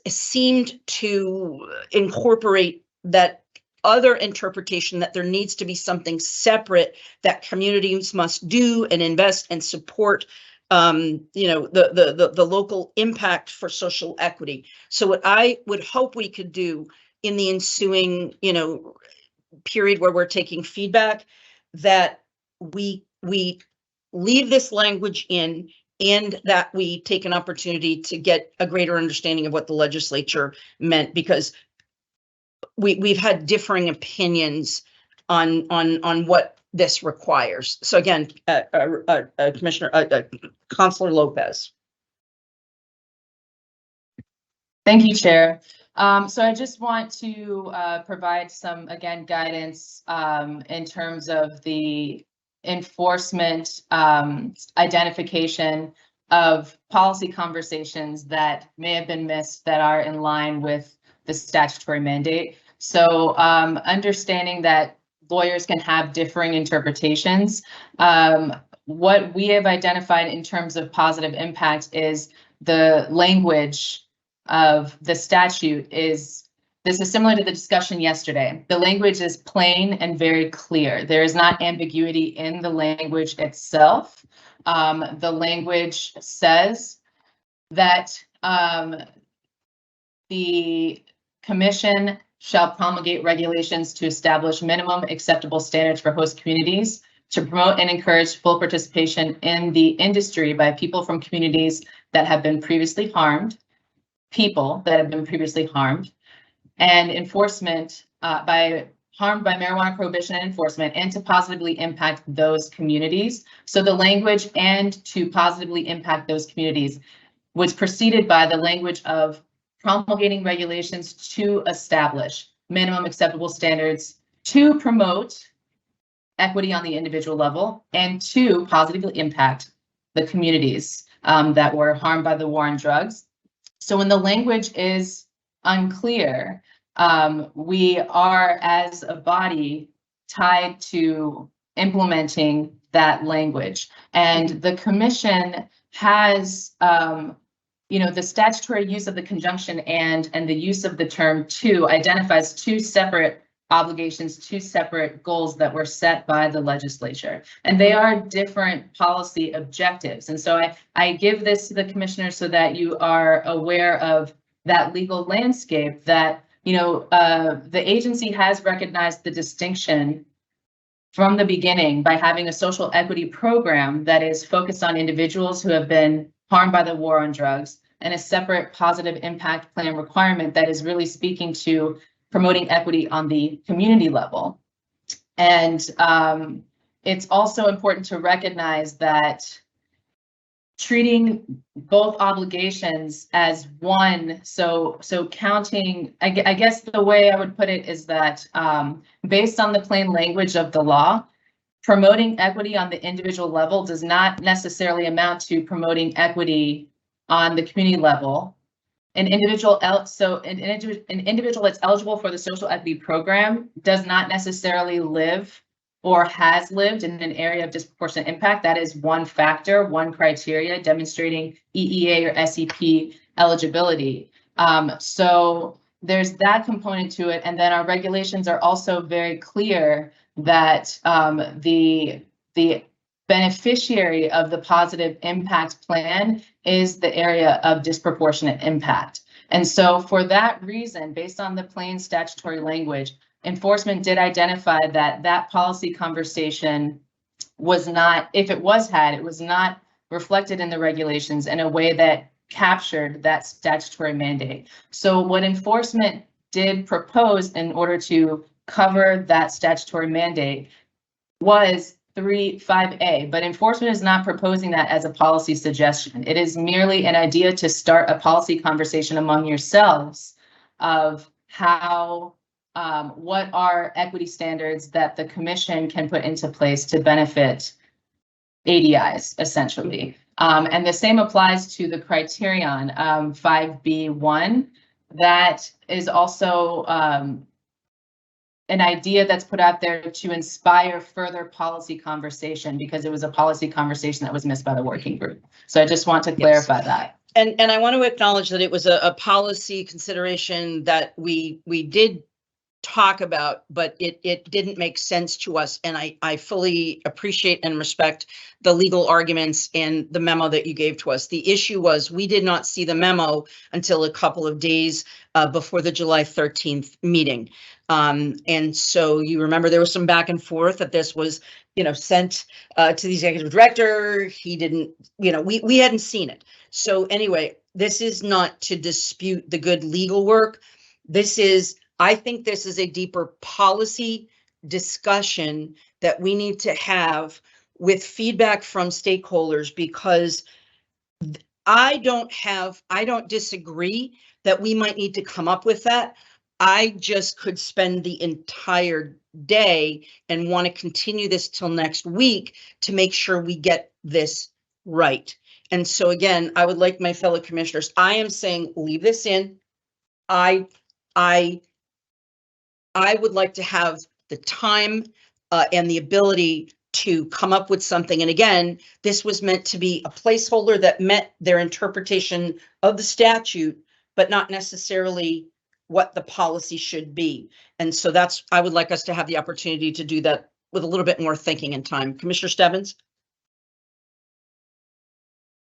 seemed to incorporate that other interpretation, that there needs to be something separate that communities must do and invest and support, the local impact for social equity. So what I would hope we could do in the ensuing, period where we're taking feedback, that we leave this language in, and that we take an opportunity to get a greater understanding of what the legislature meant, because we've had differing opinions on what this requires. So again, Councilor Lopez. Thank you, Chair. So I just want to provide some, again, guidance in terms of the enforcement identification of policy conversations that may have been missed that are in line with the statutory mandate. So understanding that lawyers can have differing interpretations, what we have identified in terms of positive impact is the language of the statute this is similar to the discussion yesterday. The language is plain and very clear. There is not ambiguity in the language itself. The language says that the commission shall promulgate regulations to establish minimum acceptable standards for host communities to promote and encourage full participation in the industry by people from communities that have been previously harmed, and enforcement by harmed by marijuana prohibition and enforcement, and to positively impact those communities. So the language "and to positively impact those communities" was preceded by the language of promulgating regulations to establish minimum acceptable standards to promote equity on the individual level and to positively impact the communities that were harmed by the war on drugs. So when the language is unclear, we are, as a body, tied to implementing that language. And the commission has, the statutory use of the conjunction and the use of the term "to" identifies two separate obligations, two separate goals that were set by the legislature, and they are different policy objectives. And so I give this to the commissioners so that you are aware of that legal landscape, that the agency has recognized the distinction from the beginning by having a social equity program that is focused on individuals who have been harmed by the war on drugs, and a separate positive impact plan requirement that is really speaking to promoting equity on the community level. And it's also important to recognize that treating both obligations as one, so counting, I guess the way I would put it is that based on the plain language of the law, promoting equity on the individual level does not necessarily amount to promoting equity on the community level. An individual that's eligible for the social equity program does not necessarily live or has lived in an area of disproportionate impact. That is one factor, one criteria demonstrating EEA or SEP eligibility. So there's that component to it. And then our regulations are also very clear that the beneficiary of the positive impact plan is the area of disproportionate impact. And so for that reason, based on the plain statutory language, enforcement did identify that policy conversation was not, if it was had, it was not reflected in the regulations in a way that captured that statutory mandate. So what enforcement did propose in order to cover that statutory mandate was 3.5a, but enforcement is not proposing that as a policy suggestion. It is merely an idea to start a policy conversation among yourselves of how, what are equity standards that the commission can put into place to benefit ADIs, essentially. And the same applies to the criterion 5B1. That is also an idea that's put out there to inspire further policy conversation, because it was a policy conversation that was missed by the working group. So I just want to clarify that. And I want to acknowledge that it was a policy consideration that we did talk about, but it didn't make sense to us. And I fully appreciate and respect the legal arguments and the memo that you gave to us. The issue was we did not see the memo until a couple of days before the July 13th meeting. And so you remember there was some back and forth that this was, sent to the executive director. He didn't, we hadn't seen it. So anyway, this is not to dispute the good legal work. I think this is a deeper policy discussion that we need to have with feedback from stakeholders, because I don't disagree that we might need to come up with that. I just could spend the entire day and want to continue this till next week to make sure we get this right. And so again, I would like my fellow commissioners, I am saying leave this in. I would like to have the time and the ability to come up with something. And again, this was meant to be a placeholder that met their interpretation of the statute, but not necessarily what the policy should be. And so I would like us to have the opportunity to do that with a little bit more thinking and time. Commissioner Stebbins?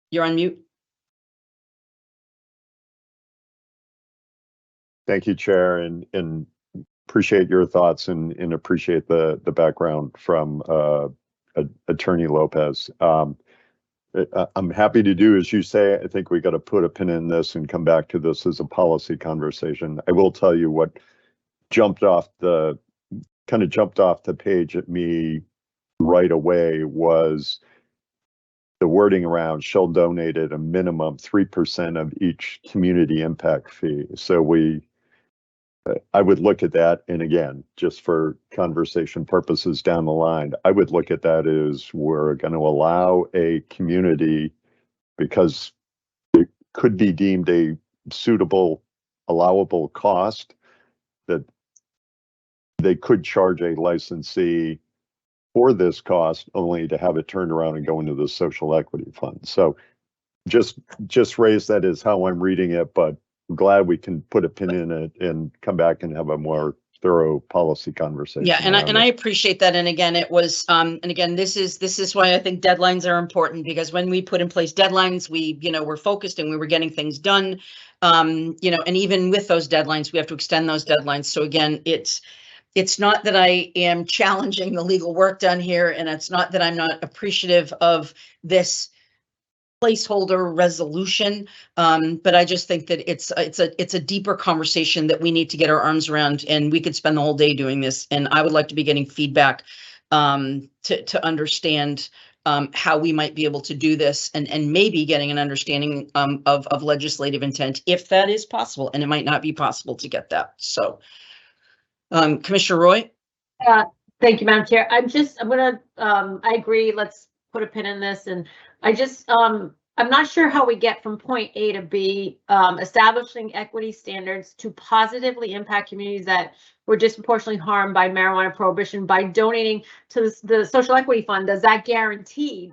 You're on mute. Thank you, Chair, and appreciate your thoughts and appreciate the background from Attorney Lopez. I'm happy to do as you say. I think we got to put a pin in this and come back to this as a policy conversation. I will tell you what jumped off the page at me right away was the wording around shall donate at a minimum 3% of each community impact fee. So I would look at that, and again, just for conversation purposes down the line, I would look at that as we're going to allow a community, because it could be deemed a suitable, allowable cost, that they could charge a licensee for this cost only to have it turned around and go into the social equity fund. So just raise that as how I'm reading it, but I'm glad we can put a pin in it and come back and have a more thorough policy conversation. Yeah, and I appreciate that. And again, it was and again, this is why I think deadlines are important, because when we put in place deadlines, we we're focused and we were getting things done. And even with those deadlines, we have to extend those deadlines. So again, it's not that I am challenging the legal work done here, and it's not that I'm not appreciative of this placeholder resolution, but I just think that it's a deeper conversation that we need to get our arms around, and we could spend the whole day doing this. And I would like to be getting feedback to understand how we might be able to do this, and maybe getting an understanding of legislative intent, if that is possible. And it might not be possible to get that. So, Commissioner Roy. Thank you, Madam Chair. I agree. Let's put a pin in this. And I'm not sure how we get from point A to B, establishing equity standards to positively impact communities that were disproportionately harmed by marijuana prohibition by donating to the social equity fund. Does that guarantee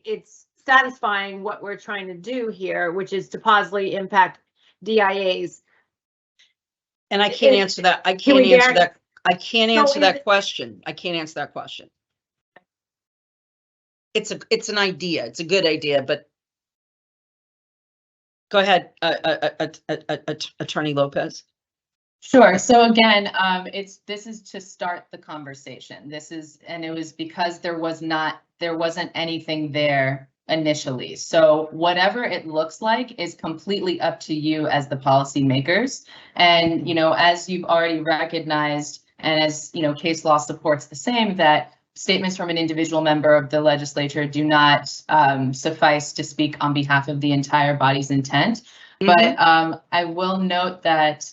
it's satisfying what we're trying to do here, which is to positively impact DIAs? And I can't answer that. I can't answer that. I can't answer that question. I can't answer that question. It's an idea. It's a good idea, but go ahead, Attorney Lopez. Sure. So again, this is to start the conversation. And it was because there wasn't anything there initially. So whatever it looks like is completely up to you as the policymakers. And, as you've already recognized, and as, case law supports the same, that statements from an individual member of the legislature do not suffice to speak on behalf of the entire body's intent. But I will note that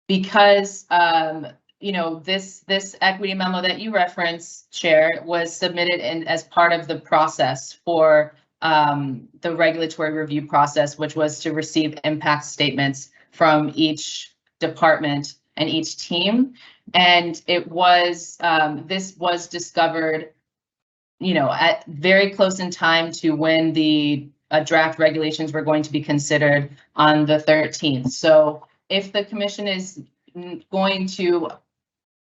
because this equity memo that you referenced, Chair, was submitted as part of the process for the regulatory review process, which was to receive impact statements from each department and each team. And it was this was discovered, at very close in time to when the draft regulations were going to be considered on the 13th. So if the commission is going to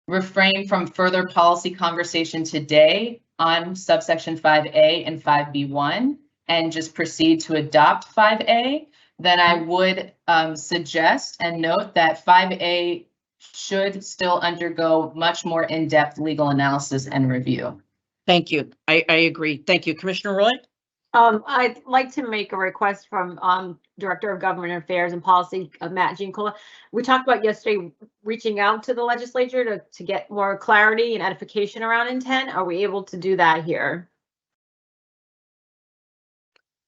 refrain from further policy conversation today on subsection 5A and 5B1 and just proceed to adopt 5A, then I would suggest and note that 5A should still undergo much more in-depth legal analysis and review. Thank you. I agree. Thank you. Commissioner Roy? I'd like to make a request from Director of Government Affairs and Policy, Matt Giancola. We talked about yesterday reaching out to the legislature to get more clarity and edification around intent. Are we able to do that here?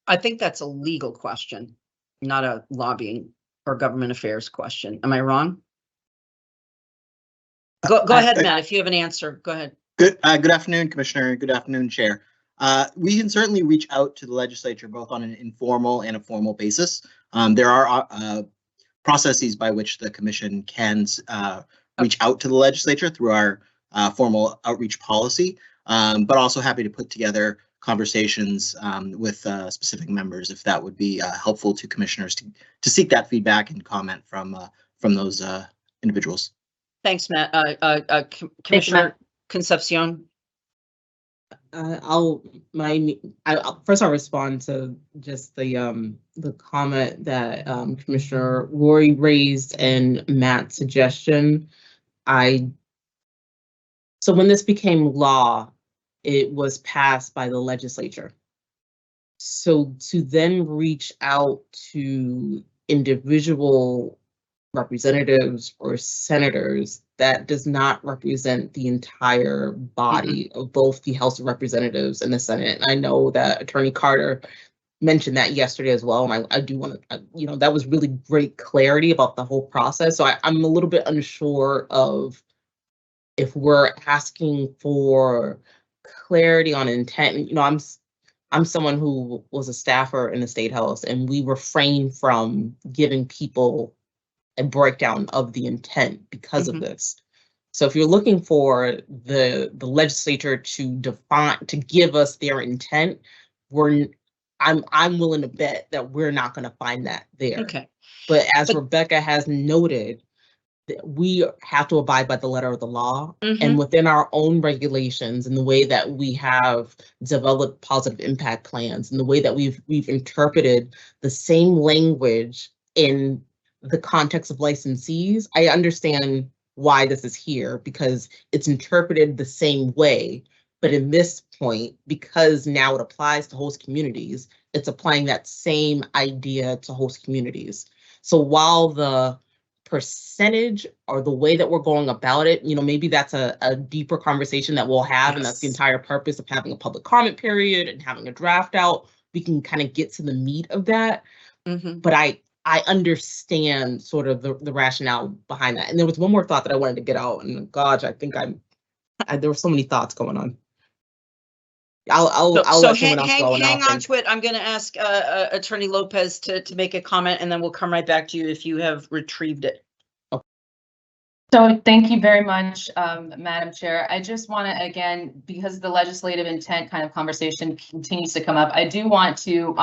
I think that's a legal question, not a lobbying or government affairs question. Am I wrong? Go ahead, Matt. If you have an answer, go ahead. Good afternoon, Commissioner. Good afternoon, Chair. We can certainly reach out to the legislature both on an informal and a formal basis. There are processes by which the commission can reach out to the legislature through our formal outreach policy, but also happy to put together conversations with specific members if that would be helpful to commissioners to seek that feedback and comment from those individuals. Thanks, Matt. Commissioner Concepcion. I'll respond to just the comment that Commissioner Roy raised and Matt's suggestion. So when this became law, it was passed by the legislature. So to then reach out to individual representatives or senators, that does not represent the entire body of both the House of Representatives and the Senate. I know that Attorney Carter mentioned that yesterday as well, and I do want to, that was really great clarity about the whole process. So I'm a little bit unsure of if we're asking for clarity on intent. I'm someone who was a staffer in the State House, and we refrain from giving people a breakdown of the intent because of this. So if you're looking for the legislature to give us their intent, I'm willing to bet that we're not going to find that there. Okay. But as Rebecca has noted, we have to abide by the letter of the law, and within our own regulations and the way that we have developed positive impact plans and the way that we've interpreted the same language in the context of licensees, I understand why this is here because it's interpreted the same way. But in this point, because now it applies to host communities, it's applying that same idea to host communities. So while the percentage or the way that we're going about it, maybe that's a deeper conversation that we'll have, and that's the entire purpose of having a public comment period and having a draft out. We can kind of get to the meat of that. But I understand sort of the rationale behind that. And there was one more thought that I wanted to get out, and gosh, I think there were so many thoughts going on. I'll let someone else go. Hang on to it. I'm going to ask Attorney Lopez to make a comment, and then we'll come right back to you if you have retrieved it. Okay. So thank you very much, Madam Chair. I just want to, again, because the legislative intent kind of conversation continues to come up, I do want to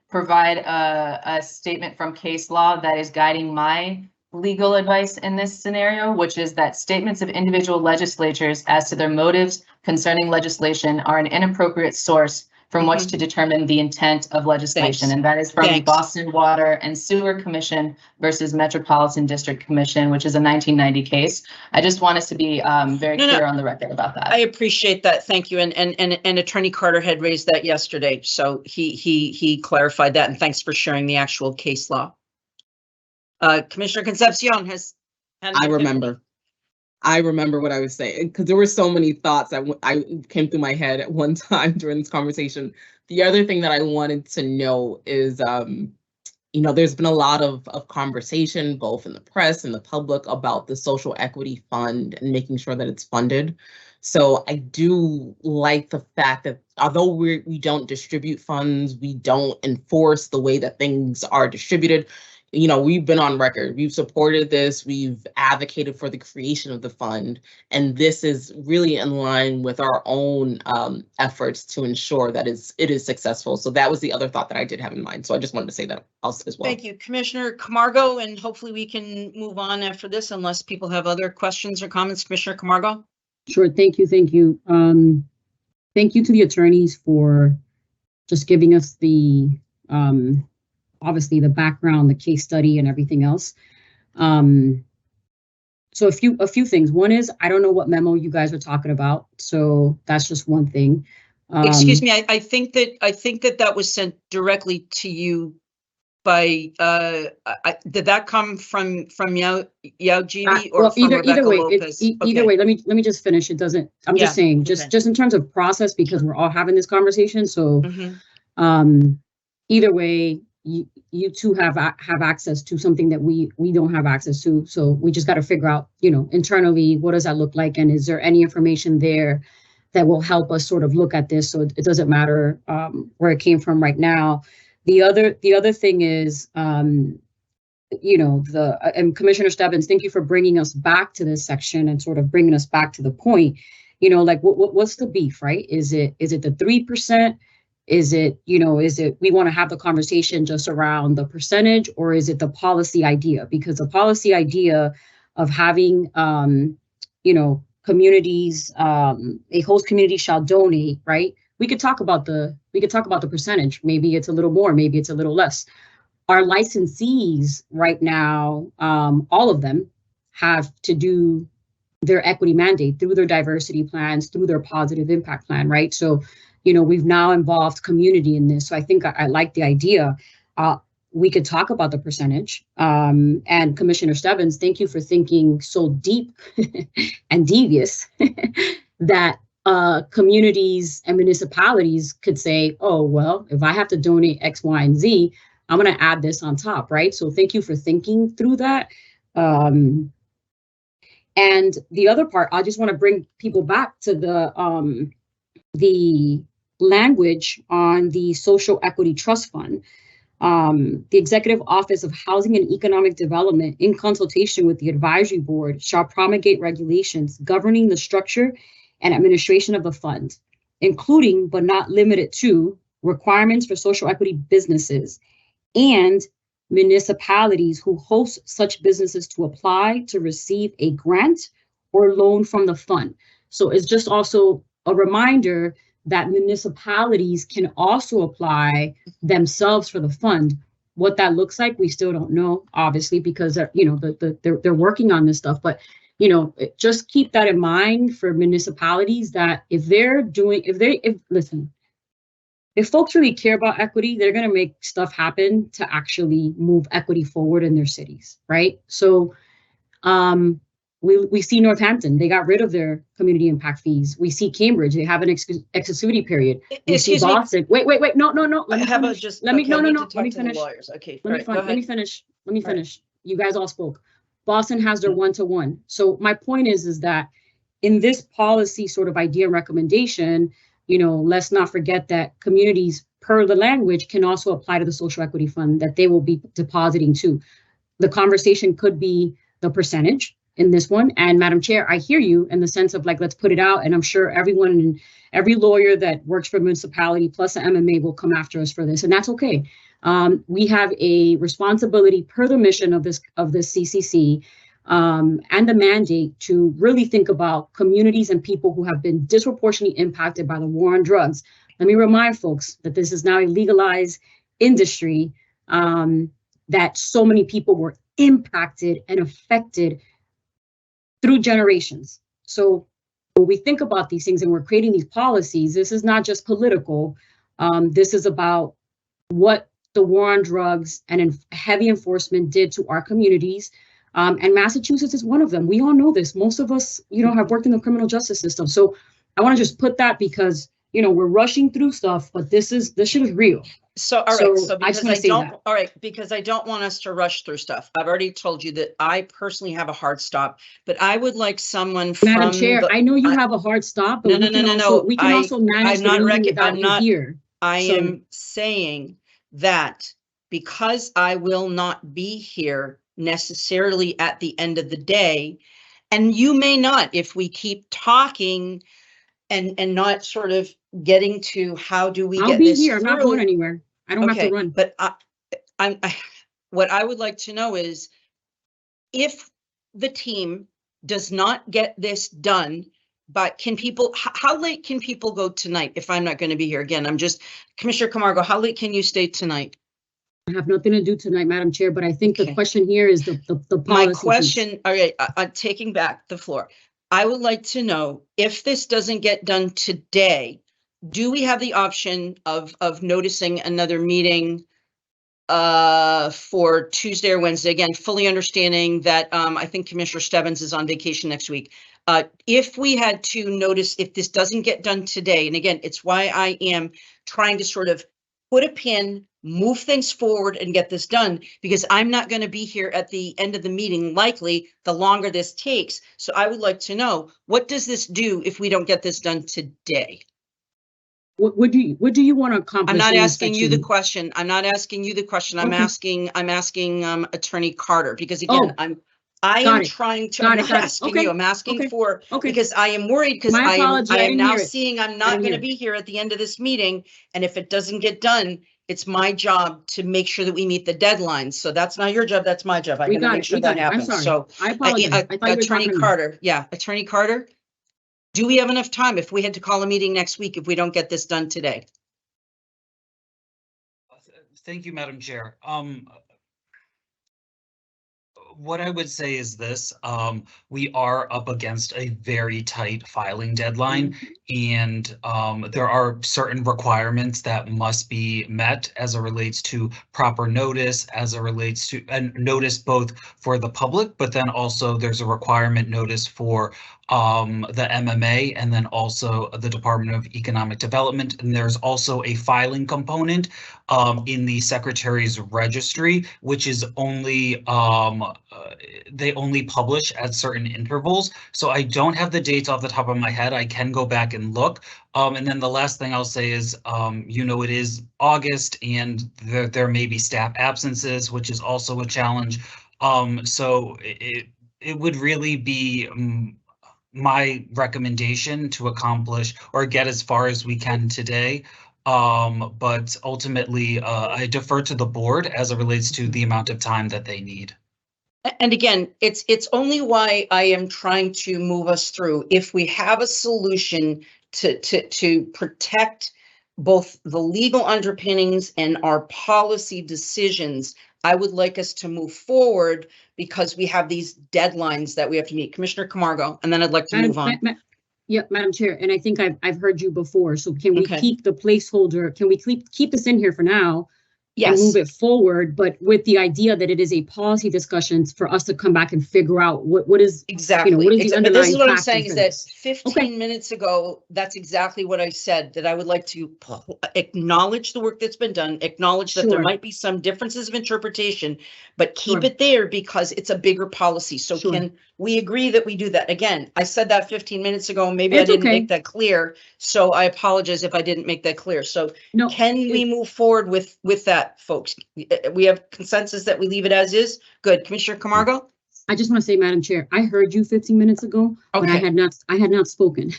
provide a statement from case law that is guiding my legal advice in this scenario, which is that statements of individual legislatures as to their motives concerning legislation are an inappropriate source from which to determine the intent of legislation. Thanks. And that is from Thanks. Boston Water and Sewer Commission versus Metropolitan District Commission, which is a 1990 case. I just want us to be very No, no. clear on the record about that. I appreciate that. Thank you. And Attorney Carter had raised that yesterday. So he clarified that, and thanks for sharing the actual case law. Commissioner Concepcion has. I remember what I was saying, because there were so many thoughts that I came through my head at one time during this conversation. The other thing that I wanted to know is, there's been a lot of conversation, both in the press and the public, about the Social Equity Fund and making sure that it's funded. So I do like the fact that although we don't distribute funds, we don't enforce the way that things are distributed. We've been on record. We've supported this. We've advocated for the creation of the fund. And this is really in line with our own efforts to ensure that it is successful. So that was the other thought that I did have in mind. So I just wanted to say that as well. Thank you, Commissioner Camargo, and hopefully we can move on after this unless people have other questions or comments. Commissioner Camargo? Sure. Thank you. Thank you. Thank you to the attorneys for just giving us the obviously the background, the case study, and everything else. So a few things. One is, I don't know what memo you guys are talking about, so that's just one thing. Excuse me, I think that was sent directly to you by did that come from Yao Jivi or well, from Rebecca Lopez? Either way, let me just finish. It doesn't. I'm just saying, just in terms of process, because we're all having this conversation. So, either way, you two have access to something that we don't have access to. So we just got to figure out, internally, what does that look like, and is there any information there that will help us sort of look at this, so it doesn't matter where it came from right now. The other thing is, and Commissioner Stebbins, thank you for bringing us back to this section and sort of bringing us back to the point. Like what's the beef, right? Is it the 3%? Is it we want to have the conversation just around the percentage, or is it the policy idea? Because the policy idea of having, communities, a host community shall donate, right? We could talk about the percentage. Maybe it's a little more, maybe it's a little less. Our licensees right now, all of them have to do their equity mandate through their diversity plans, through their positive impact plan, right? So, we've now involved community in this. So I think I like the idea. We could talk about the percentage. And Commissioner Stebbins, thank you for thinking so deep and devious that communities and municipalities could say, oh, well, if I have to donate X, Y, and Z, I'm going to add this on top, right? So thank you for thinking through that. And the other part, I just want to bring people back to the language on the Social Equity Trust Fund. The Executive Office of Housing and Economic Development, in consultation with the Advisory Board, shall promulgate regulations governing the structure and administration of the fund, including but not limited to requirements for social equity businesses and municipalities who host such businesses to apply to receive a grant or loan from the fund. So it's just also a reminder that municipalities can also apply themselves for the fund. What that looks like, we still don't know, obviously, because they're working on this stuff. But just keep that in mind for municipalities, that if folks really care about equity, they're going to make stuff happen to actually move equity forward in their cities, right? So we see Northampton, they got rid of their community impact fees. We see Cambridge, they have an exclusivity period. We see Boston. Wait, no. Let me finish. Okay, Let me finish. You guys all spoke. Boston has their 1-to-1. So my point is that in this policy sort of idea and recommendation, let's not forget that communities, per the language, can also apply to the Social Equity Fund that they will be depositing to. The conversation could be the percentage in this one. And Madam Chair, I hear you in the sense of like, let's put it out. And I'm sure everyone, every lawyer that works for a municipality plus the MMA will come after us for this. And that's okay. We have a responsibility per the mission of this CCC and the mandate to really think about communities and people who have been disproportionately impacted by the war on drugs, let me remind folks that this is now a legalized industry, that so many people were impacted and affected through generations. So when we think about these things and we're creating these policies, this is not just political. This is about what the war on drugs and heavy enforcement did to our communities. And Massachusetts is one of them. We all know this. Most of us, have worked in the criminal justice system. So I want to just put that because, we're rushing through stuff, but this shit is real. So, all right, so I just because wanna I say don't, that. all right, because I don't want us to rush through stuff. I've already told you that I personally have a hard stop, but I would like someone from Madam Chair, the- I know you have a hard stop, but we can also manage the meeting without you here. I am saying that because I will not be here necessarily at the end of the day, and you may not if we keep talking and not sort of getting to how do we I'll get be this here. I'm not through. going anywhere. I don't have to run. But what I would like to know is if the team does not get this done, but how late can people go tonight if I'm not going to be here again? Commissioner Camargo, how late can you stay tonight? I have nothing to do tonight, Madam Chair, but I think the question here is the policy. My question, all right, I'm taking back the floor. I would like to know if this doesn't get done today, do we have the option of noticing another meeting for Tuesday or Wednesday? Again, fully understanding that I think Commissioner Stebbins is on vacation next week. If we had to notice, if this doesn't get done today, and again, it's why I am trying to sort of put a pin, move things forward and get this done, because I'm not going to be here at the end of the meeting, likely the longer this takes. So I would like to know, what does this do if we don't get this done today? What do you want to accomplish? I'm not asking you the question. I'm not asking you the question. I'm asking Attorney Carter, because again, I'm not asking you. I'm asking because I am worried, because I am now seeing I'm not going to be here at the end of this meeting. And if it doesn't get done, it's my job to make sure that we meet the deadlines. So that's not your job. That's my job. I'm going to make sure that happens. So I apologize. Attorney Carter. Yeah. Attorney Carter. Do we have enough time if we had to call a meeting next week if we don't get this done today? Thank you, Madam Chair. What I would say is this, we are up against a very tight filing deadline, and there are certain requirements that must be met as it relates to proper notice, as it relates to notice both for the public, but then also there's a requirement notice for the MMA and then also the Department of Economic Development. And there's also a filing component in the Secretary's registry, which is only they only publish at certain intervals. So I don't have the dates off the top of my head. I can go back and look. And then the last thing I'll say is, it is August and there may be staff absences, which is also a challenge. So it would really be my recommendation to accomplish or get as far as we can today. But ultimately, I defer to the board as it relates to the amount of time that they need. And again, it's only why I am trying to move us through. If we have a solution to protect both the legal underpinnings and our policy decisions, I would like us to move forward because we have these deadlines that we have to meet. Commissioner Camargo, and then I'd like to move on. Yeah, Madam Chair, and I think I've heard you before. So can we keep the placeholder? Can we keep this in here for now? Yes. And move it forward, but with the idea that it is a policy discussion for us to come back and figure out what is exactly. What is the but this is what I'm underlying saying is that 15 minutes ago, that's exactly what I said, that I would like to acknowledge the work that's been done, acknowledge that there might be some differences of interpretation, but keep it there because it's a bigger policy. So can we agree that we do that? Again, I said that 15 minutes ago, maybe I didn't make that clear. So I apologize if I didn't make that clear. So can we move forward with that? Folks, we have consensus that we leave it as is. Good. Commissioner Camargo? I just want to say, Madam Chair, I heard you 15 minutes ago, but I had not spoken.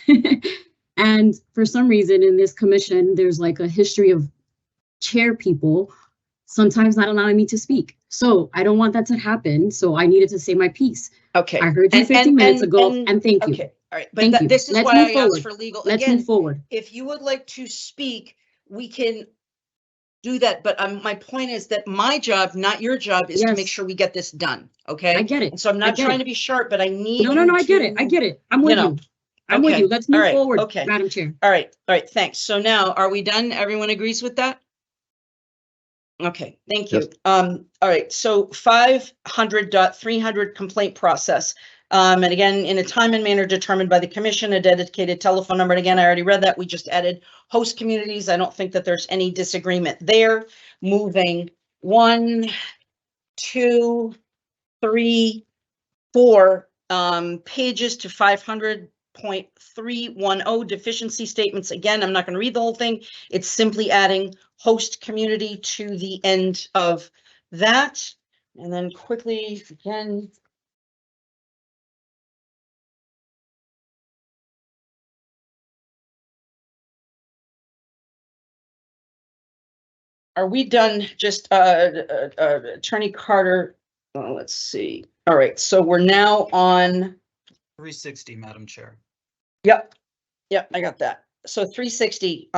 And for some reason in this commission, there's like a history of chair people sometimes not allowing me to speak. So I don't want that to happen. So I needed to say my piece. Okay. I heard you 15 minutes ago, and thank you. Okay. All right, but Thank you. this is Let's why move I forward. asked for legal. Let's Again, move forward. if you would like to speak, we can do that. But my point is that my job, not your job, is to make Yes. sure we get this done. Okay. I get it. And so I'm I not get trying it. to be sharp, but I need No, you I get it. I to, get it. I'm with know. you. I'm with Okay. you. Let's All move right. forward, Okay. Madam Chair. All right. All right. Thanks. So now are we done? Everyone agrees with that? Okay, thank you. Yes. All right, so 500.300 complaint process. And again, in a time and manner determined by the commission, a dedicated telephone number. And again, I already read that. We just added host communities. I don't think that there's any disagreement there. Moving 1, 2, 3, 4 pages to 500.310 deficiency statements. Again, I'm not going to read the whole thing. It's simply adding host community to the end of that. And then quickly again. Are we done? Just Attorney Carter. Let's see. All right, so we're now on 360, Madam Chair. Yep, I got that. So 360,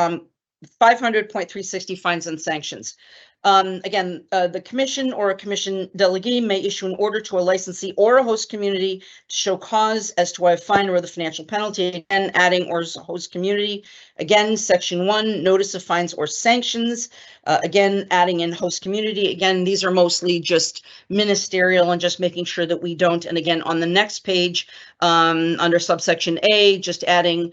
500.360 fines and sanctions. Again, the commission or a commission delegee may issue an order to a licensee or a host community to show cause as to why a fine or the financial penalty. Again, adding or host community. Again, section 1, notice of fines or sanctions. Again, adding in host community. Again, these are mostly just ministerial and just making sure that we don't. And again, on the next page, under subsection A, just adding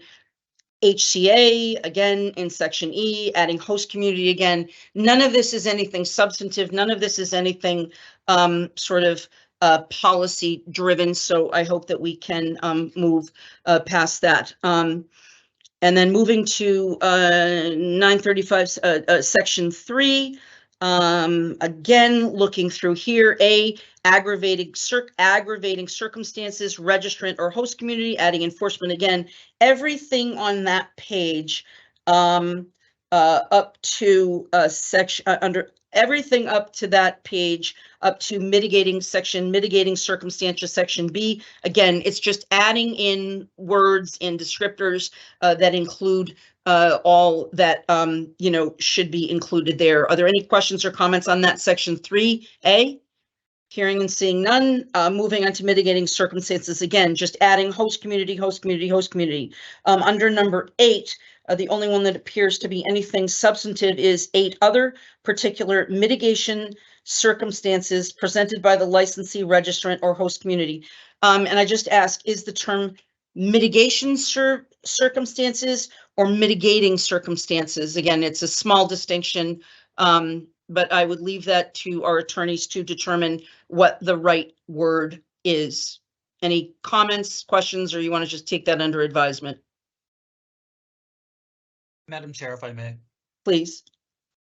HCA, again, in section E, adding host community again. None of this is anything substantive. None of this is anything sort of policy driven. So I hope that we can move past that. And then moving to 935, section 3. Again, looking through here, aggravating circumstances, registrant or host community, adding enforcement again. Everything on that page, up to section under everything up to that page, up to mitigating circumstances, section B. Again, it's just adding in words and descriptors that include all that should be included there. Are there any questions or comments on that section 3A? Hearing and seeing none. Moving on to mitigating circumstances. Again, just adding host community. Under number 8, the only one that appears to be anything substantive is 8 other particular mitigation circumstances presented by the licensee, registrant, or host community. And I just ask, is the term mitigation circumstances or mitigating circumstances? Again, it's a small distinction, but I would leave that to our attorneys to determine what the right word is. Any comments, questions, or you want to just take that under advisement? Madam Chair, if I may. Please.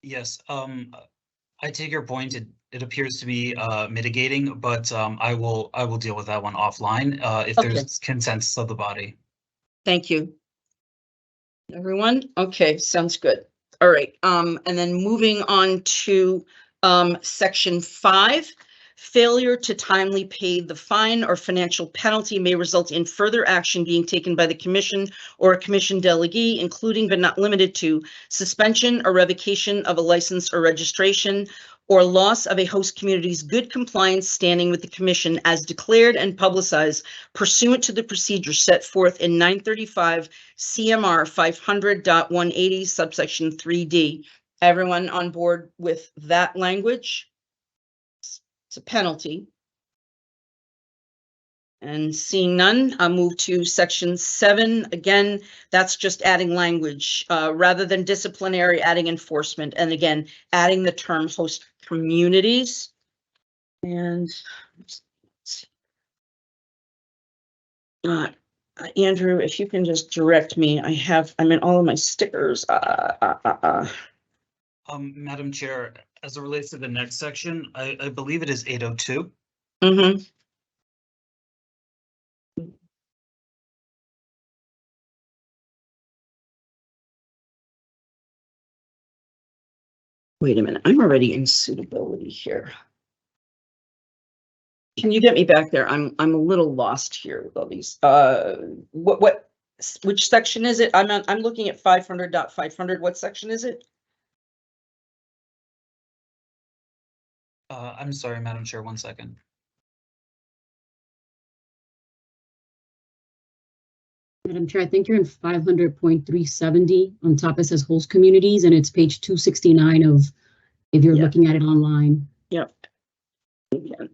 Yes, I take your point. It appears to be mitigating, but I will deal with that one offline if Okay. there's consensus of the body. Thank you. Everyone? Okay, sounds good. All right, and then moving on to section 5. Failure to timely pay the fine or financial penalty may result in further action being taken by the commission or a commission delegee, including but not limited to suspension or revocation of a license or registration, or loss of a host community's good compliance standing with the commission as declared and publicized pursuant to the procedures set forth in 935 CMR 500.180 subsection 3D. Everyone on board with that language? It's a penalty. And seeing none, I'll move to section 7. Again, that's just adding language rather than disciplinary, adding enforcement. And again, adding the term host communities. And Andrew, if you can just direct me, I'm in all of my stickers. Madam Chair, as it relates to the next section, I believe it is 802. Mm-hmm. Wait a minute, I'm already in suitability here. Can you get me back there? I'm a little lost here with all these. Which section is it? I'm looking at 500.500. What section is it? I'm sorry, Madam Chair, 1 second. Madam Chair, I think you're in 500.370. On top it says host communities, and it's page 269 of, if you're Yeah. looking at it online. Yep. Yeah.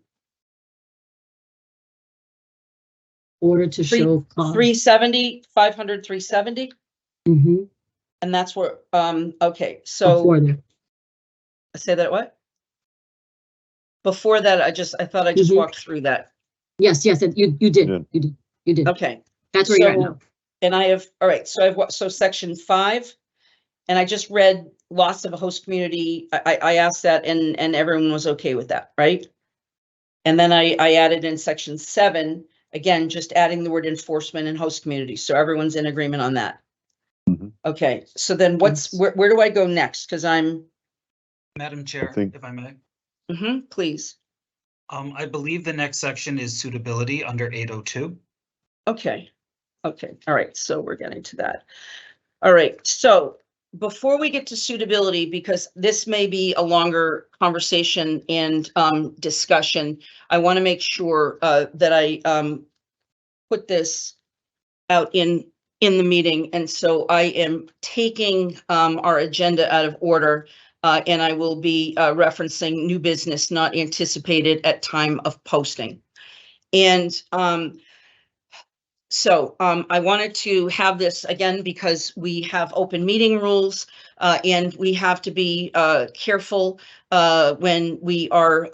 Order to show. 370, 500, 370. Mhm. And that's where, okay, so Before that. I say that what? Before that, I thought I just Mhm. walked through that. Yes, you did. Yeah. You did. Okay. That's where you're at now. And I have, all right, so I've, so section 5, and I just read loss of a host community. I asked that and everyone was okay with that, right? And then I added in section 7, again, just adding the word enforcement and host communities. So everyone's in agreement on that. Mhm. Okay, so then where do I go next? Because Madam Chair, think- if I may. please. I believe the next section is suitability under 802. Okay, all right, so we're getting to that. All right, so before we get to suitability, because this may be a longer conversation and discussion, I want to make sure that I put this out in the meeting. And so I am taking our agenda out of order, and I will be referencing new business not anticipated at time of posting. And so I wanted to have this again because we have open meeting rules, and we have to be careful when we are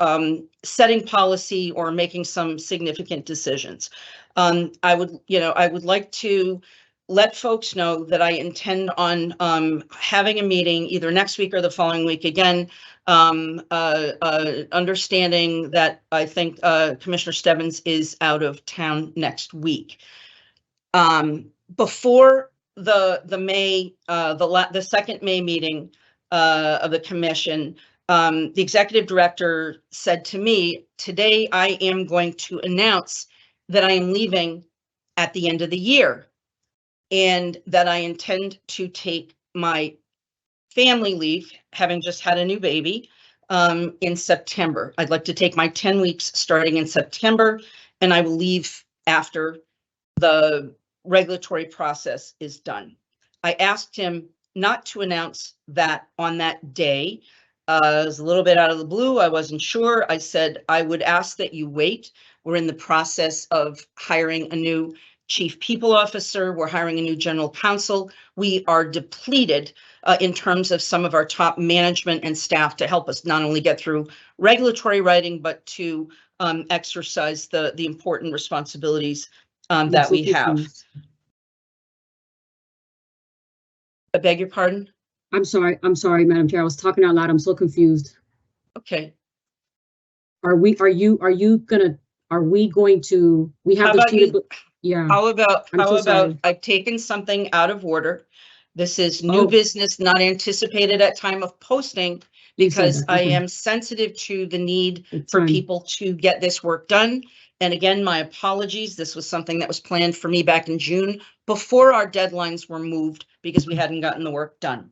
setting policy or making some significant decisions. I would like to let folks know that I intend on having a meeting either next week or the following week. Again, understanding that I think Commissioner Stebbins is out of town next week. Before the May, the second May meeting of the commission, the executive director said to me, today I am going to announce that I am leaving at the end of the year and that I intend to take my family leave, having just had a new baby, in September. I'd like to take my 10 weeks starting in September, and I will leave after the regulatory process is done. I asked him not to announce that on that day. It was a little bit out of the blue. I wasn't sure. I said, I would ask that you wait. We're in the process of hiring a new chief people officer. We're hiring a new general counsel. We are depleted in terms of some of our top management and staff to help us not only get through regulatory writing, but to exercise the important responsibilities that we have. I beg your pardon? I'm sorry, Madam Chair. I was talking out loud. I'm so confused. Okay. Are we going to, we have How the about you? suitable, yeah. How about I'm so sorry. I've taken something out of order. This is new business not anticipated at time of posting because I am sensitive to the need for people to get this work done. And again, my apologies. This was something that was planned for me back in June before our deadlines were moved because we hadn't gotten the work done.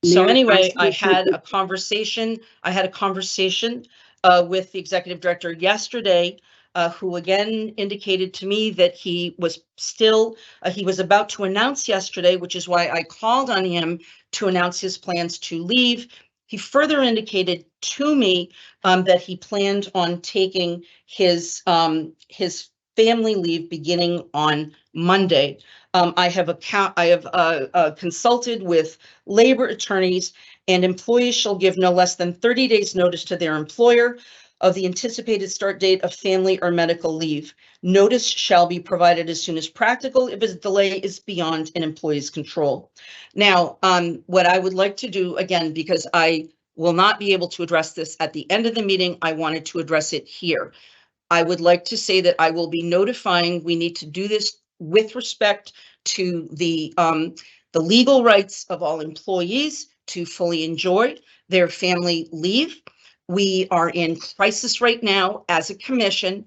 So anyway, I had a conversation with the executive director yesterday, who again indicated to me that he was still, he was about to announce yesterday, which is why I called on him to announce his plans to leave. He further indicated to me that he planned on taking his family leave beginning on Monday. I have consulted with labor attorneys, and employees shall give no less than 30 days notice to their employer of the anticipated start date of family or medical leave. Notice shall be provided as soon as practical if a delay is beyond an employee's control. Now, what I would like to do, again, because I will not be able to address this at the end of the meeting, I wanted to address it here. I would like to say that I will be notifying, we need to do this with respect to the legal rights of all employees to fully enjoy their family leave. We are in crisis right now as a commission.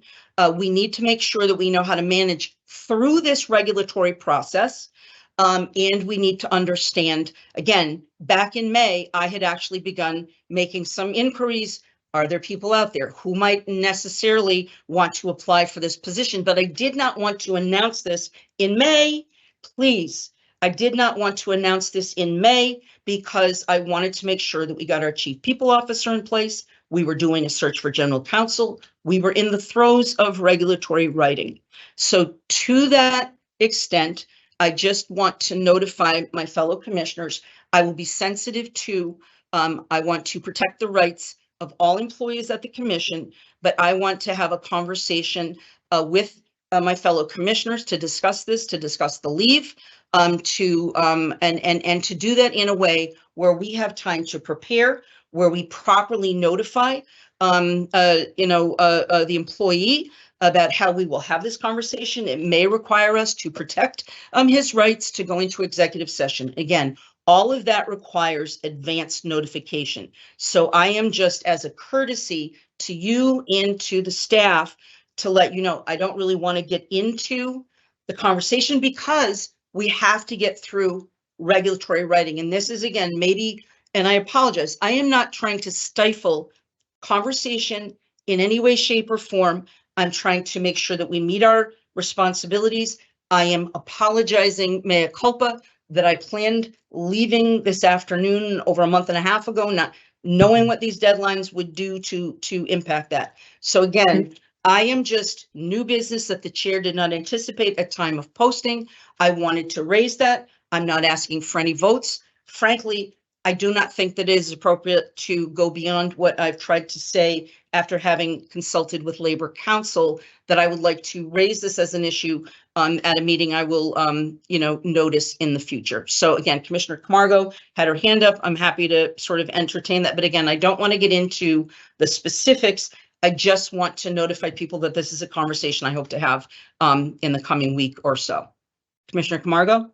We need to make sure that we know how to manage through this regulatory process. And we need to understand, again, back in May, I had actually begun making some inquiries. Are there people out there who might necessarily want to apply for this position? But I did not want to announce this in May. Please, I did not want to announce this in May because I wanted to make sure that we got our chief people officer in place. We were doing a search for general counsel. We were in the throes of regulatory writing. So to that extent, I just want to notify my fellow commissioners. I will be sensitive to, I want to protect the rights of all employees at the commission, but I want to have a conversation with my fellow commissioners to discuss this, to discuss the leave, and to do that in a way where we have time to prepare, where we properly notify, the employee about how we will have this conversation. It may require us to protect his rights to go into executive session. Again, all of that requires advance notification. So I am just, as a courtesy to you and to the staff, to let you know, I don't really want to get into the conversation because we have to get through regulatory writing. And this is, again, maybe, and I apologize, I am not trying to stifle conversation in any way, shape, or form. I'm trying to make sure that we meet our responsibilities. I am apologizing, mea culpa, that I planned leaving this afternoon over a month and a half ago, not knowing what these deadlines would do to impact that. So again, I am just new business that the chair did not anticipate at time of posting. I wanted to raise that. I'm not asking for any votes. Frankly, I do not think that it is appropriate to go beyond what I've tried to say after having consulted with Labor Council, that I would like to raise this as an issue at a meeting I will, notice in the future. So again, Commissioner Camargo had her hand up. I'm happy to sort of entertain that. But again, I don't want to get into the specifics. I just want to notify people that this is a conversation I hope to have in the coming week or so. Commissioner Camargo?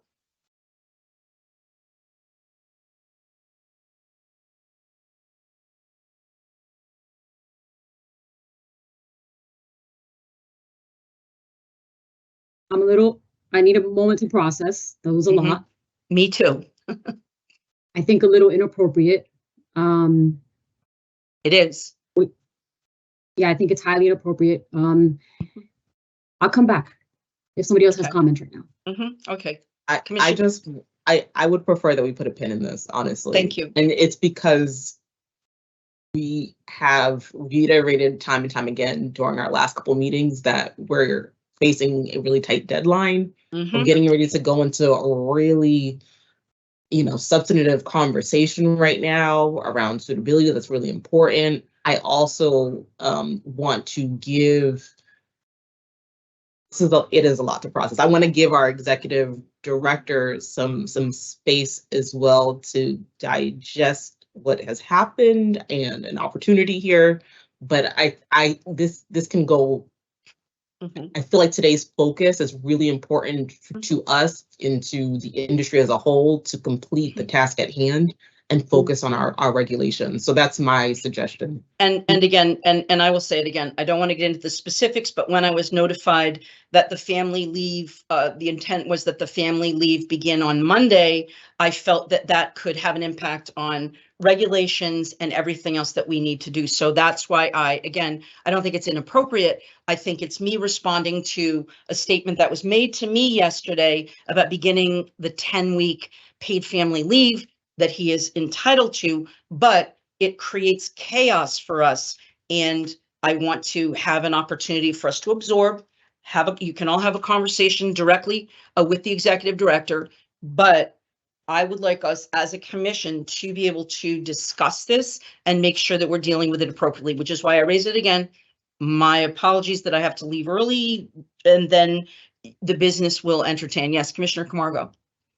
I need a moment to process. That was a lot. Me too. I think a little inappropriate. It is. Yeah, I think it's highly inappropriate. I'll come back if somebody else has comments right now. Okay. I would prefer that we put a pin in this, honestly. Thank you. And it's because we have reiterated time and time again during our last couple meetings that we're facing a really tight deadline. We're getting ready to go into a really, substantive conversation right now around suitability. That's really important. I also want to give, it is a lot to process. I want to give our executive director some space as well to digest what has happened and an opportunity here. But this can go. I feel like today's focus is really important to us and to the industry as a whole to complete the task at hand and focus on our regulations. So that's my suggestion. And again, and I will say it again, I don't want to get into the specifics, but when I was notified that the family leave, the intent was that the family leave begin on Monday, I felt that that could have an impact on regulations and everything else that we need to do. So that's why I don't think it's inappropriate. I think it's me responding to a statement that was made to me yesterday about beginning the 10-week paid family leave that he is entitled to, but it creates chaos for us. And I want to have an opportunity for us to absorb, you can all have a conversation directly with the executive director, but I would like us as a commission to be able to discuss this and make sure that we're dealing with it appropriately, which is why I raise it again. My apologies that I have to leave early, and then the business will entertain. Yes, Commissioner Camargo.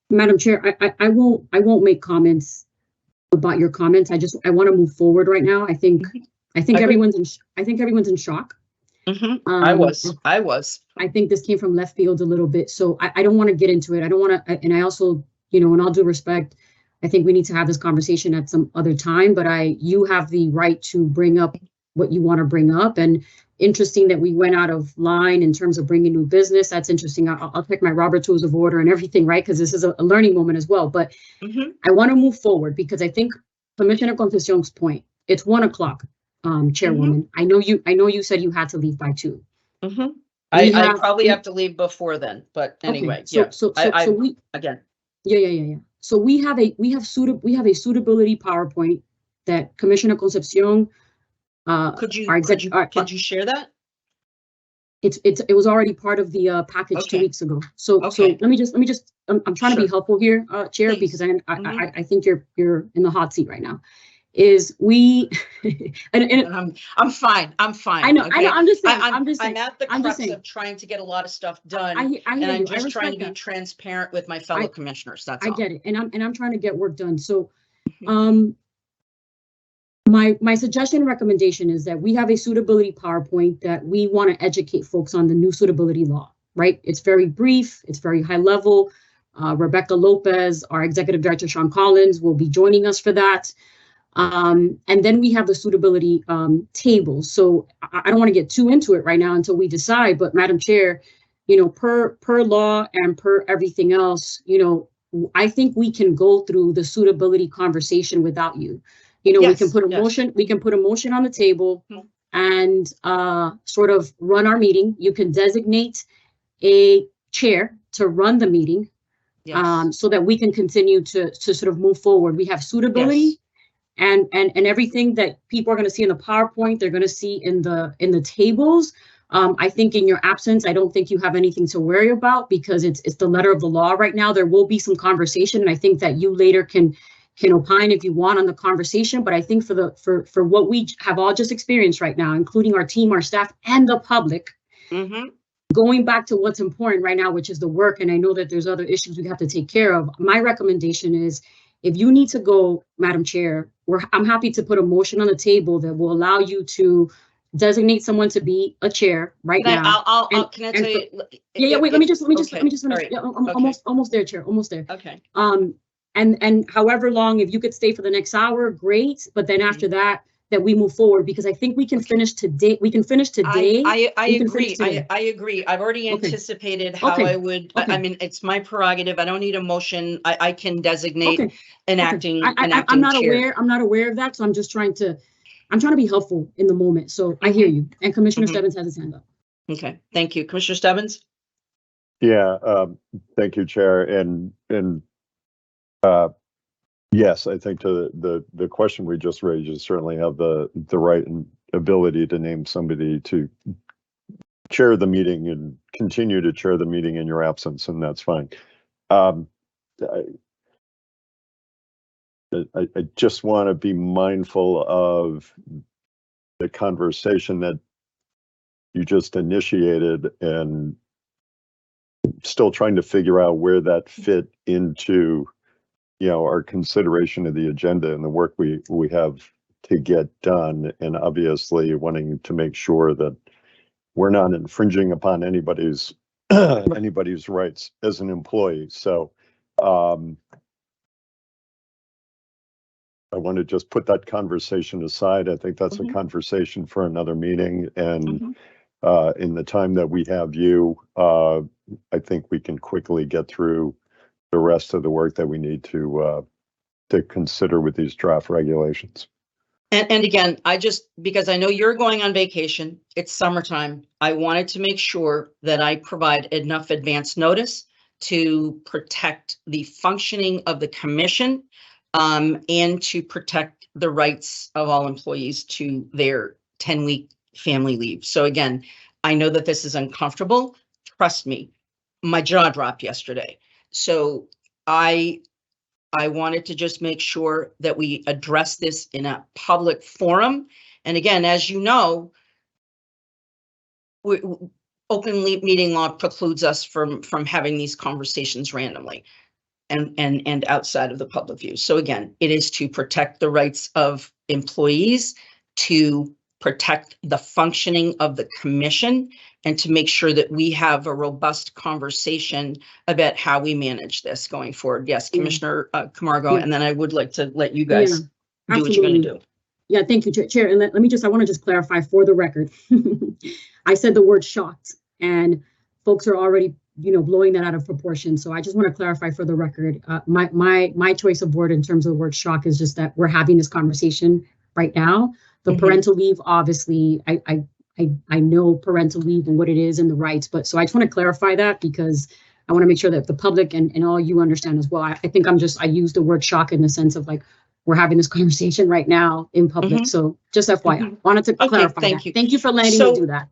Madam Chair, I won't make comments about your comments. I want to move forward right now. I think everyone's in shock. I was. I think this came from left field a little bit, so I don't want to get into it. I don't want to, and I also, in all due respect, I think we need to have this conversation at some other time, but you have the right to bring up what you want to bring up. And interesting that we went out of line in terms of bringing new business. That's interesting. I'll pick my Robert Rules of Order and everything, right? Because this is a learning moment as well. But I want to move forward because I think Commissioner Concepcion's point, it's 1 o'clock, Chairwoman. I know you said you had to leave by 2. I probably have to leave before then, but anyway, okay. So we again. Yeah. So we have a suitability PowerPoint that Commissioner Concepcion. Could you share that? It was already part of the package 2 weeks ago. So let me just I'm trying to be helpful here, Chair, Please. because I think you're in the hot seat right now. Is we and I'm fine. I know. I'm just saying. I'm at the crux of trying to get a lot of stuff done, and I'm just trying to be transparent with my fellow commissioners. That's all. I get it, and I'm trying to get work done. So, my suggestion and recommendation is that we have a suitability PowerPoint that we want to educate folks on the new suitability law. Right? It's very brief. It's very high level. Rebecca Lopez, our executive director, Sean Collins, will be joining us for that. And then we have the suitability tables. So I don't want to get too into it right now until we decide, but Madam Chair, per law and per everything else, I think we can go through the suitability conversation without you. We can put a motion on the table and sort of run our meeting. You can designate a chair to run the meeting so that we can continue to sort of move forward. We have suitability. And everything that people are going to see in the PowerPoint, they're going to see in the tables. I think in your absence, I don't think you have anything to worry about because it's the letter of the law right now. There will be some conversation, and I think that you later can opine if you want on the conversation. But I think for what we have all just experienced right now, including our team, our staff, and the public, going back to what's important right now, which is the work, and I know that there's other issues we have to take care of. My recommendation is, if you need to go, Madam Chair, I'm happy to put a motion on the table that will allow you to designate someone to be a chair right now. Can I tell you? Wait. Let me just finish. Right. Yeah, almost there, Chair. Almost there. Okay. And however long, if you could stay for the next hour, great. But then after that we move forward, because I think we can finish today. I agree. I've already anticipated how I would. I mean, it's my prerogative. I don't need a motion. I can designate an acting. I'm not chair. aware of that. So I'm trying to be helpful in the moment. So I hear you. And Commissioner Stebbins has his hand up. Okay, thank you, Commissioner Stebbins. Yeah, thank you, Chair. And yes, I think to the question we just raised, you certainly have the right and ability to name somebody to chair the meeting and continue to chair the meeting in your absence, and that's fine. I just want to be mindful of the conversation that you just initiated and still trying to figure out where that fit into our consideration of the agenda and the work we have to get done, and obviously wanting to make sure that we're not infringing upon anybody's rights as an employee. So I want to just put that conversation aside. I think that's a conversation for another meeting, and in the time that we have you, I think we can quickly get through the rest of the work that we need to consider with these draft regulations. And again, because I know you're going on vacation, it's summertime, I wanted to make sure that I provide enough advance notice to protect the functioning of the commission and to protect the rights of all employees to their 10-week family leave. So again, I know that this is uncomfortable. Trust me, my jaw dropped yesterday. So I wanted to just make sure that we address this in a public forum. And again, as you know, open meeting law precludes us from having these conversations randomly and outside of the public view. So again, it is to protect the rights of employees to protect the functioning of the commission and to make sure that we have a robust conversation about how we manage this going forward. Yes, Commissioner Camargo, Yeah. and then I would like to let you guys do what you're going to do. Yeah, thank you, Chair. And let me just, I want to just clarify for the record. I said the word shocked, and folks are already, blowing that out of proportion. So I just want to clarify for the record, my choice of word in terms of the word shock is just that we're having this conversation right now. The parental leave, obviously, I know parental leave and what it is and the rights, but so I just want to clarify that because I want to make sure that the public and all you understand as well. I think I use the word shock in the sense of like, we're having this conversation right now in public. So just FYI, wanted to clarify thank that. you. Thank you for letting me do that.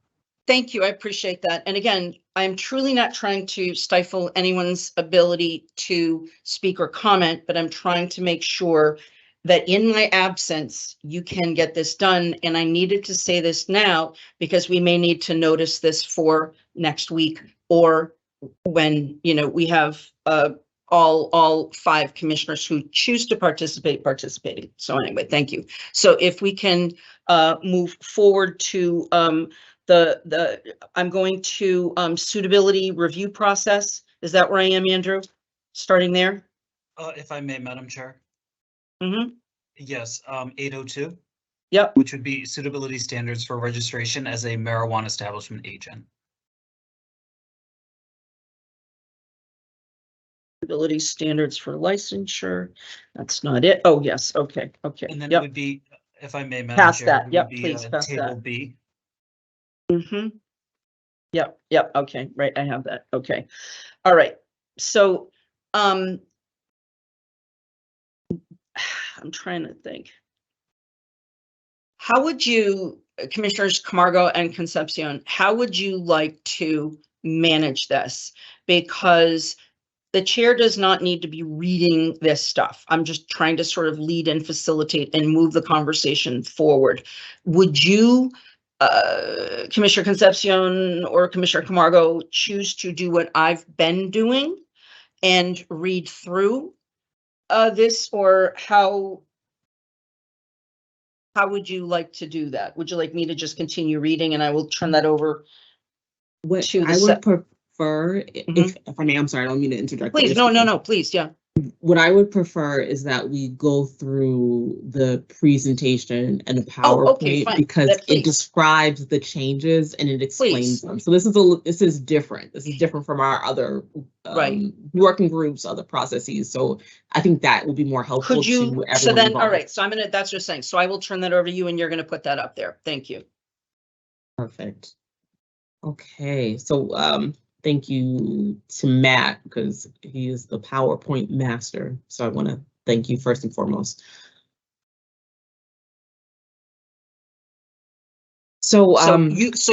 Thank you. I appreciate that. And again, I'm truly not trying to stifle anyone's ability to speak or comment, but I'm trying to make sure that in my absence, you can get this done. And I needed to say this now because we may need to notice this for next week or when, we have all 5 commissioners who choose to participating. So anyway, thank you. So if we can move forward to I'm going to suitability review process. Is that where I am, Andrew? Starting there? If I may, Madam Chair. Mm-hmm. Yes, 802. Yep. Which would be suitability standards for registration as a marijuana establishment agent. Suitability standards for licensure. That's not it. Oh, yes. Okay. And then it would be, if I may, Madam Pass Chair, that. it Yep, would be please pass table that. B. Mm-hmm. Yep. Okay. Right. I have that. Okay. All right. So, I'm trying to think. How would you, Commissioners Camargo and Concepcion, how would you like to manage this? Because the chair does not need to be reading this stuff. I'm just trying to sort of lead and facilitate and move the conversation forward. Would you, Commissioner Concepcion or Commissioner Camargo, choose to do what I've been doing and read through this, or how would you like to do that? Would you like me to just continue reading and I will turn that over? What to the I would prefer, Mhm. if I may, I'm sorry, I don't mean to interject. Please, no, please, yeah. What I would prefer is that we go through the presentation and the PowerPoint fine. because Please. it describes the changes and it explains them. So this is different. This is different from our other Right. working groups, other processes. So I think that will be more helpful Could you, to everyone so then, involved. all right, so that's just saying, so I will turn that over to you and you're going to put that up there. Thank you. Perfect. Okay, so thank you to Matt because he is the PowerPoint master. So I want to thank you first and foremost. So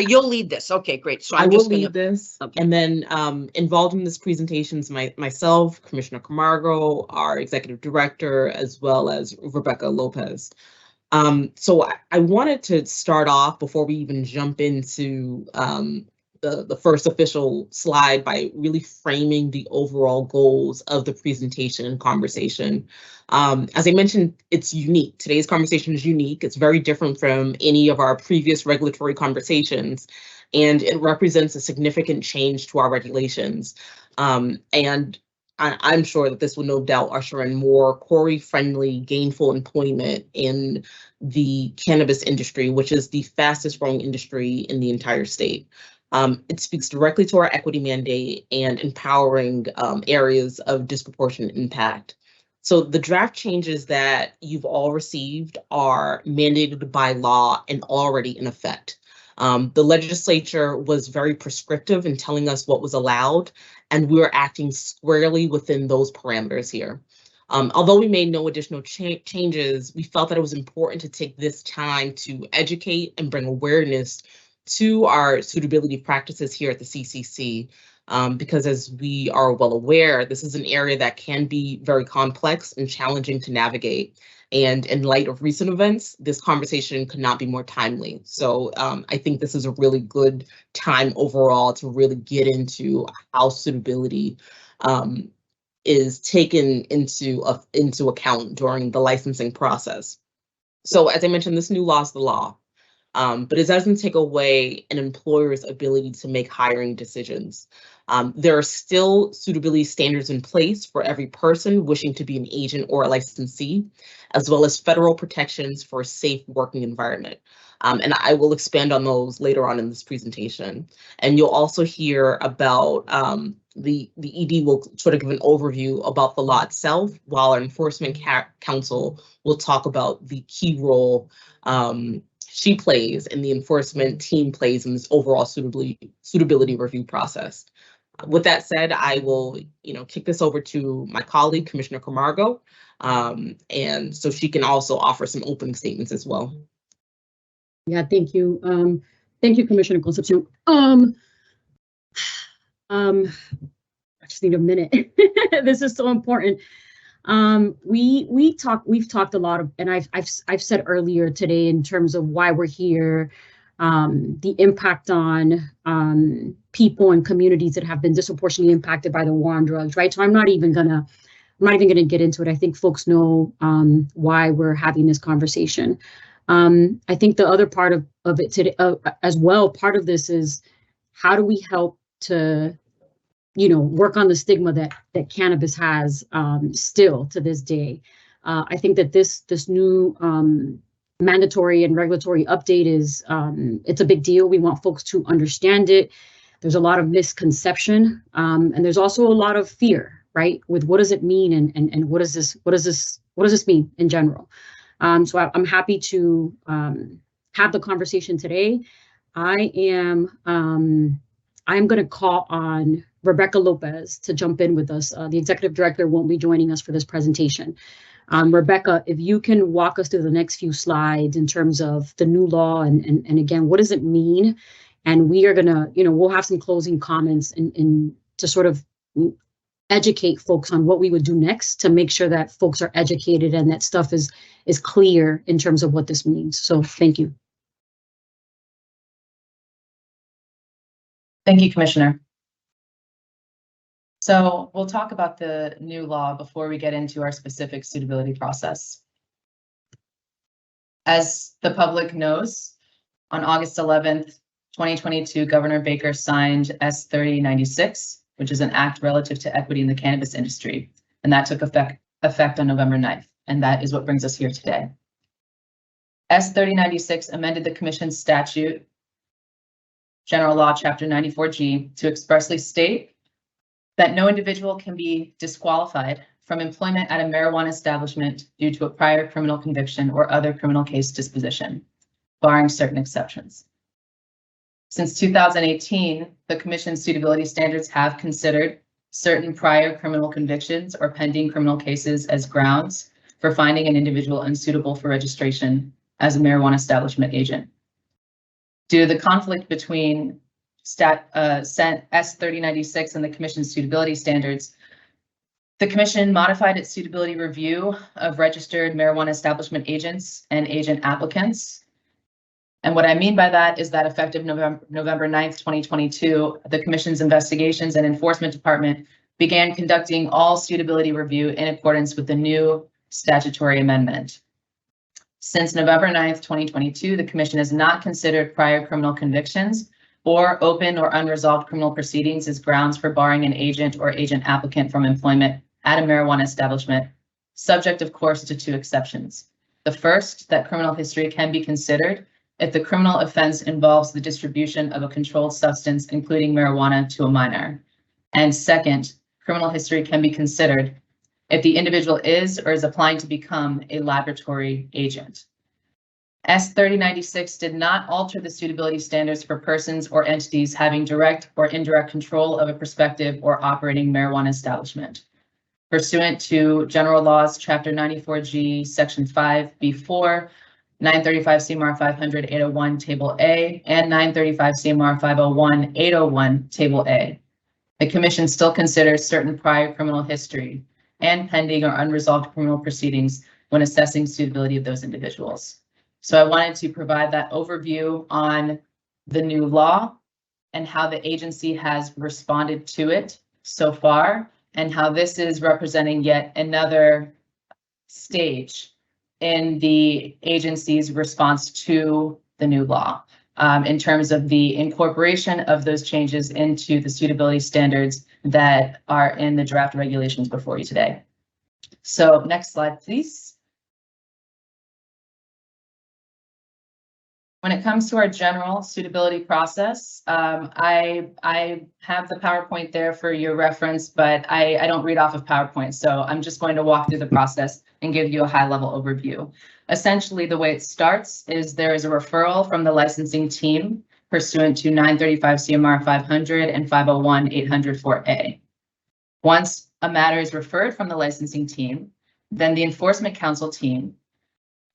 you'll lead this. Okay, great. So I will lead this, okay. And then involved in this presentation is myself, Commissioner Camargo, our executive director, as well as Rebecca Lopez. So I wanted to start off before we even jump into the first official slide by really framing the overall goals of the presentation and conversation. As I mentioned, it's unique. Today's conversation is unique. It's very different from any of our previous regulatory conversations, and it represents a significant change to our regulations. And I'm sure that this will no doubt usher in more Corey-friendly, gainful employment in the cannabis industry, which is the fastest growing industry in the entire state. It speaks directly to our equity mandate and empowering areas of disproportionate impact. So the draft changes that you've all received are mandated by law and already in effect. The legislature was very prescriptive in telling us what was allowed, and we're acting squarely within those parameters here. Although we made no additional changes, we felt that it was important to take this time to educate and bring awareness to our suitability practices here at the CCC, because as we are well aware, this is an area that can be very complex and challenging to navigate. And in light of recent events, this conversation could not be more timely. So I think this is a really good time overall to really get into how suitability is taken into account during the licensing process. So as I mentioned, this new law is the law. but it doesn't take away an employer's ability to make hiring decisions. There are still suitability standards in place for every person wishing to be an agent or a licensee, as well as federal protections for a safe working environment. And I will expand on those later on in this presentation. And you'll also hear about the ED will sort of give an overview about the law itself, while our enforcement counsel will talk about the key role she plays and the enforcement team plays in this overall suitability review process. With that said, I will, kick this over to my colleague, Commissioner Camargo, and so she can also offer some opening statements as well. Yeah, thank you. Thank you, Commissioner Concepcion. I just need a minute. This is so important. We've talked a lot of, and I've said earlier today in terms of why we're here, the impact on people and communities that have been disproportionately impacted by the war on drugs, right? So I'm not even gonna get into it. I think folks know why we're having this conversation. I think the other part of it today as well, part of this is how do we help to work on the stigma that cannabis has still to this day. I think that this new mandatory and regulatory update is it's a big deal. We want folks to understand it. There's a lot of misconception, and there's also a lot of fear, right? With what does it mean and what does this mean in general? So I'm happy to have the conversation today. I am going to call on Rebecca Lopez to jump in with us. The executive director won't be joining us for this presentation. Rebecca, if you can walk us through the next few slides in terms of the new law and again, what does it mean? And we are gonna, we'll have some closing comments and to sort of educate folks on what we would do next to make sure that folks are educated and that stuff is clear in terms of what this means. So thank you. Thank you, Commissioner. So we'll talk about the new law before we get into our specific suitability process. As the public knows, on August 11th, 2022, Governor Baker signed S 3096, which is an act relative to equity in the cannabis industry, and that took effect on November 9th, and that is what brings us here today. S 3096 amended the Commission's statute, General Law, Chapter 94G, to expressly state that no individual can be disqualified from employment at a marijuana establishment due to a prior criminal conviction or other criminal case disposition, barring certain exceptions. Since 2018, the Commission's suitability standards have considered certain prior criminal convictions or pending criminal cases as grounds for finding an individual unsuitable for registration as a marijuana establishment agent. Due to the conflict between S 3096 and the Commission's suitability standards, the Commission modified its suitability review of registered marijuana establishment agents and agent applicants. And what I mean by that is that effective November 9th, 2022, the Commission's Investigations and Enforcement Department began conducting all suitability review in accordance with the new statutory amendment. Since November 9th, 2022, the Commission has not considered prior criminal convictions or open or unresolved criminal proceedings as grounds for barring an agent or agent applicant from employment at a marijuana establishment, subject, of course, to two exceptions. The first, that criminal history can be considered if the criminal offense involves the distribution of a controlled substance, including marijuana, to a minor. And second, criminal history can be considered if the individual is or is applying to become a laboratory agent. S 3096 did not alter the suitability standards for persons or entities having direct or indirect control of a prospective or operating marijuana establishment. Pursuant to General Laws, Chapter 94G, Section 5B4, 935 CMR 500 801 Table A, and 935 CMR 501 801 Table A, the Commission still considers certain prior criminal history and pending or unresolved criminal proceedings when assessing suitability of those individuals. So I wanted to provide that overview on the new law and how the agency has responded to it so far, and how this is representing yet another stage in the agency's response to the new law in terms of the incorporation of those changes into the suitability standards that are in the draft regulations before you today. So next slide, please. When it comes to our general suitability process, I have the PowerPoint there for your reference, but I don't read off of PowerPoint. So I'm just going to walk through the process and give you a high level overview. Essentially, the way it starts is there is a referral from the licensing team pursuant to 935 CMR 500 and 501 804A. Once a matter is referred from the licensing team, then the Enforcement Council team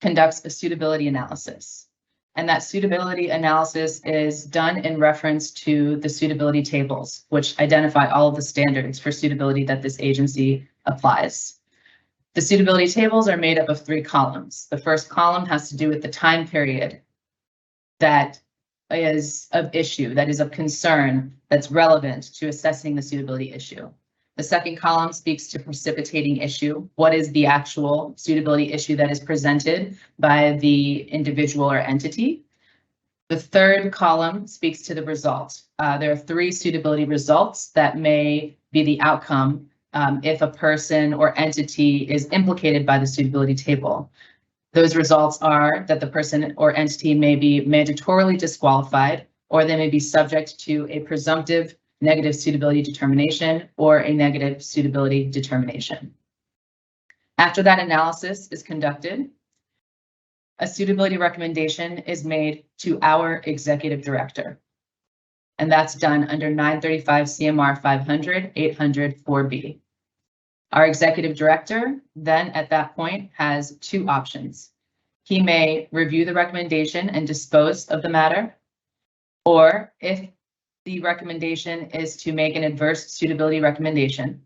conducts a suitability analysis. And that suitability analysis is done in reference to the suitability tables, which identify all of the standards for suitability that this agency applies. The suitability tables are made up of 3 columns. The first column has to do with the time period that is of issue, that is of concern, that's relevant to assessing the suitability issue. The second column speaks to precipitating issue. What is the actual suitability issue that is presented by the individual or entity? The third column speaks to the result. There are 3 suitability results that may be the outcome if a person or entity is implicated by the suitability table. Those results are that the person or entity may be mandatorily disqualified, or they may be subject to a presumptive negative suitability determination or a negative suitability determination. After that analysis is conducted, a suitability recommendation is made to our executive director. And that's done under 935 CMR 500 800 4B. Our executive director then at that point has 2 options. He may review the recommendation and dispose of the matter, or if the recommendation is to make an adverse suitability recommendation,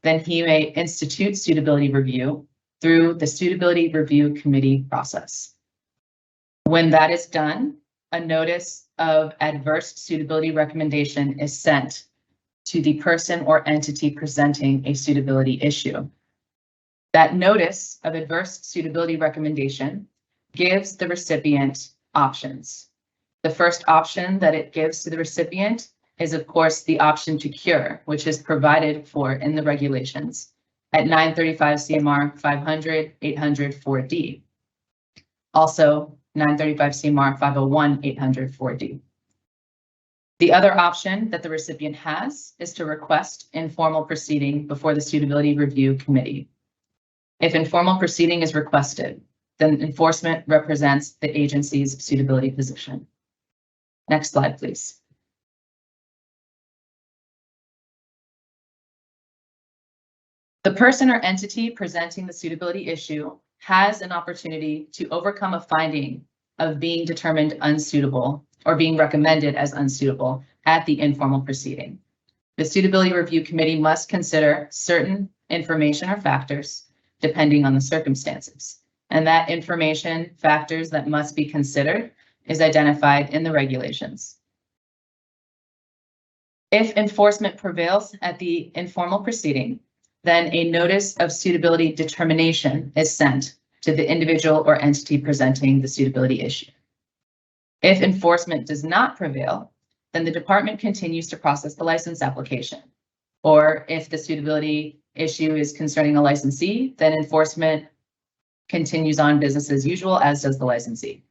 then he may institute suitability review through the suitability review committee process. When that is done, a notice of adverse suitability recommendation is sent to the person or entity presenting a suitability issue. That notice of adverse suitability recommendation gives the recipient options. The first option that it gives to the recipient is, of course, the option to cure, which is provided for in the regulations at 935 CMR 500 800 4D. Also, 935 CMR 501 800 4D. The other option that the recipient has is to request informal proceeding before the suitability review committee. If informal proceeding is requested, then enforcement represents the agency's suitability position. Next slide, please. The person or entity presenting the suitability issue has an opportunity to overcome a finding of being determined unsuitable or being recommended as unsuitable at the informal proceeding. The suitability review committee must consider certain information or factors depending on the circumstances. And that information, factors that must be considered is identified in the regulations. If enforcement prevails at the informal proceeding, then a notice of suitability determination is sent to the individual or entity presenting the suitability issue. If enforcement does not prevail, then the department continues to process the license application. Or if the suitability issue is concerning a licensee, then enforcement continues on business as usual, as does the licensee.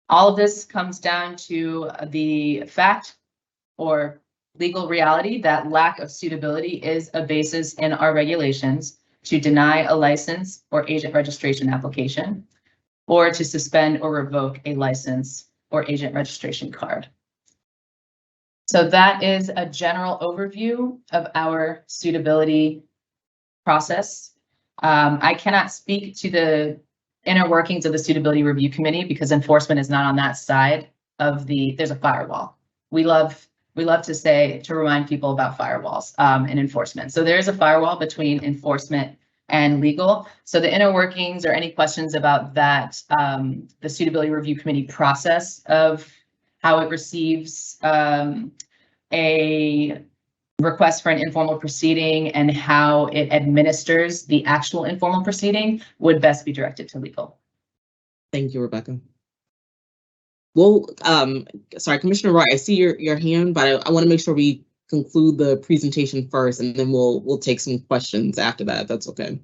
All of this comes down to the fact or legal reality that lack of suitability is a basis in our regulations to deny a license or agent registration application, or to suspend or revoke a license or agent registration card. So that is a general overview of our suitability process. I cannot speak to the inner workings of the suitability review committee because enforcement is not on that side of there's a firewall. We love to remind people about firewalls and enforcement. So there is a firewall between enforcement and legal. So the inner workings or any questions about that, the suitability review committee process of how it receives a request for an informal proceeding and how it administers the actual informal proceeding would best be directed to legal. Thank you, Rebecca. Well, sorry, Commissioner Roy, I see your hand, but I want to make sure we conclude the presentation first, and then we'll take some questions after that, if that's okay.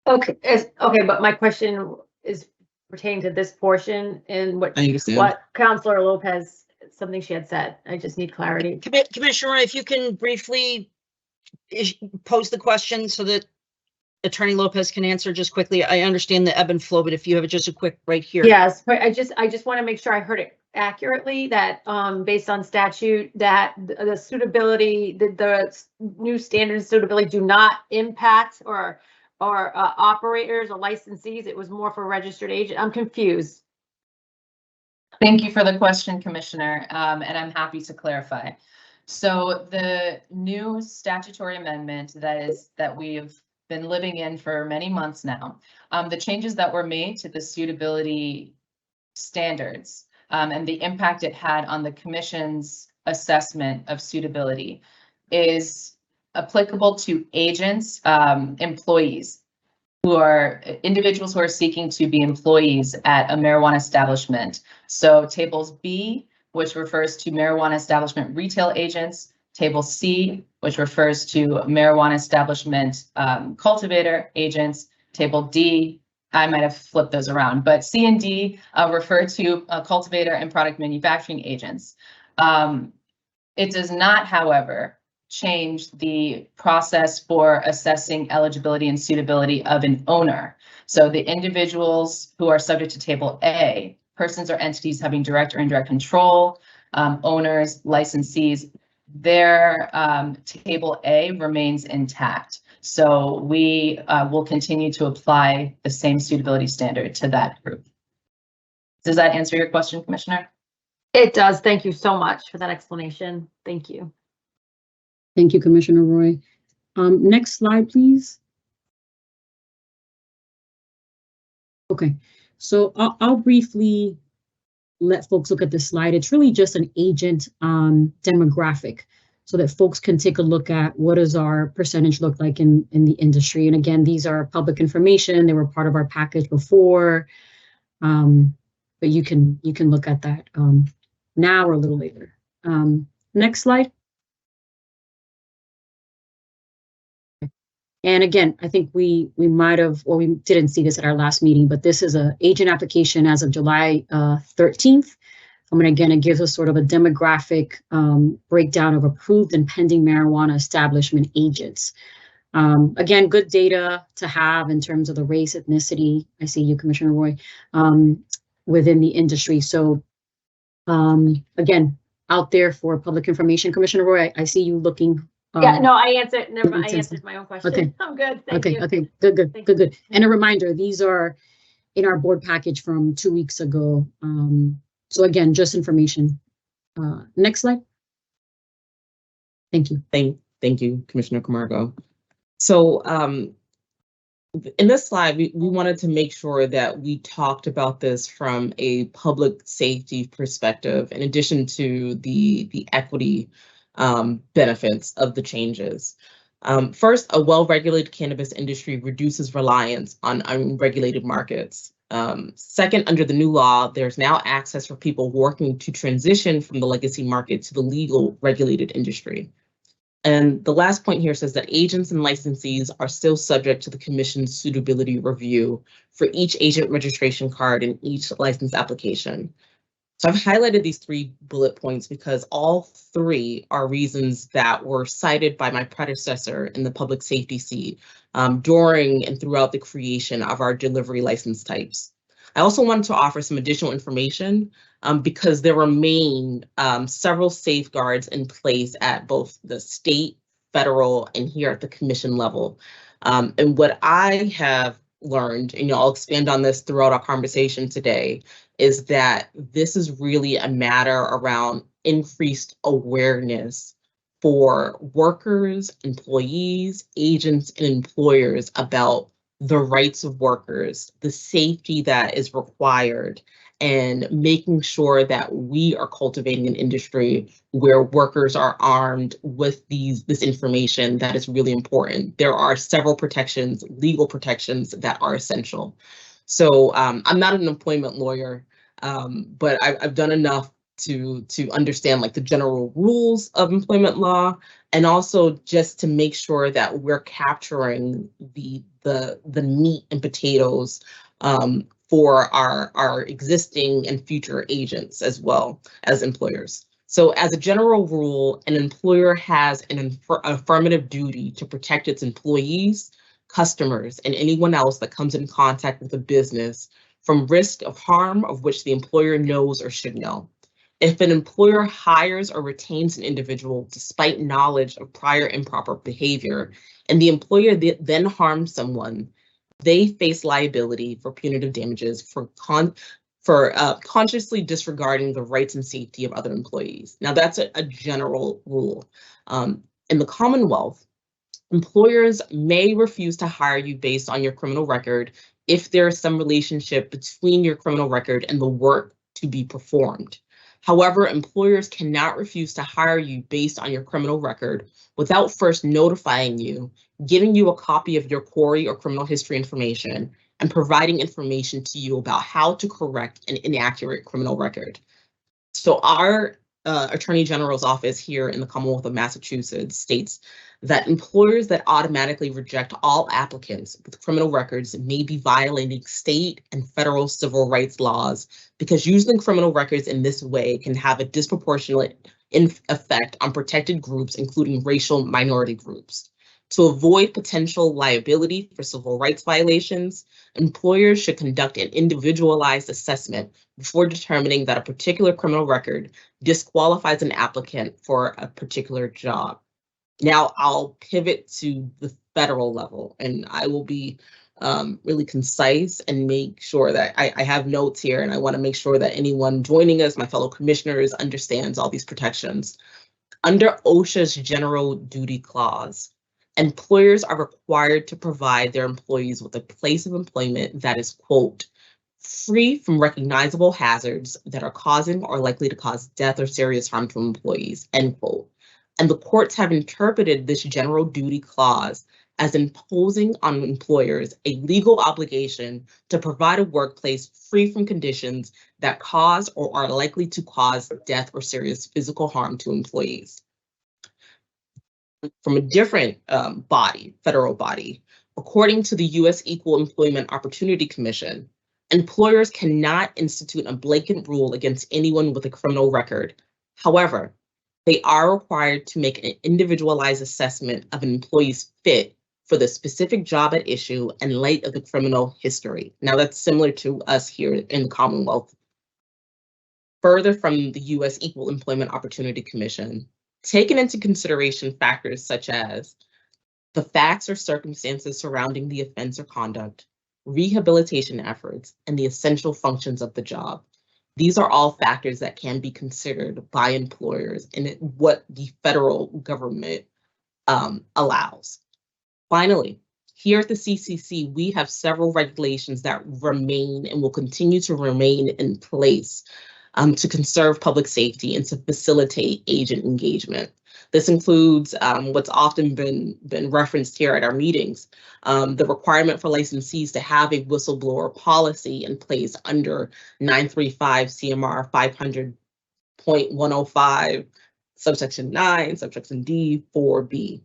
Okay, okay, but my question is pertaining to this portion and I understand. what Councilor Lopez, something she had said. I just need clarity. Commissioner, if you can briefly pose the question so that Attorney Lopez can answer just quickly. I understand the ebb and flow, but if you have just a quick right here. Yes, but I just want to make sure I heard it accurately, that based on statute, that the suitability, the new standards of suitability do not impact or operators or licensees. It was more for registered agent. I'm confused. Thank you for the question, Commissioner, and I'm happy to clarify. So the new statutory amendment that we've been living in for many months now, the changes that were made to the suitability standards and the impact it had on the Commission's assessment of suitability is applicable to agents, employees, who are individuals who are seeking to be employees at a marijuana establishment. So tables B, which refers to marijuana establishment retail agents, table C, which refers to marijuana establishment cultivator agents, table D, I might have flipped those around, but C and D refer to cultivator and product manufacturing agents. It does not, however, change the process for assessing eligibility and suitability of an owner. So the individuals who are subject to table A, persons or entities having direct or indirect control, owners, licensees, their table A remains intact. So we will continue to apply the same suitability standard to that group. Does that answer your question, Commissioner? It does. Thank you so much for that explanation. Thank you. Thank you, Commissioner Roy. Next slide, please. Okay, so I'll briefly let folks look at this slide. It's really just an agent demographic so that folks can take a look at what does our percentage look like in the industry. And again, these are public information. They were part of our package before, but you can look at that now or a little later. Next slide. And again, I think we might have, or we didn't see this at our last meeting, but this is an agent application as of July 13th. And again, it gives us sort of a demographic breakdown of approved and pending marijuana establishment agents. Again, good data to have in terms of the race, ethnicity. I see you, Commissioner Roy, within the industry. So again, out there for public information. Commissioner Roy, I see you looking. Yeah, no, I answered. Never mind. I answered my own question. Okay. I'm good. Thank you. Okay. Good. And a reminder, these are in our board package from 2 weeks ago. So again, just information. Next slide. Thank you. Thank you, Commissioner Camargo. So in this slide, we wanted to make sure that we talked about this from a public safety perspective, in addition to the equity benefits of the changes. First, a well-regulated cannabis industry reduces reliance on unregulated markets. Second, under the new law, there's now access for people working to transition from the legacy market to the legal regulated industry. And the last point here says that agents and licensees are still subject to the Commission's suitability review for each agent registration card and each license application. So I've highlighted these 3 bullet points because all 3 are reasons that were cited by my predecessor in the public safety seat during and throughout the creation of our delivery license types. I also wanted to offer some additional information because there remain several safeguards in place at both the state, federal, and here at the Commission level. And what I have learned, and I'll expand on this throughout our conversation today, is that this is really a matter around increased awareness for workers, employees, agents, and employers about the rights of workers, the safety that is required, and making sure that we are cultivating an industry where workers are armed with this information that is really important. There are several protections, legal protections, that are essential. So I'm not an employment lawyer, But I've done enough to understand like the general rules of employment law, and also just to make sure that we're capturing the meat and potatoes for our existing and future agents as well as employers. So as a general rule, an employer has an affirmative duty to protect its employees, customers, and anyone else that comes in contact with a business from risk of harm of which the employer knows or should know. If an employer hires or retains an individual despite knowledge of prior improper behavior, and the employer then harms someone, they face liability for punitive damages for consciously disregarding the rights and safety of other employees. Now, that's a general rule. In the Commonwealth, employers may refuse to hire you based on your criminal record if there is some relationship between your criminal record and the work to be performed. However, employers cannot refuse to hire you based on your criminal record without first notifying you, giving you a copy of your query or criminal history information, and providing information to you about how to correct an inaccurate criminal record. So our Attorney General's office here in the Commonwealth of Massachusetts states that employers that automatically reject all applicants with criminal records may be violating state and federal civil rights laws, because using criminal records in this way can have a disproportionate effect on protected groups, including racial minority groups. To avoid potential liability for civil rights violations, employers should conduct an individualized assessment before determining that a particular criminal record disqualifies an applicant for a particular job. Now I'll pivot to the federal level, and I will be really concise and make sure that I have notes here, and I want to make sure that anyone joining us, my fellow commissioners, understands all these protections. Under OSHA's General Duty Clause, employers are required to provide their employees with a place of employment that is, quote, free from recognizable hazards that are causing or likely to cause death or serious harm to employees, end quote. And the courts have interpreted this general duty clause as imposing on employers a legal obligation to provide a workplace free from conditions that cause or are likely to cause death or serious physical harm to employees. From a different federal body, according to the U.S. Equal Employment Opportunity Commission, employers cannot institute a blanket rule against anyone with a criminal record. However, they are required to make an individualized assessment of an employee's fit for the specific job at issue in light of the criminal history. Now, that's similar to us here in the Commonwealth. Further, from the U.S. Equal Employment Opportunity Commission, taking into consideration factors such as the facts or circumstances surrounding the offense or conduct, rehabilitation efforts, and the essential functions of the job. These are all factors that can be considered by employers in what the federal government allows. Finally, here at the CCC, we have several regulations that remain and will continue to remain in place to conserve public safety and to facilitate agent engagement. This includes what's often been referenced here at our meetings, the requirement for licensees to have a whistleblower policy in place under 935 CMR 500.105, subsection 9, subsection D, 4B.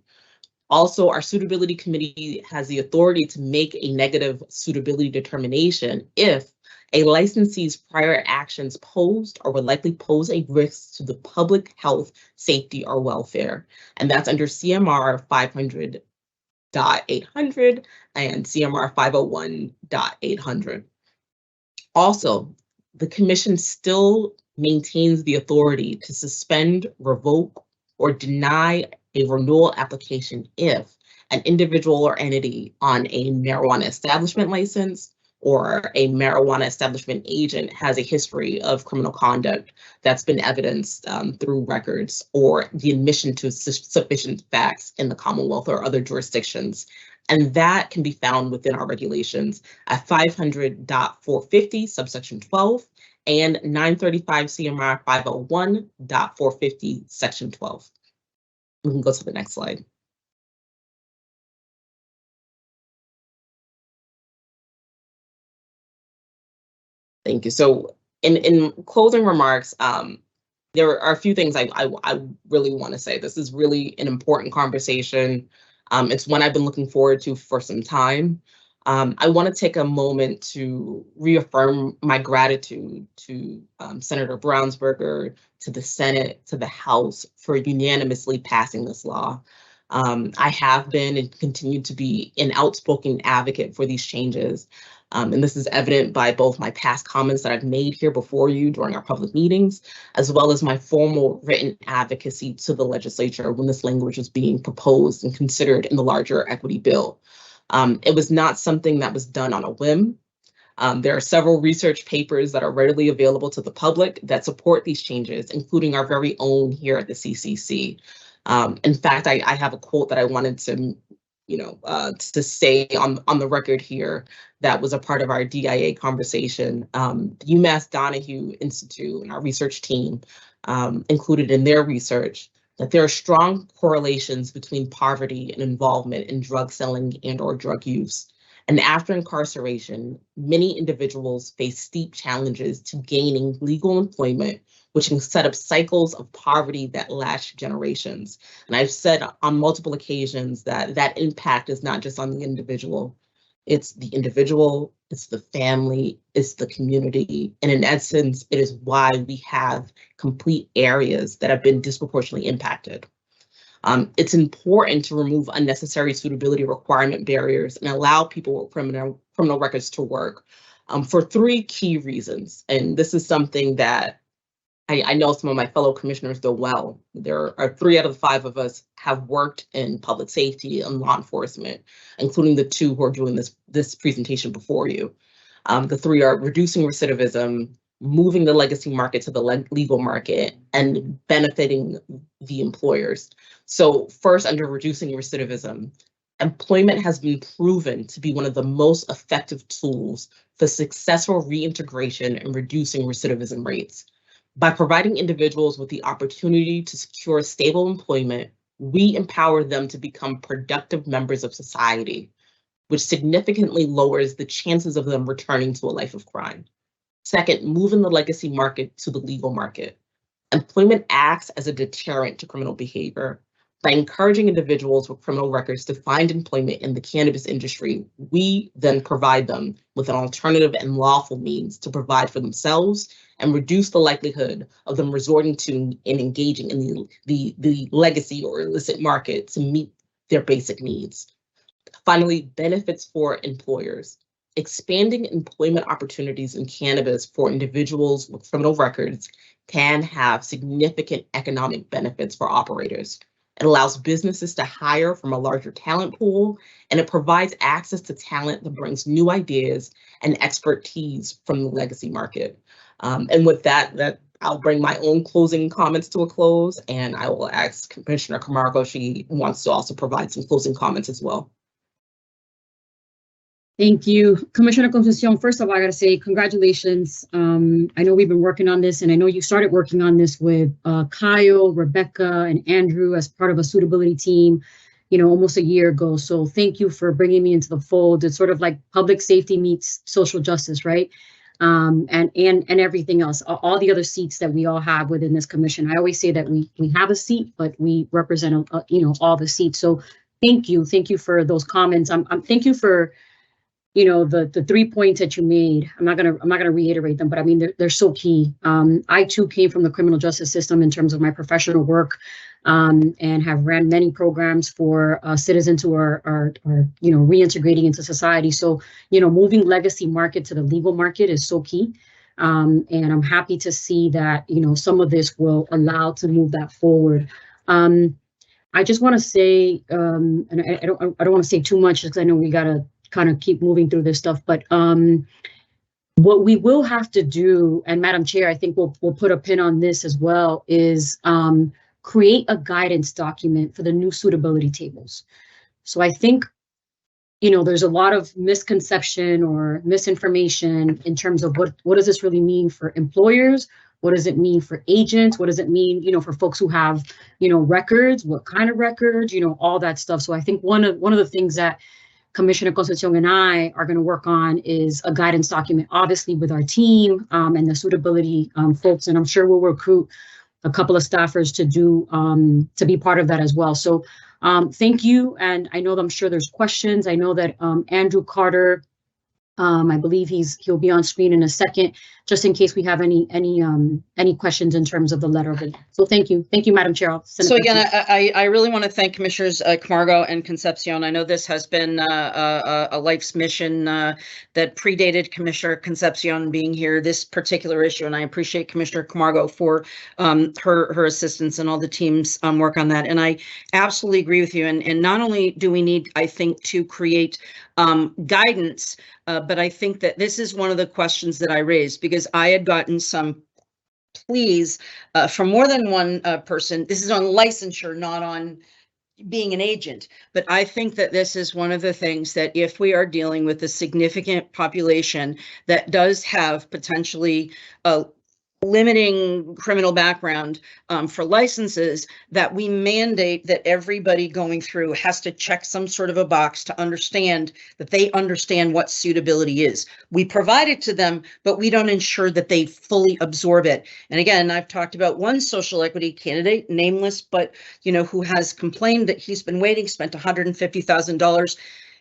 Also, our suitability committee has the authority to make a negative suitability determination if a licensee's prior actions posed or would likely pose a risk to the public health, safety, or welfare. And that's under CMR 500.800 and CMR 501.800. Also, the commission still maintains the authority to suspend, revoke, or deny a renewal application if an individual or entity on a marijuana establishment license or a marijuana establishment agent has a history of criminal conduct that's been evidenced through records or the admission to sufficient facts in the Commonwealth or other jurisdictions. And that can be found within our regulations at 500.450 subsection 12 and 935 CMR 501.450 section 12. We can go to the next slide. Thank you. So in closing remarks, there are a few things I really want to say. This is really an important conversation. It's one I've been looking forward to for some time. I want to take a moment to reaffirm my gratitude to Senator Brownsberger, to the Senate, to the House for unanimously passing this law. I have been and continue to be an outspoken advocate for these changes. And this is evident by both my past comments that I've made here before you during our public meetings, as well as my formal written advocacy to the legislature when this language was being proposed and considered in the larger equity bill. It was not something that was done on a whim. There are several research papers that are readily available to the public that support these changes, including our very own here at the CCC. In fact, I have a quote that I wanted to, to say on the record here that was a part of our DIA conversation. The UMass Donahue Institute and our research team included in their research that there are strong correlations between poverty and involvement in drug selling and/or drug use. And after incarceration, many individuals face steep challenges to gaining legal employment, which can set up cycles of poverty that last generations. And I've said on multiple occasions that that impact is not just on the individual. It's the individual, it's the family, it's the community. And in essence, it is why we have complete areas that have been disproportionately impacted. It's important to remove unnecessary suitability requirement barriers and allow people with criminal records to work for three key reasons. And this is something that I know some of my fellow commissioners do well. There are 3 out of the 5 of us have worked in public safety and law enforcement, including the 2 who are doing this presentation before you. The 3 are reducing recidivism, moving the legacy market to the legal market, and benefiting the employers. So first, under reducing recidivism, employment has been proven to be one of the most effective tools for successful reintegration and reducing recidivism rates. By providing individuals with the opportunity to secure stable employment, we empower them to become productive members of society, which significantly lowers the chances of them returning to a life of crime. Second, moving the legacy market to the legal market. Employment acts as a deterrent to criminal behavior. By encouraging individuals with criminal records to find employment in the cannabis industry, we then provide them with an alternative and lawful means to provide for themselves and reduce the likelihood of them resorting to and engaging in the legacy or illicit market to meet their basic needs. Finally, benefits for employers. Expanding employment opportunities in cannabis for individuals with criminal records can have significant economic benefits for operators. It allows businesses to hire from a larger talent pool, and it provides access to talent that brings new ideas and expertise from the legacy market. And with that, I'll bring my own closing comments to a close, and I will ask Commissioner Camargo if she wants to also provide some closing comments as well. Thank you, Commissioner Concepcion. First of all, I got to say congratulations. I know we've been working on this, and I know you started working on this with Kyle, Rebecca, and Andrew as part of a suitability team, almost a year ago. So thank you for bringing me into the fold. It's sort of like public safety meets social justice, right? And everything else, all the other seats that we all have within this commission. I always say that we have a seat, but we represent, all the seats. So thank you for those comments. Thank you for the 3 points that you made. I'm not gonna reiterate them, but I mean they're so key. I too came from the criminal justice system in terms of my professional work, and have ran many programs for citizens who are reintegrating into society. So moving legacy market to the legal market is so key, and I'm happy to see that some of this will allow to move that forward. I just want to say, and I don't want to say too much because I know we gotta kind of keep moving through this stuff, but what we will have to do, and Madam Chair, I think we'll put a pin on this as well, is create a guidance document for the new suitability tables. So I think, there's a lot of misconception or misinformation in terms of what does this really mean for employers? What does it mean for agents? What does it mean, for folks who have, records? What kind of records? All that stuff. So I think one of the things that Commissioner Concepcion and I are going to work on is a guidance document, obviously with our team and the suitability folks. And I'm sure we'll recruit a couple of staffers to do to be part of that as well. So thank you. And I know that I'm sure there's questions. I know that Andrew Carter, I believe he'll be on screen in a second, just in case we have any questions in terms of the letter. So thank you, Madam Chair. I'll send So it back again, to you. I really want to thank Commissioners Camargo and Concepcion. I know this has been a life's mission that predated Commissioner Concepcion being here, this particular issue, and I appreciate Commissioner Camargo for her assistance and all the team's work on that. And I absolutely agree with you. And not only do we need, I think, to create guidance, but I think that this is one of the questions that I raised, because I had gotten some pleas from more than one person. This is on licensure, not on being an agent. But I think that this is one of the things that if we are dealing with a significant population that does have potentially limiting criminal background for licenses, that we mandate that everybody going through has to check some sort of a box to understand that they understand what suitability is. We provide it to them, but we don't ensure that they fully absorb it. And again, I've talked about one social equity candidate, nameless, but who has complained that he's been waiting, spent $150,000.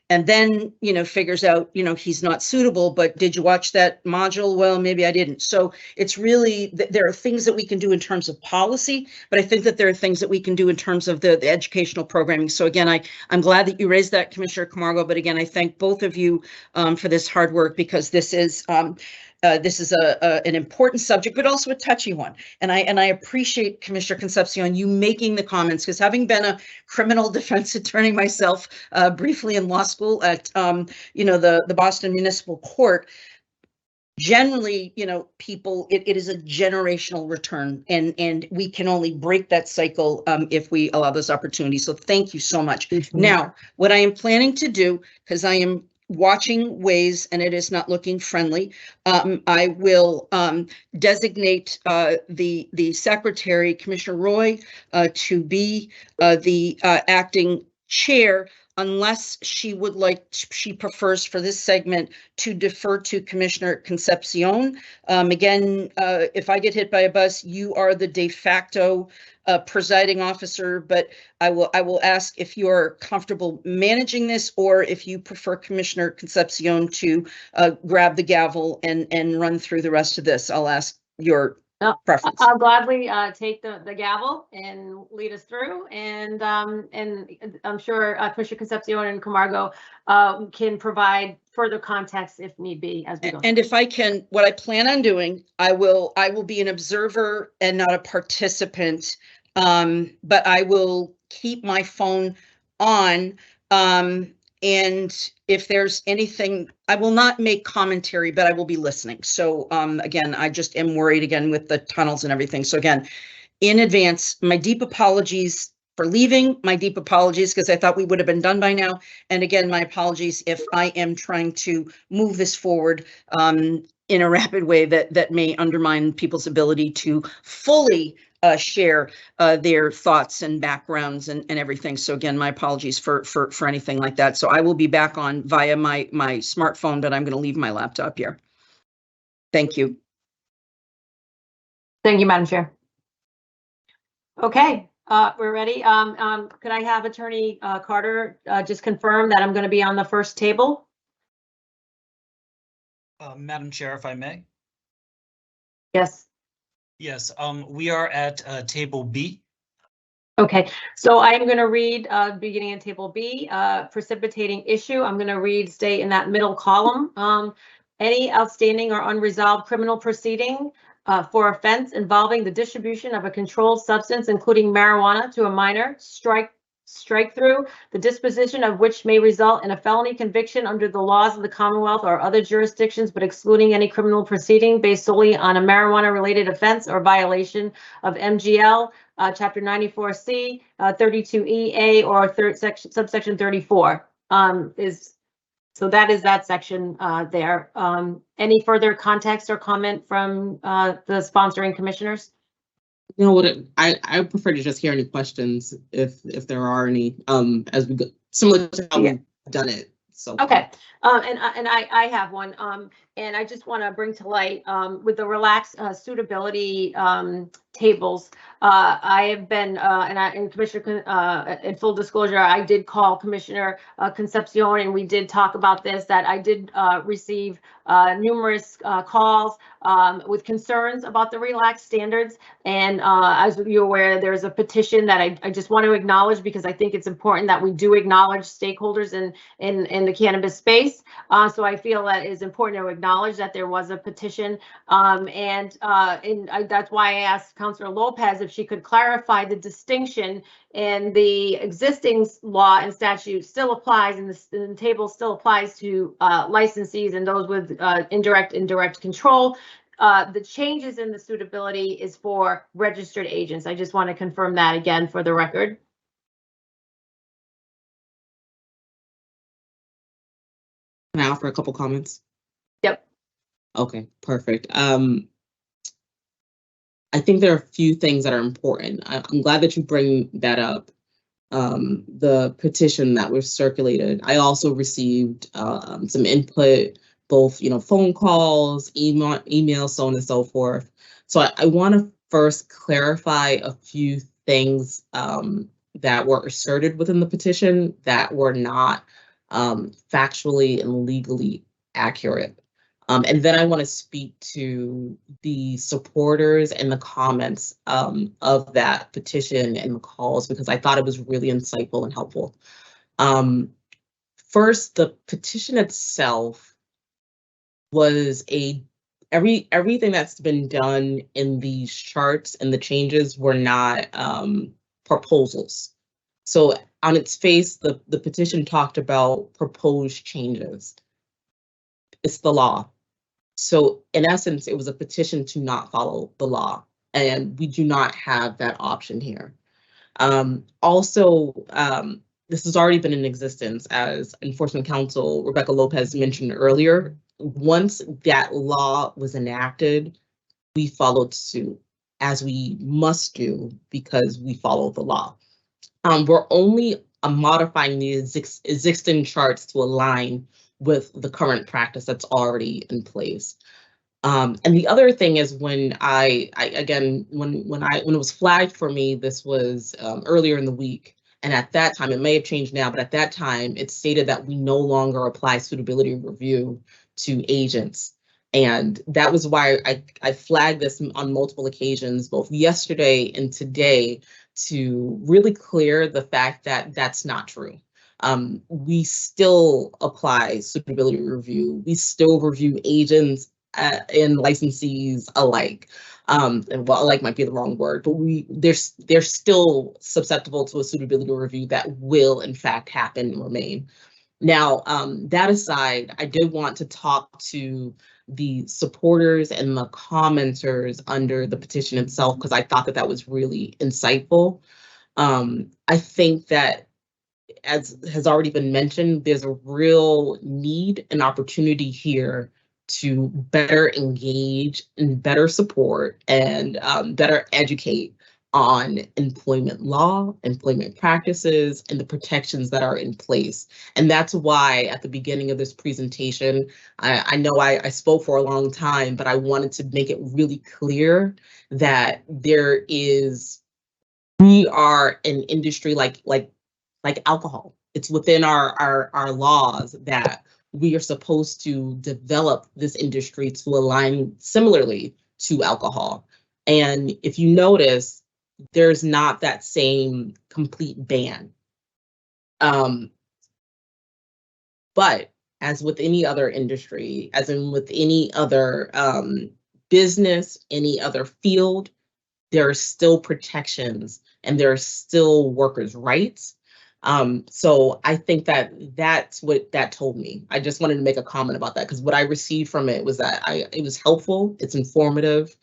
And then, figures out, he's not suitable, but did you watch that module? Well, maybe I didn't. So it's really, there are things that we can do in terms of policy, but I think that there are things that we can do in terms of the educational programming. So again, I'm glad that you raised that, Commissioner Camargo, but again, I thank both of you for this hard work, because this is an important subject, but also a touchy one. And I appreciate, Commissioner Concepcion, you making the comments, because having been a criminal defense attorney myself briefly in law school at the Boston Municipal Court, generally, people, it is a generational return, and we can only break that cycle if we allow those opportunities. So thank you so much. Now, what I am planning to do, because I am watching ways and it is not looking friendly, I will designate the secretary, Commissioner Roy, to be the acting chair, unless she prefers for this segment to defer to Commissioner Concepcion. Again, if I get hit by a bus, you are the de facto presiding officer, but I will ask if you are comfortable managing this, or if you prefer Commissioner Concepcion to grab the gavel and run through the rest of this. I'll ask your preference. I'll gladly take the gavel and lead us through, and I'm sure Commissioner Concepcion and Camargo can provide further context if need be as we go. And if I can, what I plan on doing, I will be an observer and not a participant, but I will keep my phone on. And if there's anything, I will not make commentary, but I will be listening. So again, I just am worried again with the tunnels and everything. So again, in advance, my deep apologies for leaving, my deep apologies, because I thought we would have been done by now. And again, my apologies if I am trying to move this forward in a rapid way that may undermine people's ability to fully share their thoughts and backgrounds and everything. So again, my apologies for anything like that. So I will be back on via my smartphone, but I'm going to leave my laptop here. Thank you. Thank you, Madam Chair. Okay, we're ready. Could I have Attorney Carter just confirm that I'm going to be on the first table? Madam Chair, if I may. Yes. Yes, we are at table B. Okay, so I'm going to read beginning in table B, precipitating issue. I'm going to stay in that middle column. Any outstanding or unresolved criminal proceeding for offense involving the distribution of a controlled substance, including marijuana, to a minor, strike through, the disposition of which may result in a felony conviction under the laws of the Commonwealth or other jurisdictions, but excluding any criminal proceeding based solely on a marijuana-related offense or violation of MGL, Chapter 94C, 32EA, or subsection 34. So that is that section there. Any further context or comment from the sponsoring commissioners? You know what? I would prefer to just hear any questions if there are any, as we go, similar to how we've done it So. Okay, and I have one, and I just want to bring to light, with the relaxed suitability tables. I have been, and Commissioner, in full disclosure, I did call Commissioner Concepcion, and we did talk about this, that I did receive numerous calls with concerns about the relaxed standards. And as you're aware, there's a petition that I just want to acknowledge, because I think it's important that we do acknowledge stakeholders in the cannabis space. So I feel that it's important to acknowledge that there was a petition. That's why I asked Councilor Lopez if she could clarify the distinction, and the existing law and statute still applies, and the table still applies to licensees and those with indirect control. The changes in the suitability is for registered agents. I just want to confirm that again for the record. Can I offer a couple comments? Yep. Okay, perfect. I think there are a few things that are important. I'm glad that you bring that up. The petition that was circulated. I also received some input, both phone calls, emails, so on and so forth. So I want to first clarify a few things that were asserted within the petition that were not factually and legally accurate. And then I want to speak to the supporters and the comments of that petition and the calls, because I thought it was really insightful and helpful. First, the petition itself was everything that's been done in these charts and the changes were not proposals. So on its face, the petition talked about proposed changes. It's the law. So in essence, it was a petition to not follow the law, and we do not have that option here. This has already been in existence, as Enforcement Counsel Rebecca Lopez mentioned earlier. Once that law was enacted, we followed suit, as we must do because we follow the law. We're only modifying the existing charts to align with the current practice that's already in place. And the other thing is, when it was flagged for me, this was earlier in the week, and at that time, it may have changed now, but at that time, it stated that we no longer apply suitability review to agents. And that was why I flagged this on multiple occasions, both yesterday and today, to really clear the fact that that's not true. We still apply suitability review. We still review agents and licensees alike. And well, alike might be the wrong word, but they're still susceptible to a suitability review that will in fact happen and remain. Now, that aside, I did want to talk to the supporters and the commenters under the petition itself, because I thought that was really insightful. I think that, as has already been mentioned, there's a real need and opportunity here to better engage and better support and better educate on employment law, employment practices, and the protections that are in place. And that's why at the beginning of this presentation, I know I spoke for a long time, but I wanted to make it really clear that we are an industry like alcohol. It's within our laws that we are supposed to develop this industry to align similarly to alcohol. And if you notice, there's not that same complete ban. But as with any other industry, as in with any other business, any other field, there are still protections and there are still workers' rights. So I think that's what that told me. I just wanted to make a comment about that, because what I received from it was that it was helpful, it's informative,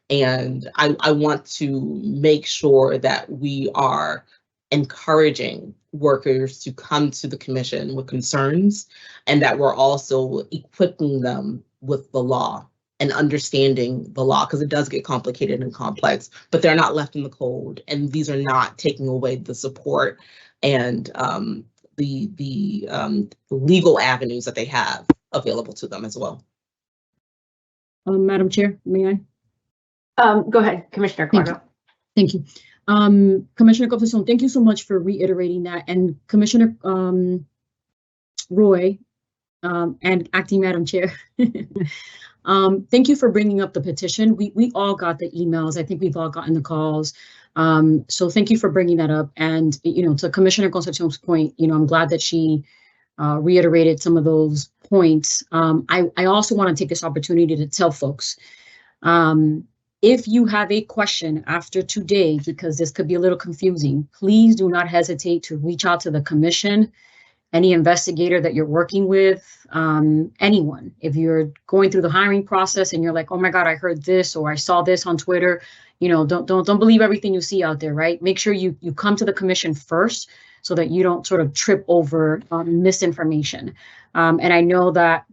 and I want to make sure that we are encouraging workers to come to the commission with concerns, and that we're also equipping them with the law and understanding the law, because it does get complicated and complex, but they're not left in the cold, and these are not taking away the support and legal avenues that they have available to them as well. Madam Chair, may I? Go ahead, Commissioner Thank Camargo. Thank you. Commissioner Concepcion, thank you so much for reiterating that. And Commissioner Roy and Acting Madam Chair, thank you for bringing up the petition. We all got the emails. I think we've all gotten the calls. So thank you for bringing that up. And, to Commissioner Concepcion's point, I'm glad that she reiterated some of those points. I also want to take this opportunity to tell folks, if you have a question after today, because this could be a little confusing, please do not hesitate to reach out to the commission, any investigator that you're working with, anyone. If you're going through the hiring process and you're like, oh my God, I heard this, or I saw this on Twitter, don't believe everything you see out there, right? Make sure you come to the commission first so that you don't sort of trip over misinformation. And I know that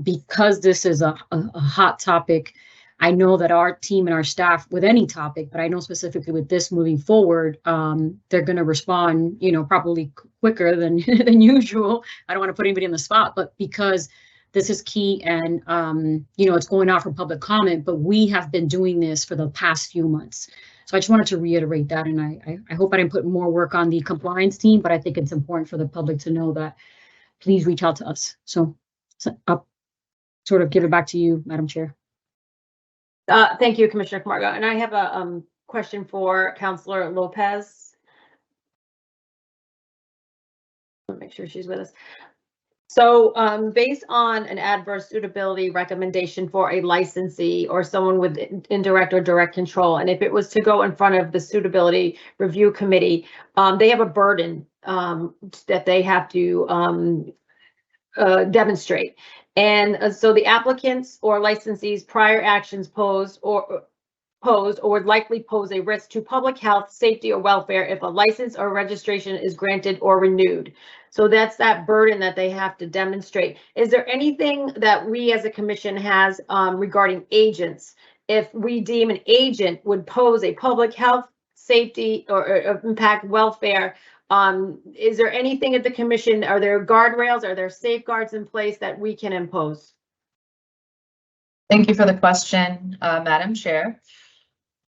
because this is a hot topic, I know that our team and our staff with any topic, but I know specifically with this moving forward, they're going to respond, probably quicker than usual. I don't want to put anybody on the spot, but because this is key and, it's going out for public comment, but we have been doing this for the past few months. So I just wanted to reiterate that. And I hope I didn't put more work on the compliance team, but I think it's important for the public to know that please reach out to us. So I'll sort of give it back to you, Madam Chair. Thank you, Commissioner Camargo. And I have a question for Councilor Lopez. Let me make sure she's with us. So based on an adverse suitability recommendation for a licensee or someone with indirect or direct control, and if it was to go in front of the suitability review committee, they have a burden that they have to demonstrate. And so the applicants or licensees' prior actions posed or would likely pose a risk to public health, safety, or welfare if a license or registration is granted or renewed. So that's that burden that they have to demonstrate. Is there anything that we as a commission has regarding agents? If we deem an agent would pose a public health, safety, or impact welfare, is there anything at the commission? Are there guardrails? Are there safeguards in place that we can impose? Thank you for the question, Madam Chair.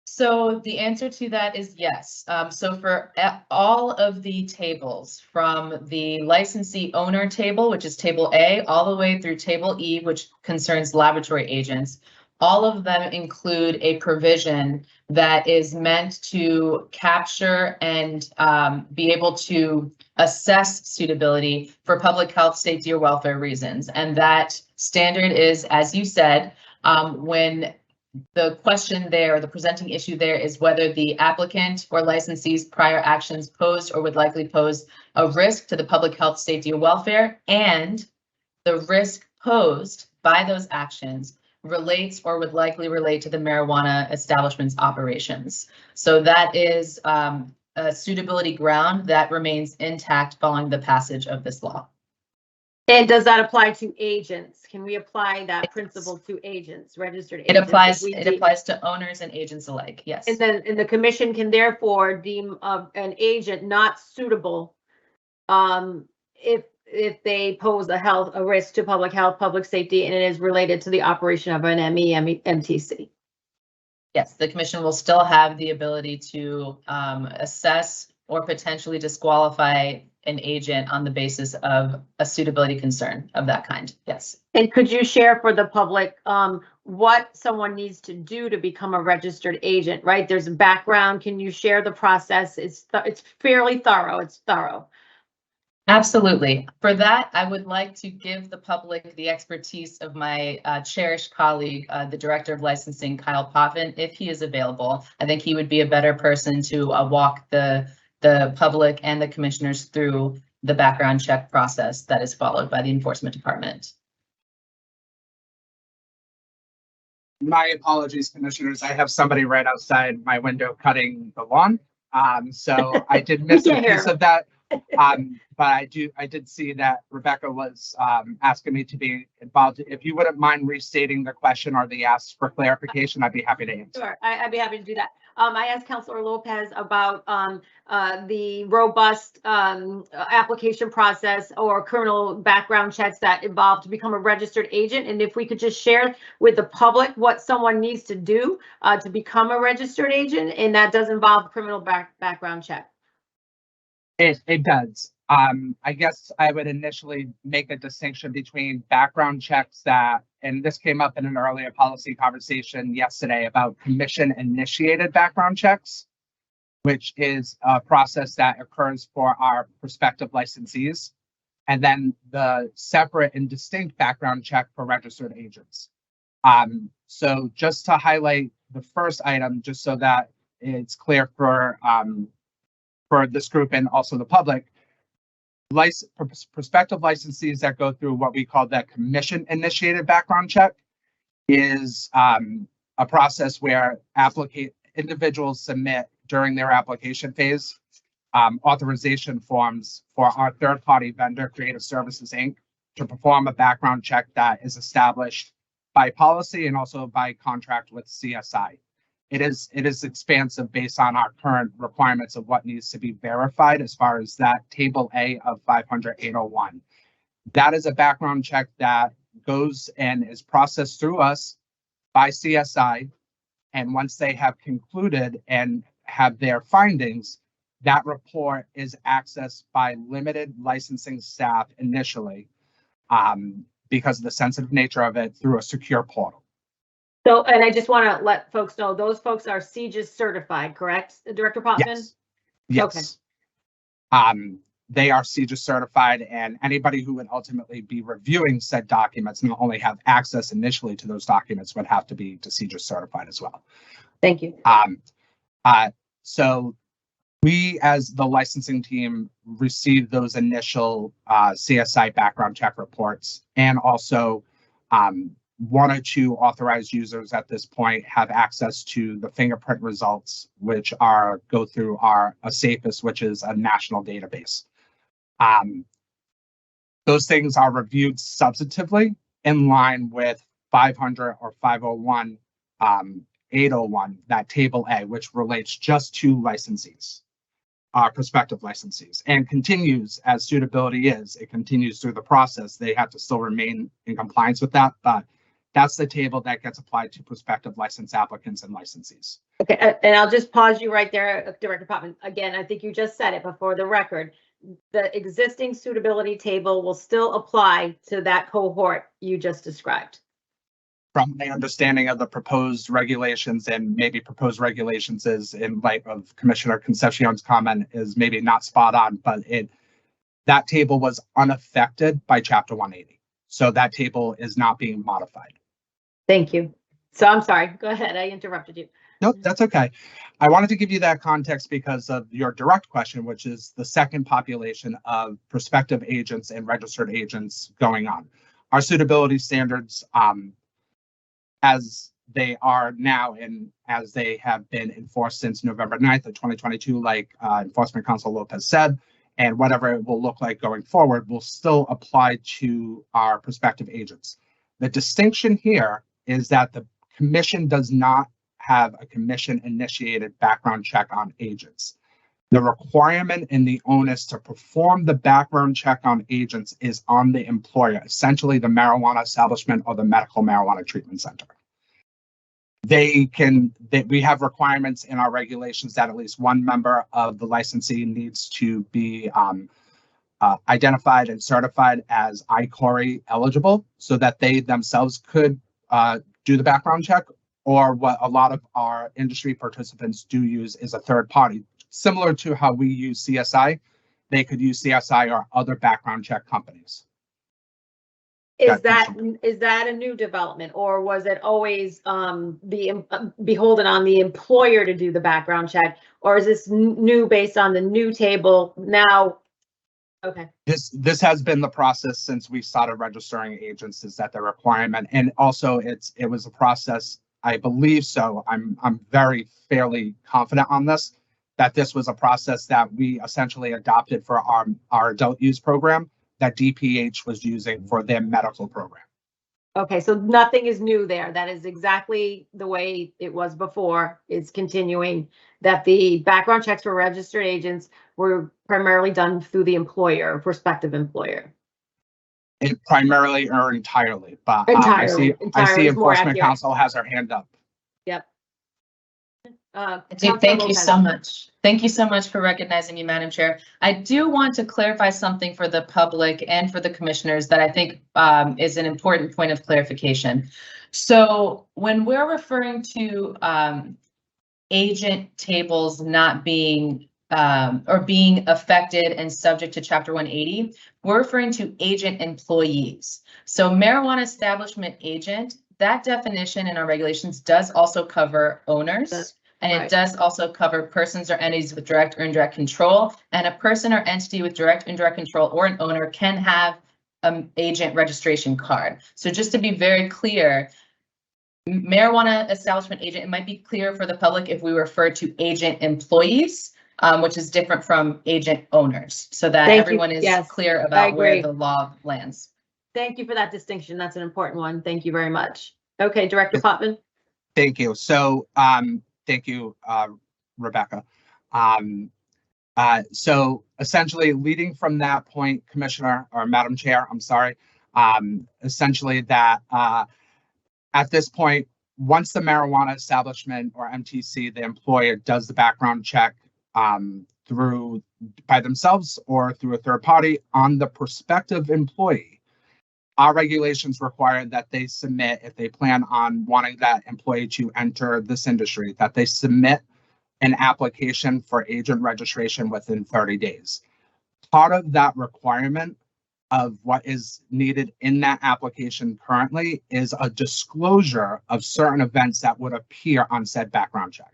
So the answer to that is yes. So for all of the tables, from the licensee owner table, which is table A, all the way through table E, which concerns laboratory agents, all of them include a provision that is meant to capture and be able to assess suitability for public health, safety, or welfare reasons. And that standard is, as you said, when the question there, the presenting issue there is whether the applicant or licensee's prior actions posed or would likely pose a risk to the public health, safety, or welfare, and the risk posed by those actions relates or would likely relate to the marijuana establishment's operations. So that is a suitability ground that remains intact following the passage of this law. And does that apply to agents? Can we apply that principle to agents, registered agents? It applies to owners and agents alike, yes. And then the commission can therefore deem an agent not suitable if they pose a risk to public health, public safety, and it is related to the operation of an MTC. Yes, the commission will still have the ability to assess or potentially disqualify an agent on the basis of a suitability concern of that kind. Yes. And could you share for the public what someone needs to do to become a registered agent, right? There's a background. Can you share the process? It's fairly thorough. It's thorough. Absolutely. For that, I would like to give the public the expertise of my cherished colleague, the Director of Licensing, Kyle Potvin, if he is available. I think he would be a better person to walk the public and the commissioners through the background check process that is followed by the enforcement department. My apologies, commissioners. I have somebody right outside my window cutting the lawn. So I did miss a piece of that. But I did see that Rebecca was asking me to be involved. If you wouldn't mind restating the question or the ask for clarification, I'd be happy to answer. Sure, I'd be happy to do that. I asked Councilor Lopez about the robust application process or criminal background checks that involve to become a registered agent, and if we could just share with the public what someone needs to do to become a registered agent, and that does involve criminal background check. It does. I guess I would initially make a distinction between background checks that, and this came up in an earlier policy conversation yesterday about commission-initiated background checks, which is a process that occurs for our prospective licensees, and then the separate and distinct background check for registered agents. So just to highlight the first item, just so that it's clear for this group and also the public, prospective licensees that go through what we call that commission-initiated background check is a process where individuals submit during their application phase authorization forms for our third-party vendor, Creative Services, Inc., to perform a background check that is established by policy and also by contract with CSI. It is expansive based on our current requirements of what needs to be verified as far as that table A of 500-801. That is a background check that goes and is processed through us by CSI. And once they have concluded and have their findings, that report is accessed by limited licensing staff initially because of the sensitive nature of it through a secure portal. So, and I just want to let folks know, those folks are CJIS certified, correct, Director Potvin? Yes. Yes. Okay. They are CJIS certified, and anybody who would ultimately be reviewing said documents not only have access initially to those documents, would have to be to CJIS certified as well. Thank you. So we, as the licensing team, receive those initial CSI background check reports, and also one or two authorized users at this point have access to the fingerprint results, which go through our ASAPIS, which is a national database. Those things are reviewed substantively in line with 500 or 501, 801, that table A, which relates just to licensees, prospective licensees, and continues as suitability is. It continues through the process. They have to still remain in compliance with that, but that's the table that gets applied to prospective license applicants and licensees. Okay, and I'll just pause you right there, Director Potvin. Again, I think you just said it, but for the record, the existing suitability table will still apply to that cohort you just described. From my understanding of the proposed regulations, and maybe proposed regulations is, in light of Commissioner Concepcion's comment, is maybe not spot on, but that table was unaffected by Chapter 180. So that table is not being modified. Thank you. So I'm sorry, go ahead, I interrupted you. Nope, that's okay. I wanted to give you that context because of your direct question, which is the second population of prospective agents and registered agents going on. Our suitability standards, as they are now and as they have been enforced since November 9th of 2022, like Enforcement Counsel Lopez said, and whatever it will look like going forward will still apply to our prospective agents. The distinction here is that the commission does not have a commission-initiated background check on agents. The requirement and the onus to perform the background check on agents is on the employer, essentially the marijuana establishment or the medical marijuana treatment center. We have requirements in our regulations that at least one member of the licensee needs to be identified and certified as ICORI eligible so that they themselves could do the background check, or what a lot of our industry participants do use is a third party. Similar to how we use CSI, they could use CSI or other background check companies. Is that a new development, or was it always beholden on the employer to do the background check, or is this new based on the new table now? Okay. This has been the process since we started registering agents, is that the requirement, and also it was a process, I believe so. I'm very fairly confident on this, that this was a process that we essentially adopted for our adult use program that DPH was using for their medical program. Okay, so nothing is new there. That is exactly the way it was before. It's continuing, that the background checks for registered agents were primarily done through the employer, prospective employer. It primarily or entirely, but Entirely. I see Entirely is more Enforcement accurate. Council has her hand up. Yep. Thank you so much. Thank you so much for recognizing me, Madam Chair. I do want to clarify something for the public and for the commissioners that I think is an important point of clarification. So when we're referring to agent tables not being or being affected and subject to Chapter 180, we're referring to agent employees. So marijuana establishment agent, that definition in our regulations does also cover owners. And it does also cover persons or entities with direct or indirect control. And a person or entity with direct or indirect control or an owner can have an agent registration card. So just to be very clear, marijuana establishment agent, it might be clear for the public if we refer to agent employees, which is different from agent owners, so that everyone is clear about where the law lands. Thank you for that distinction. That's an important one. Thank you very much. Okay, Director Potvin. Thank you. So thank you, Rebecca. So essentially leading from that point, Commissioner or Madam Chair, I'm sorry, essentially that at this point, once the marijuana establishment or MTC, the employer does the background check through by themselves or through a third party on the prospective employee, our regulations require that they submit, if they plan on wanting that employee to enter this industry, that they submit an application for agent registration within 30 days. Part of that requirement of what is needed in that application currently is a disclosure of certain events that would appear on said background check.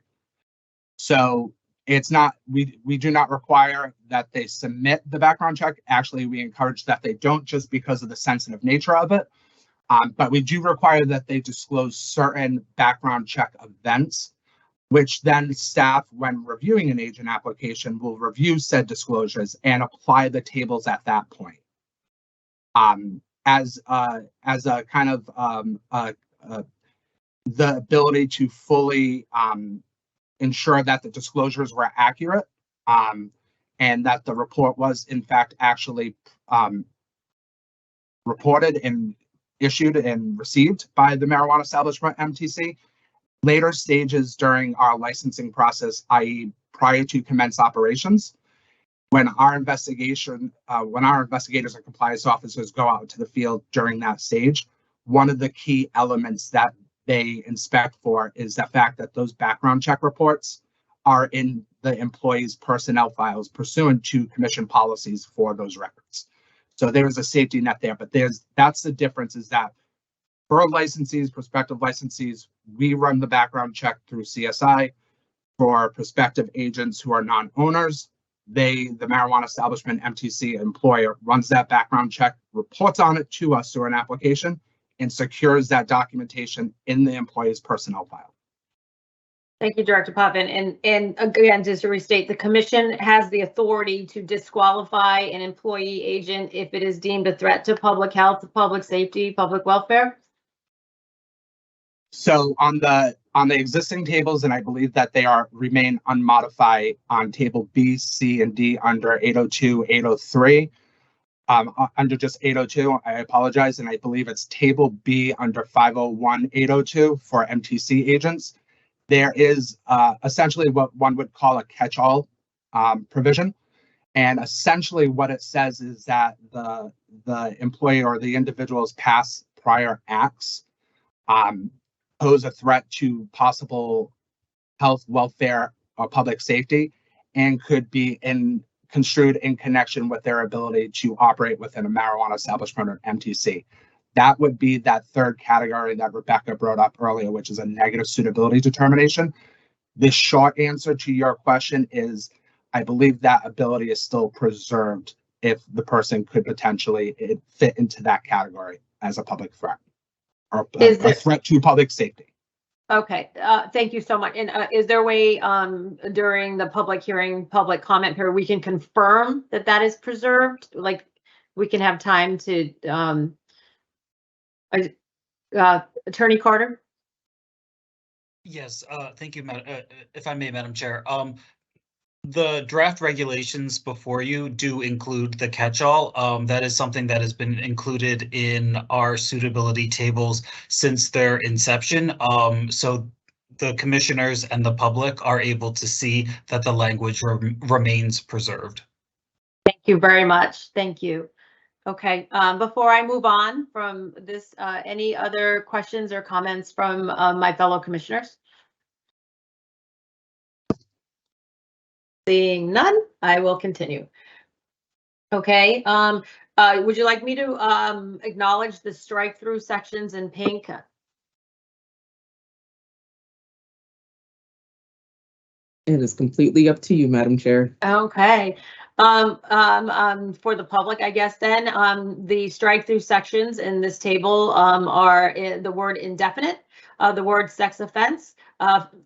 So it's not, we do not require that they submit the background check. Actually, we encourage that they don't, just because of the sensitive nature of it. But we do require that they disclose certain background check events, which then staff, when reviewing an agent application, will review said disclosures and apply the tables at that point. As a kind of the ability to fully ensure that the disclosures were accurate and that the report was in fact actually reported and issued and received by the marijuana establishment MTC. Later stages during our licensing process, i.e. prior to commence operations, when our investigators and compliance officers go out to the field during that stage, one of the key elements that they inspect for is the fact that those background check reports are in the employee's personnel files pursuant to commission policies for those records. So there is a safety net there, but that's the difference, is that for licensees, prospective licensees, we run the background check through CSI. For prospective agents who are non-owners, the marijuana establishment MTC employer runs that background check, reports on it to us through an application, and secures that documentation in the employee's personnel file. Thank you, Director Potvin. And again, just to restate, the commission has the authority to disqualify an employee agent if it is deemed a threat to public health, public safety, public welfare. So on the existing tables, and I believe that they remain unmodified on table B, C, and D under 802, 803. Under just 802, I apologize, and I believe it's table B under 501, 802 for MTC agents. There is essentially what one would call a catch-all provision. And essentially what it says is that the employee or the individual's past prior acts pose a threat to possible health, welfare, or public safety, and could be construed in connection with their ability to operate within a marijuana establishment or MTC. That would be that third category that Rebecca brought up earlier, which is a negative suitability determination. The short answer to your question is, I believe that ability is still preserved if the person could potentially fit into that category as a public threat or a threat to public safety. Okay, thank you so much. And is there a way during the public hearing, public comment period, we can confirm that that is preserved? Like, we can have time to, Attorney Carter? Yes, thank you, if I may, Madam Chair. The draft regulations before you do include the catch-all. That is something that has been included in our suitability tables since their inception. So the commissioners and the public are able to see that the language remains preserved. Thank you very much. Thank you. Okay, before I move on from this, any other questions or comments from my fellow commissioners? Seeing none, I will continue. Okay, would you like me to acknowledge the strike through sections in pink? It is completely up to you, Madam Chair. Okay. For the public, I guess then, the strike through sections in this table are the word indefinite, the word sex offense,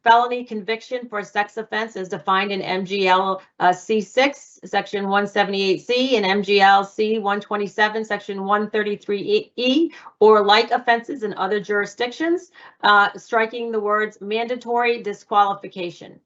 felony conviction for sex offense is defined in MGL C6, section 178C, and MGL C 127, section 133E, or like offenses in other jurisdictions, striking the words mandatory disqualification.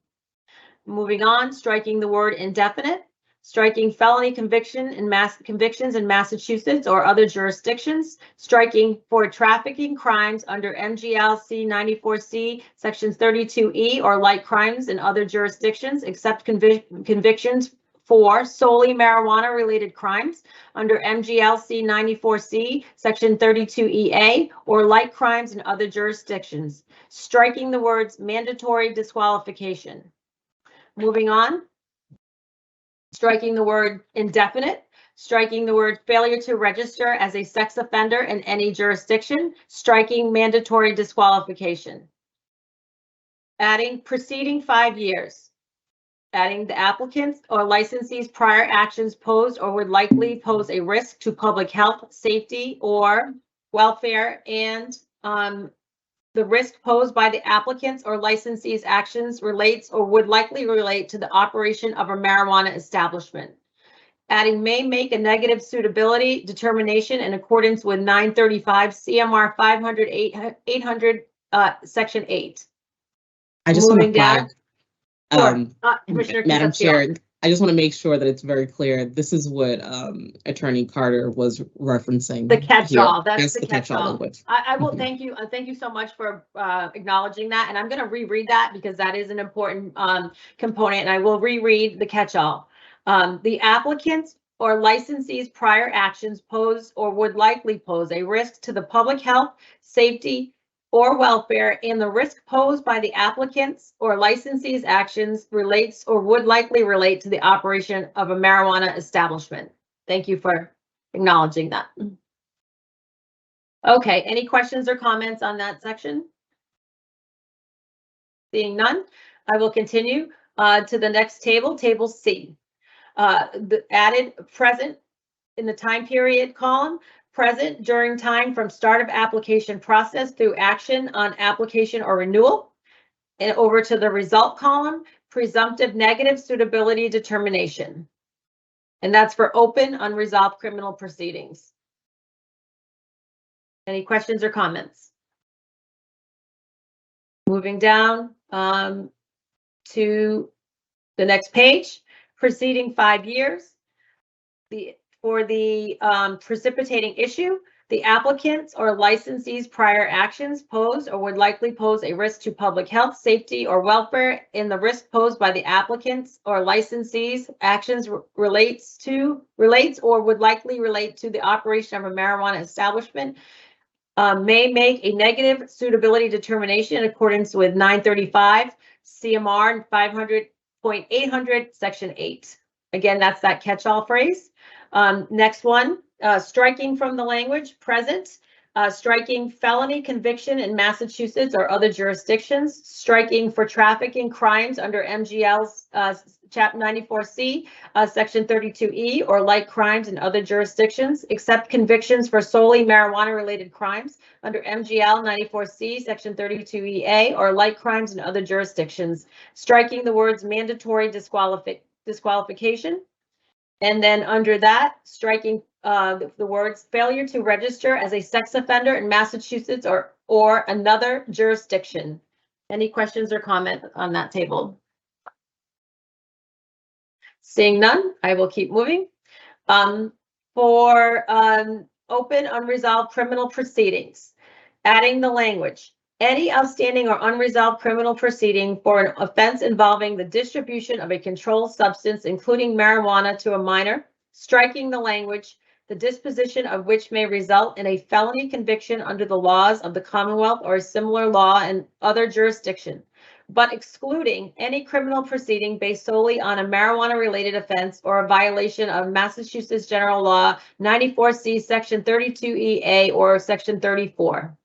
Moving on, striking the word indefinite, striking felony convictions in Massachusetts or other jurisdictions, striking for trafficking crimes under MGL C94C, sections 32E or like crimes in other jurisdictions, except convictions for solely marijuana related crimes under MGL C94C, section 32EA, or like crimes in other jurisdictions, striking the words mandatory disqualification. Moving on, striking the word indefinite, striking the word failure to register as a sex offender in any jurisdiction, striking mandatory disqualification. Adding preceding 5 years, adding the applicant's or licensee's prior actions posed or would likely pose a risk to public health, safety, or welfare, and the risk posed by the applicant's or licensee's actions relates or would likely relate to the operation of a marijuana establishment. Adding may make a negative suitability determination in accordance with 935 CMR 500 section 8. I just want to Moving down. flag, Commissioner Madam Concepcion. Chair, I just want to make sure that it's very clear. This is what Attorney Carter was referencing. The catch-all. Here. That's the catch-all language. I will thank you. Thank you so much for acknowledging that. And I'm going to reread that because that is an important component. And I will reread the catch-all. The applicant's or licensee's prior actions pose or would likely pose a risk to the public health, safety, or welfare, and the risk posed by the applicant's or licensee's actions relates or would likely relate to the operation of a marijuana establishment. Thank you for acknowledging that. Okay, any questions or comments on that section? Seeing none, I will continue to the next table, table C. The added present in the time period column, present during time from start of application process through action on application or renewal. And over to the result column, presumptive negative suitability determination. And that's for open unresolved criminal proceedings. Any questions or comments? Moving down to the next page, preceding 5 years. For the precipitating issue, the applicant's or licensee's prior actions pose or would likely pose a risk to public health, safety, or welfare, and the risk posed by the applicant's or licensee's actions relates or would likely relate to the operation of a marijuana establishment, may make a negative suitability determination in accordance with 935 CMR 500.800 section 8. Again, that's that catch-all phrase. Next one, striking from the language present Striking felony conviction in Massachusetts or other jurisdictions, striking for trafficking crimes under MGL's Chapter 94C, Section 32E, or like crimes in other jurisdictions, except convictions for solely marijuana-related crimes under MGL 94C, Section 32EA, or like crimes in other jurisdictions, striking the words mandatory disqualification. And then under that, striking the words failure to register as a sex offender in Massachusetts or another jurisdiction. Any questions or comment on that table? Seeing none, I will keep moving. For open unresolved criminal proceedings, adding the language, any outstanding or unresolved criminal proceeding for an offense involving the distribution of a controlled substance, including marijuana, to a minor, striking the language, the disposition of which may result in a felony conviction under the laws of the Commonwealth or a similar law in other jurisdiction, but excluding any criminal proceeding based solely on a marijuana-related offense or a violation of Massachusetts General Law 94C, Section 32EA, or Section 34.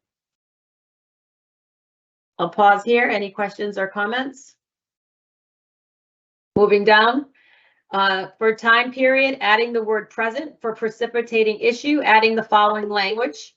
I'll pause here. Any questions or comments? Moving down. For time period, adding the word present. For precipitating issue, adding the following language.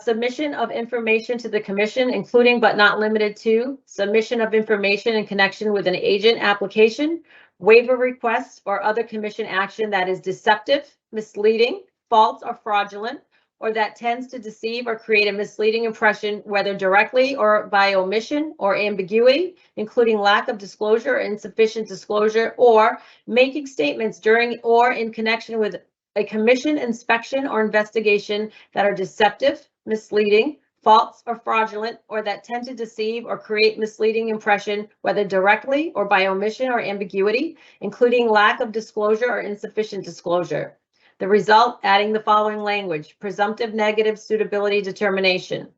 Submission of information to the commission, including but not limited to submission of information in connection with an agent application, waiver request, or other commission action that is deceptive, misleading, false, or fraudulent, or that tends to deceive or create a misleading impression, whether directly or by omission or ambiguity, including lack of disclosure or insufficient disclosure, or making statements during or in connection with a commission inspection or investigation that are deceptive, misleading, false, or fraudulent, or that tend to deceive or create misleading impression, whether directly or by omission or ambiguity, including lack of disclosure or insufficient disclosure. The result, adding the following language, presumptive negative suitability determination.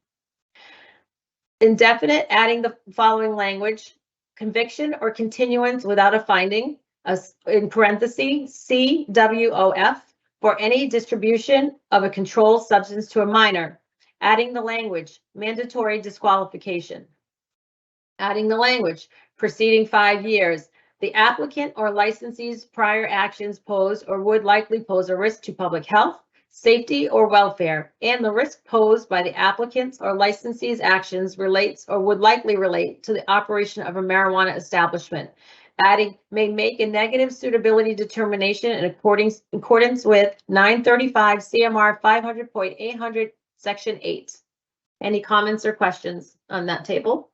Indefinite, adding the following language, conviction or continuance without a finding, in parentheses, CWOF, for any distribution of a controlled substance to a minor, adding the language, mandatory disqualification. Adding the language, preceding 5 years, the applicant or licensee's prior actions pose or would likely pose a risk to public health, safety, or welfare, and the risk posed by the applicant's or licensee's actions relates or would likely relate to the operation of a marijuana establishment. Adding, may make a negative suitability determination in accordance with 935 CMR 500.800 Section 8. Any comments or questions on that table?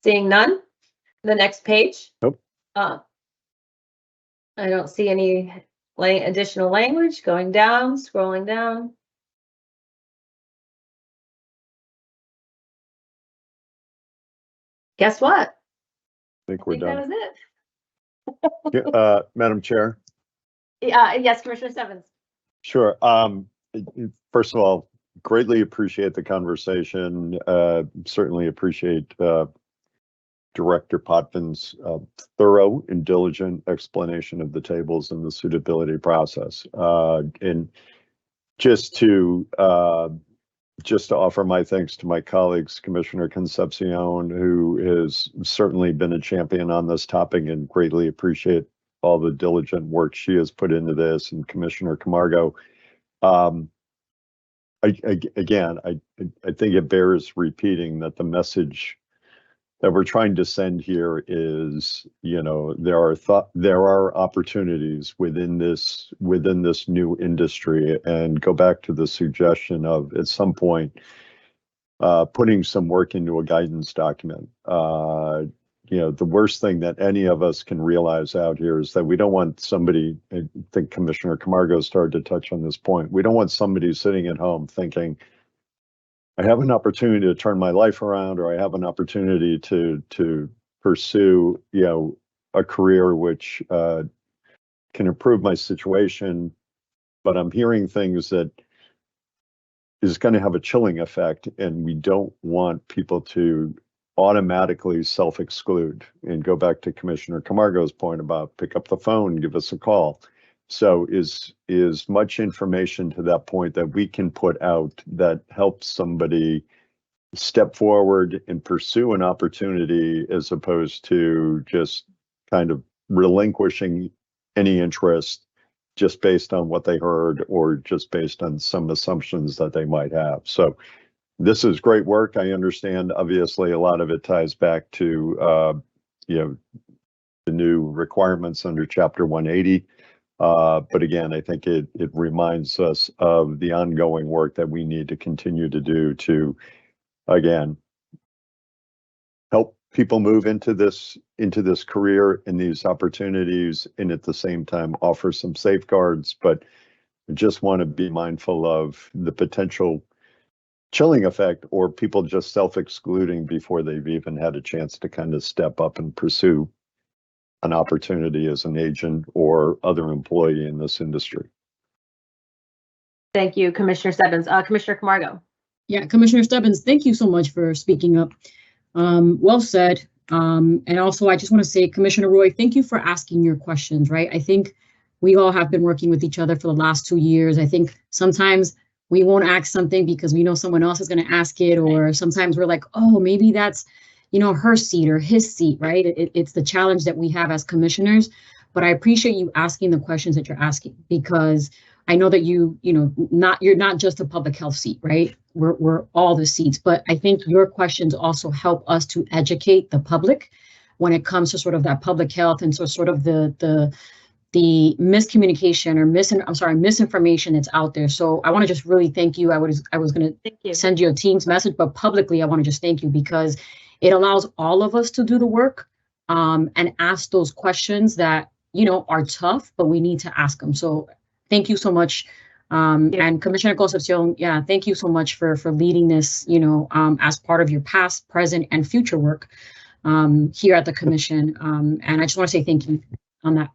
Seeing none. The next page. Nope. I don't see any additional language. Going down, scrolling down. Guess what? I think we're done. That was it. Madam Chair. Yes, Commissioner Stebbins. Sure. First of all, greatly appreciate the conversation. Certainly appreciate Director Potvin's thorough and diligent explanation of the tables and the suitability process. And just to offer my thanks to my colleagues, Commissioner Concepcion, who has certainly been a champion on this topic, and greatly appreciate all the diligent work she has put into this, and Commissioner Camargo. I think it bears repeating that the message that we're trying to send here is, there are opportunities within this new industry, and go back to the suggestion of at some point putting some work into a guidance document. The worst thing that any of us can realize out here is that we don't want somebody, I think Commissioner Camargo started to touch on this point, we don't want somebody sitting at home thinking, I have an opportunity to turn my life around, or I have an opportunity to pursue, a career which can improve my situation, but I'm hearing things that is going to have a chilling effect, and we don't want people to automatically self-exclude. And go back to Commissioner Camargo's point about pick up the phone, give us a call. So is much information to that point that we can put out that helps somebody step forward and pursue an opportunity as opposed to just kind of relinquishing any interest just based on what they heard or just based on some assumptions that they might have. So this is great work. I understand, obviously, a lot of it ties back to, the new requirements under Chapter 180. But again, I think it reminds us of the ongoing work that we need to continue to do to, again, help people move into this career and these opportunities, and at the same time offer some safeguards. But I just want to be mindful of the potential chilling effect or people just self-excluding before they've even had a chance to kind of step up and pursue an opportunity as an agent or other employee in this industry. Thank you, Commissioner Stebbins. Commissioner Camargo. Yeah, Commissioner Stebbins, thank you so much for speaking up. Well said. And also, I just want to say, Commissioner Roy, thank you for asking your questions, right? I think we all have been working with each other for the last 2 years. I think sometimes we won't ask something because we know someone else is going to ask it, or sometimes we're like, oh, maybe that's, her seat or his seat, right? It's the challenge that we have as commissioners. But I appreciate you asking the questions that you're asking, because I know that you're not just a public health seat, right? We're all the seats, but I think your questions also help us to educate the public when it comes to sort of that public health and so sort of the miscommunication or misinformation that's out there. So I want to just really thank you. I was going to send you a Teams message, but publicly I want to just thank you, because it allows all of us to do the work and ask those questions that are tough, but we need to ask them. So thank you so much. And Commissioner Concepcion, yeah, thank you so much for leading this, as part of your past, present, and future work here at the commission. And I just want to say thank you on that.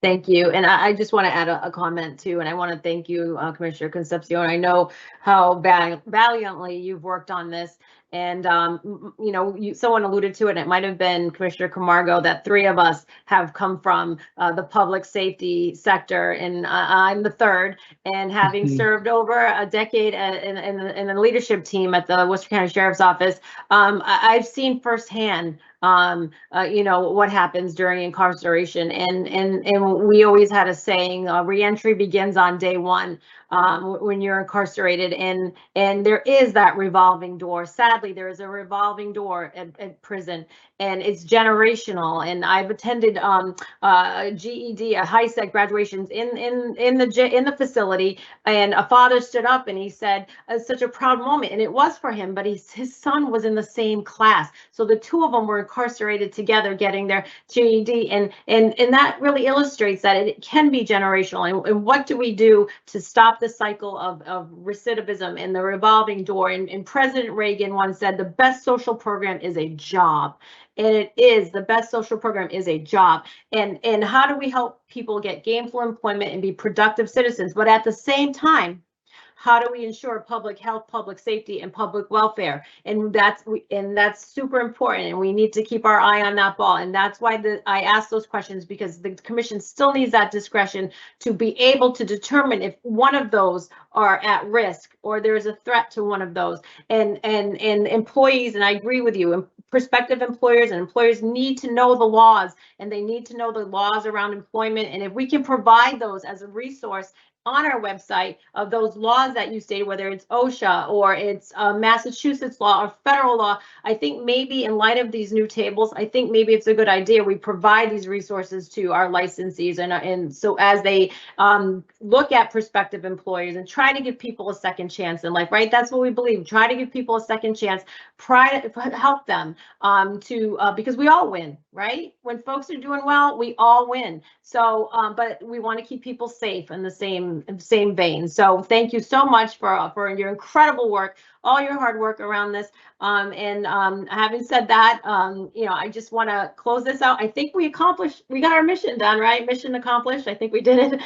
Thank you. And I just want to add a comment too. And I want to thank you, Commissioner Concepcion. I know how valiantly you've worked on this. And, someone alluded to it, and it might have been Commissioner Camargo, that 3 of us have come from the public safety sector, and I'm the third. And having served over a decade in the leadership team at the Worcester County Sheriff's Office, I've seen firsthand what happens during incarceration. And we always had a saying, reentry begins on day 1 when you're incarcerated. And there is that revolving door. Sadly, there is a revolving door at prison, and it's generational. And I've attended GED, high set graduations in the facility, and a father stood up and he said, it's such a proud moment, and it was for him, but his son was in the same class. So the 2 of them were incarcerated together getting their GED, and that really illustrates that it can be generational. And what do we do to stop the cycle of recidivism and the revolving door? And President Reagan once said, the best social program is a job. And it is, the best social program is a job. And how do we help people get gainful employment and be productive citizens? But at the same time, how do we ensure public health, public safety, and public welfare? And that's super important, and we need to keep our eye on that ball. And that's why I ask those questions, because the commission still needs that discretion to be able to determine if one of those are at risk or there is a threat to one of those. And employees, and I agree with you, prospective employers and employers need to know the laws, and they need to know the laws around employment. And if we can provide those as a resource on our website of those laws that you stated, whether it's OSHA or it's Massachusetts law or federal law, I think maybe in light of these new tables, I think maybe it's a good idea we provide these resources to our licensees, and so as they look at prospective employers and try to give people a second chance in life, right? That's what we believe. Try to give people a second chance, help them because we all win, right? When folks are doing well, we all win. So, but we want to keep people safe in the same vein. So thank you so much for your incredible work, all your hard work around this. Having said that, I just want to close this out. I think we got our mission done, right? Mission accomplished. I think we did it,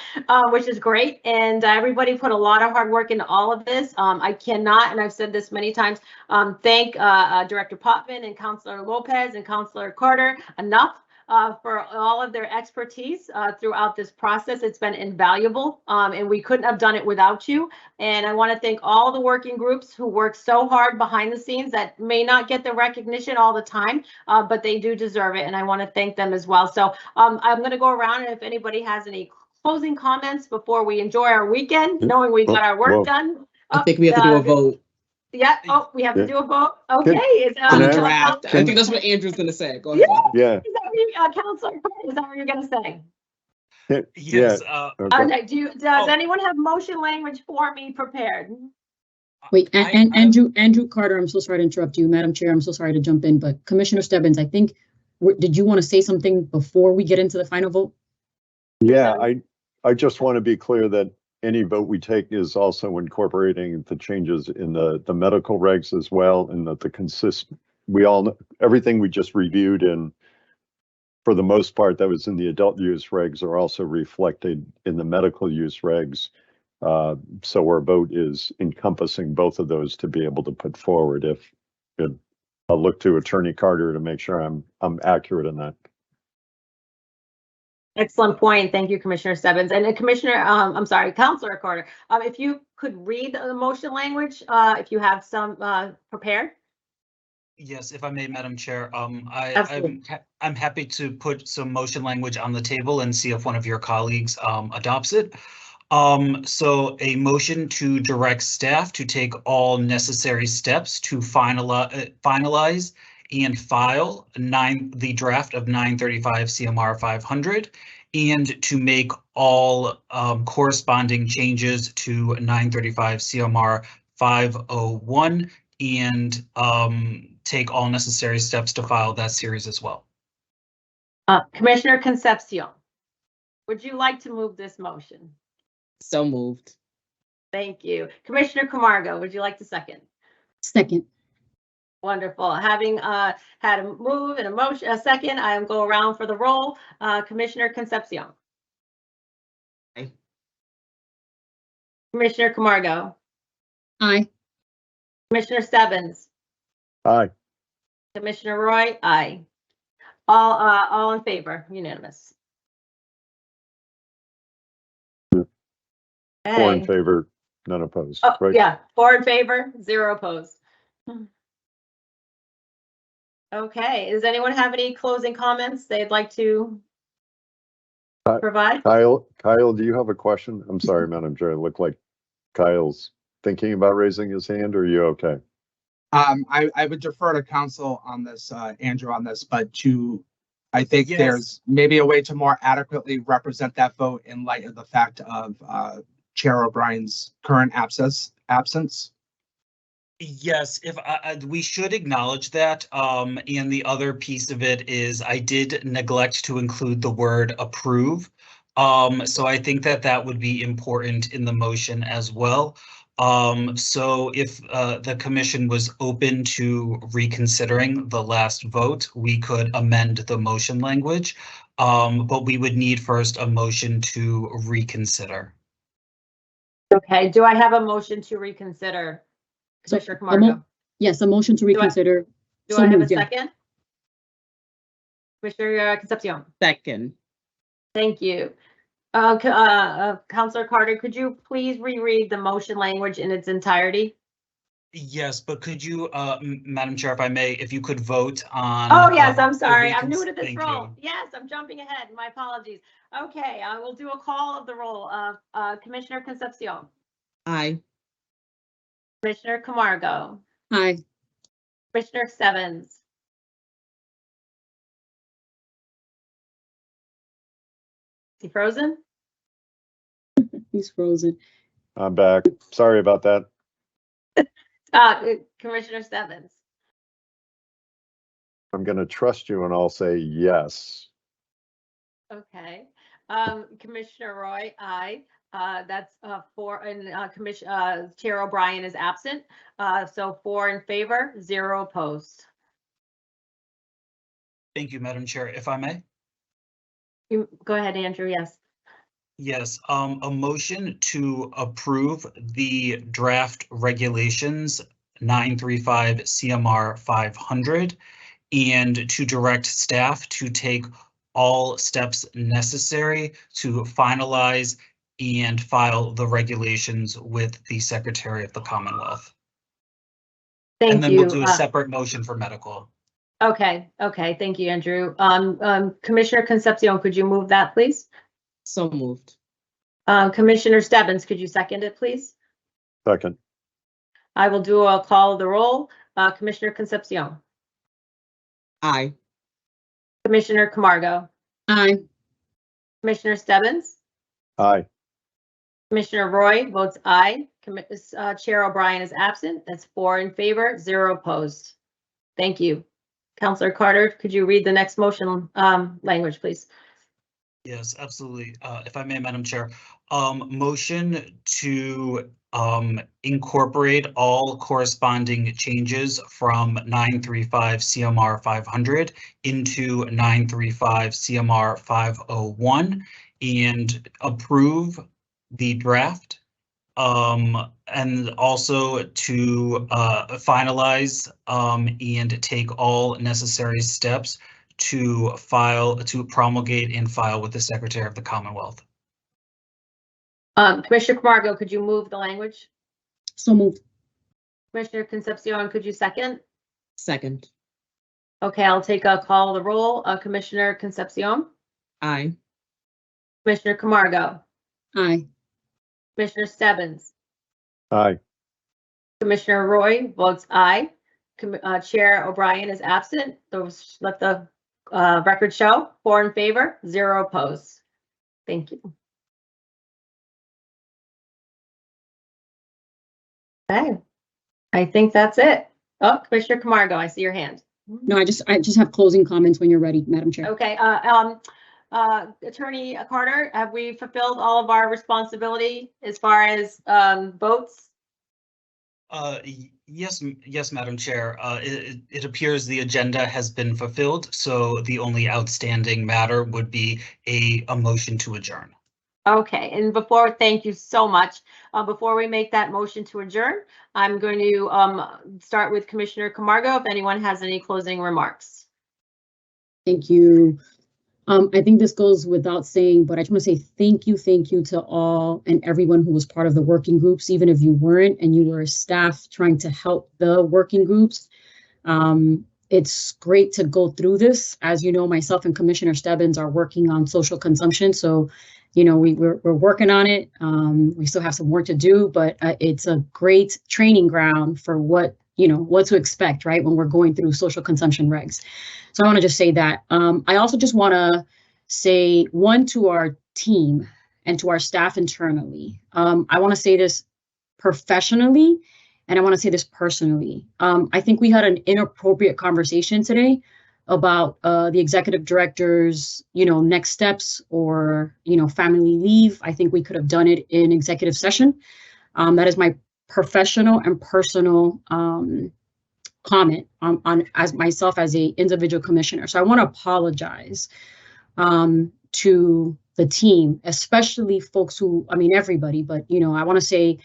which is great. And everybody put a lot of hard work into all of this. I cannot, and I've said this many times, thank Director Potvin and Councilor Lopez and Councilor Carter enough. for all of their expertise throughout this process. It's been invaluable, and we couldn't have done it without you. And I want to thank all the working groups who work so hard behind the scenes that may not get the recognition all the time, but they do deserve it. And I want to thank them as well. So I'm going to go around, and if anybody has any closing comments before we enjoy our weekend, knowing we got our work done. I think we have to do a vote Yeah. Oh, we have to do a vote. Okay. on the Can I- draft. I think that's what Andrew's gonna say. Go ahead. Yeah. Is that what you, Counselor, is that what you're going to say? Yes, Okay. Okay. Does anyone have motion language for me prepared? Wait, and Andrew Carter, I'm so sorry to interrupt you, Madam Chair. I'm so sorry to jump in, but Commissioner Stebbins, I think, did you want to say something before we get into the final vote? Yeah, I just want to be clear that any vote we take is also incorporating the changes in the medical regs as well, and that we all know everything we just reviewed, and for the most part that was in the adult use regs are also reflected in the medical use regs. So our vote is encompassing both of those to be able to put forward. I'll look to Attorney Carter to make sure I'm accurate in that. Excellent point. Thank you, Commissioner Stebbins. And Counselor Carter, if you could read the motion language, if you have some prepared. yes, if I may, Madam Chair, Absolutely. I'm happy to put some motion language on the table and see if one of your colleagues adopts it. So a motion to direct staff to take all necessary steps to finalize and file the draft of 935 CMR 500 and to make all corresponding changes to 935 CMR 501 and take all necessary steps to file that series as well. Commissioner Concepcion, would you like to move this motion? So moved. Thank you. Commissioner Camargo, would you like to second? Second. Wonderful. Having had a move and a second, I am go around for the roll. Commissioner Concepcion. Aye. Commissioner Camargo. Aye. Commissioner Stebbins. Aye. Commissioner Roy. Aye. All in favor. Unanimous. 4 in Okay. favor, none opposed, Oh, right? yeah, 4 in favor, 0 opposed. Okay, does anyone have any closing comments they'd like to provide? Kyle, do you have a question? I'm sorry, Madam Chair. It looked like Kyle's thinking about raising his hand. Or are you okay? I would defer to counsel on this, Andrew, on this, but I think Yes. there's maybe a way to more adequately represent that vote in light of the fact of Chair O'Brien's current absence. Yes, if we should acknowledge that. And the other piece of it is I did neglect to include the word approve. So I think that would be important in the motion as well. So if the commission was open to reconsidering the last vote, we could amend the motion language. But we would need first a motion to reconsider. Okay, do I have a motion to reconsider? Commissioner Camargo. Yes, a motion to reconsider. Do So I have a moved, yeah. second? Commissioner Concepcion. Second. Thank you. Counselor Carter, could you please reread the motion language in its entirety? Yes, but could you, Madam Chair, if I may, if you could vote on. Oh, yes, I'm the sorry. I'm new to this thank role. you. Yes, I'm jumping ahead. My apologies. Okay, I will do a call of the roll. Commissioner Concepcion. Aye. Commissioner Camargo. Aye. Commissioner Stebbins. Is he frozen? He's frozen. I'm back. Sorry about that. Commissioner Stebbins. I'm going to trust you and I'll say yes. Okay. Commissioner Roy, aye. That's 4, and Chair O'Brien is absent. So 4 in favor, 0 opposed. Thank you, Madam Chair, if I may. Go ahead, Andrew. Yes. Yes, a motion to approve the draft regulations 935 CMR 500 and to direct staff to take all steps necessary to finalize and file the regulations with the Secretary of the Commonwealth. And Thank then you. we'll do a separate motion for medical. Okay, thank you, Andrew. Commissioner Concepcion, could you move that, please? So moved. Commissioner Stebbins, could you second it, please? Second. I will do a call of the roll. Commissioner Concepcion, Aye. Commissioner Camargo, Aye. Commissioner Stebbins, Aye. Commissioner Roy votes aye. Chair O'Brien is absent. That's 4 in favor, 0 opposed. Thank you. Councillor Carter, could you read the next motion language, please? Yes, absolutely. If I may, Madam Chair, motion to incorporate all corresponding changes from 935 CMR 500 into 935 CMR 501 and approve the draft. And also to finalize and take all necessary steps to promulgate and file with the Secretary of the Commonwealth. Commissioner Camargo, could you move the language? So moved. Commissioner Concepcion, could you second? Second. Okay, I'll take a call of the roll. Commissioner Concepcion, Aye. Commissioner Camargo, Aye. Commissioner Stebbins, Aye. Commissioner Roy votes aye. Chair O'Brien is absent. Those let the record show. 4 in favor, 0 opposed. Thank you. Okay, I think that's it. Oh, Commissioner Camargo, I see your hand. No, I just have closing comments when you're ready, Madam Chair. Okay, Attorney Carter, have we fulfilled all of our responsibility as far as votes? Yes, Madam Chair. It appears the agenda has been fulfilled, so the only outstanding matter would be a motion to adjourn. Okay, and thank you so much. Before we make that motion to adjourn, I'm going to start with Commissioner Camargo if anyone has any closing remarks. Thank you. I think this goes without saying, but I just want to say thank you to all and everyone who was part of the working groups, even if you weren't and you were staff trying to help the working groups. It's great to go through this. As you know, myself and Commissioner Stebbins are working on social consumption. So, you know, we're working on it. We still have some work to do, but it's a great training ground for what to expect, right, when we're going through social consumption regs. So I want to just say that. I also just want to say one to our team and to our staff internally. I want to say this professionally, and I want to say this personally. I think we had an inappropriate conversation today about the executive director's, next steps or, family leave. I think we could have done it in executive session. That is my professional and personal comment on as myself as a individual commissioner. So I want to apologize to the team, especially folks who, everybody, but I want to say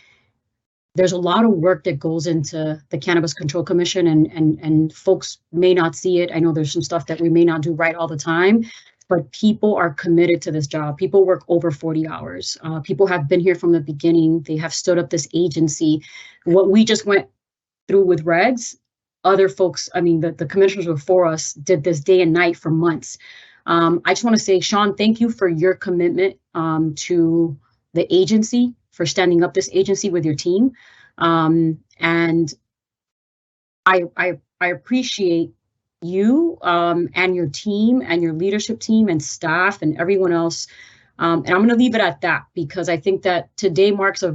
there's a lot of work that goes into the Cannabis Control Commission and folks may not see it. I know there's some stuff that we may not do right all the time, but people are committed to this job. People work over 40 hours. People have been here from the beginning. They have stood up this agency. What we just went through with regs, other folks, the commissioners before us did this day and night for months. I just want to say, Sean, thank you for your commitment to the agency, for standing up this agency with your team. And I appreciate you and your team and your leadership team and staff and everyone else. And I'm going to leave it at that because I think that today marks a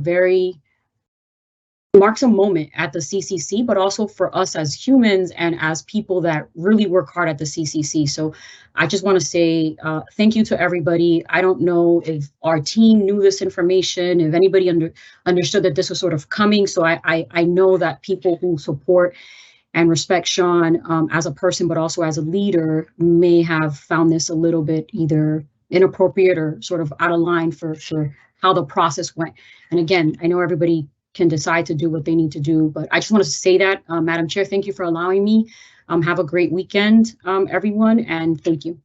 moment at the CCC, but also for us as humans and as people that really work hard at the CCC. So I just want to say thank you to everybody. I don't know if our team knew this information, if anybody understood that this was sort of coming. So I know that people who support and respect Sean as a person, but also as a leader, may have found this a little bit either inappropriate or sort of out of line for how the process went. And again, I know everybody can decide to do what they need to do, but I just want to say that, Madam Chair, thank you for allowing me. Have a great weekend, everyone, and thank you.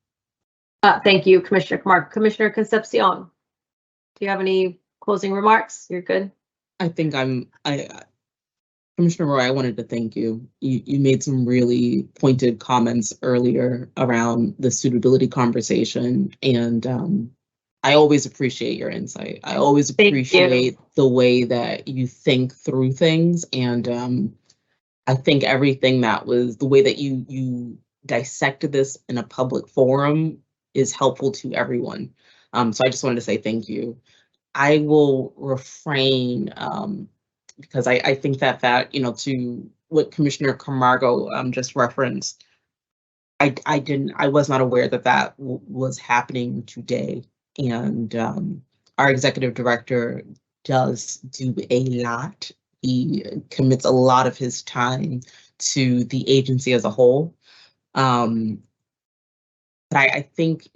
Thank you, Commissioner Camargo. Commissioner Concepcion, do you have any closing remarks? You're good. I think Commissioner Roy, I wanted to thank you. You made some really pointed comments earlier around the suitability conversation, and I always appreciate your insight. I always appreciate the way that you think through things, and I think everything that was the way that you dissected this in a public forum is helpful to everyone. So I just wanted to say thank you. I will refrain because I think that to what Commissioner Camargo just referenced, I was not aware that was happening today, and our executive director does do a lot. He commits a lot of his time to the agency as a whole. But I think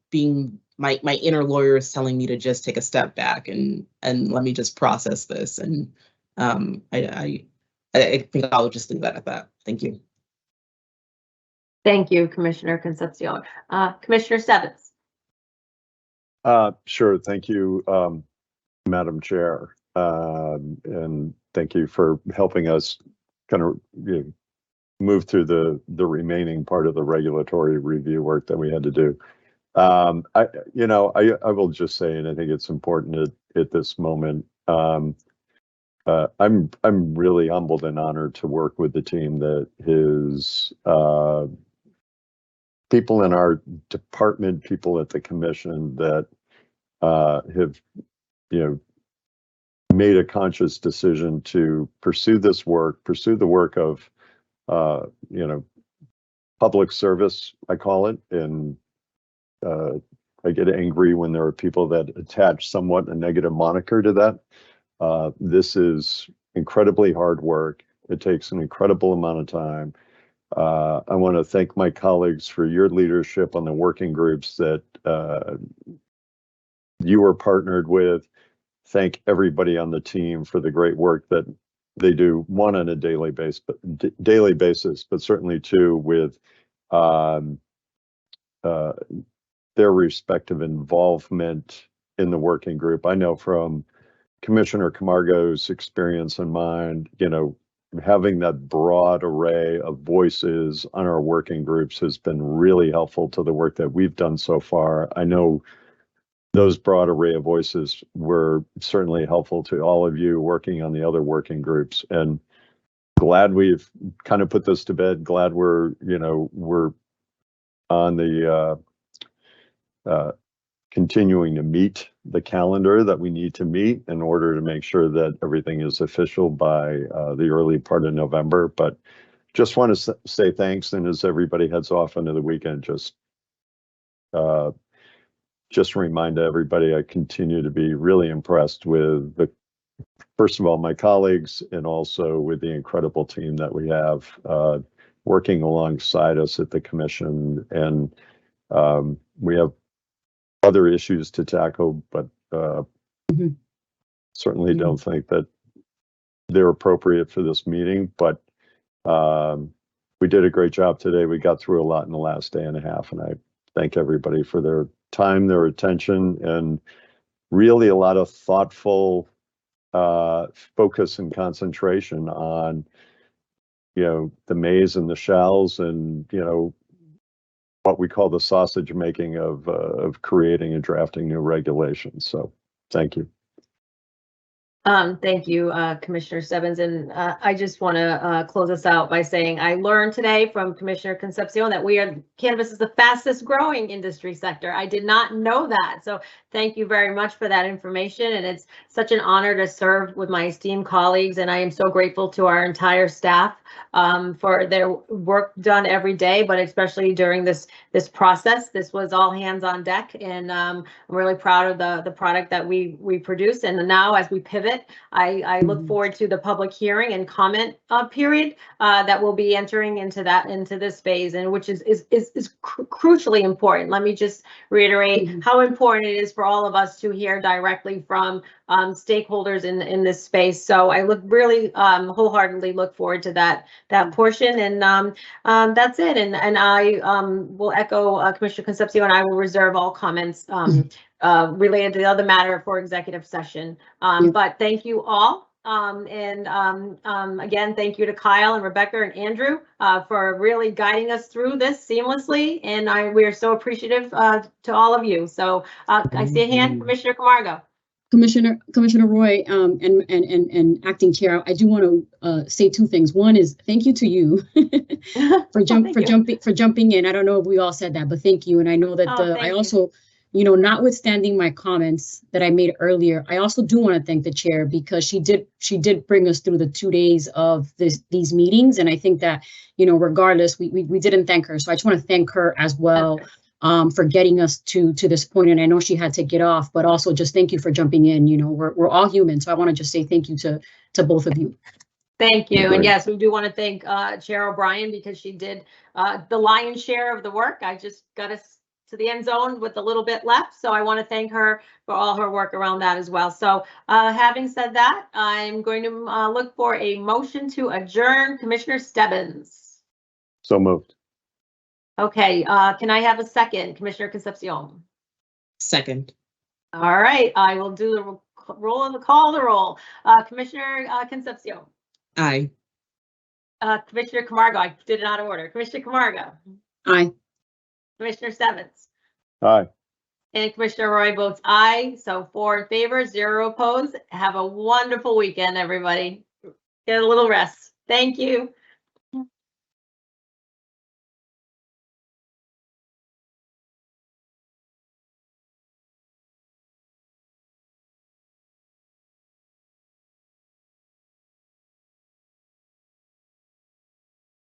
being my inner lawyer is telling me to just take a step back and let me just process this, and I think I'll just leave that at that. Thank you. Thank you, Commissioner Concepcion. Commissioner Stebbins. Sure. Thank you, Madam Chair, and thank you for helping us kind of move through the remaining part of the regulatory review work that we had to do. I will just say, and I think it's important at this moment. I'm really humbled and honored to work with the team that is people in our department, people at the commission that have made a conscious decision to pursue this work, pursue the work of public service, I call it, and I get angry when there are people that attach somewhat a negative moniker to that. This is incredibly hard work. It takes an incredible amount of time. I want to thank my colleagues for your leadership on the working groups that you were partnered with. Thank everybody on the team for the great work that they do, one on a daily basis, but certainly two with their respective involvement in the working group. I know from Commissioner Camargo's experience and mine, having that broad array of voices on our working groups has been really helpful to the work that we've done so far. I know those broad array of voices were certainly helpful to all of you working on the other working groups, and glad we've kind of put this to bed. Glad we're on the continuing to meet the calendar that we need to meet in order to make sure that everything is official by the early part of November. But just want to say thanks, and as everybody heads off into the weekend, just remind everybody I continue to be really impressed with first of all, my colleagues, and also with the incredible team that we have working alongside us at the commission. And we have other issues to tackle, but certainly don't think that they're appropriate for this meeting. But we did a great job today. We got through a lot in the last day and a half, and I thank everybody for their time, their attention, and really a lot of thoughtful focus and concentration on the mays and the shalls, and what we call the sausage making of creating and drafting new regulations. So thank you. Thank you, Commissioner Stebbins. And I just want to close us out by saying I learned today from Commissioner Concepcion that cannabis is the fastest growing industry sector. I did not know that. So thank you very much for that information. And it's such an honor to serve with my esteemed colleagues. And I am so grateful to our entire staff for their work done every day, but especially during this process. This was all hands on deck, and I'm really proud of the product that we produce. And now as we pivot it. I look forward to the public hearing and comment period that we'll be entering into this phase, and which is crucially important. Let me just reiterate how important it is for all of us to hear directly from stakeholders in this space. So I really wholeheartedly look forward to that portion, and that's it. And I will echo Commissioner Concepcion, and I will reserve all comments related to the other matter for executive session. But thank you all. Again, thank you to Kyle and Rebecca and Andrew for really guiding us through this seamlessly. And we are so appreciative to all of you. So I see a hand, Commissioner Camargo. Commissioner Roy, and Acting Chair, I do want to say two things. One is thank you to you for jumping in. I don't know if we all said that, but thank you. And I know that I also, notwithstanding my comments that I made earlier, I also do want to thank the chair because she did bring us through the 2 days of these meetings. And I think that, regardless, we didn't thank her. So I just want to thank her as well. For getting us to this point. And I know she had to get off, but also just thank you for jumping in. We're all human. So I want to just say thank you to both of you. Thank you. And yes, we do want to thank Chair O'Brien because she did the lion's share of the work. I just got us to the end zone with a little bit left. So I want to thank her for all her work around that as well. So having said that, I'm going to look for a motion to adjourn. Commissioner Stebbins. So moved. Okay, can I have a second, Commissioner Concepcion? Second. All right, I will do the roll and call the roll. Commissioner Concepcion. Aye. Commissioner Camargo, I did it out of order. Commissioner Camargo. Aye. Commissioner Stebbins. Aye. And Commissioner Roy votes aye. So 4 in favor, 0 opposed. Have a wonderful weekend, everybody. Get a little rest. Thank you.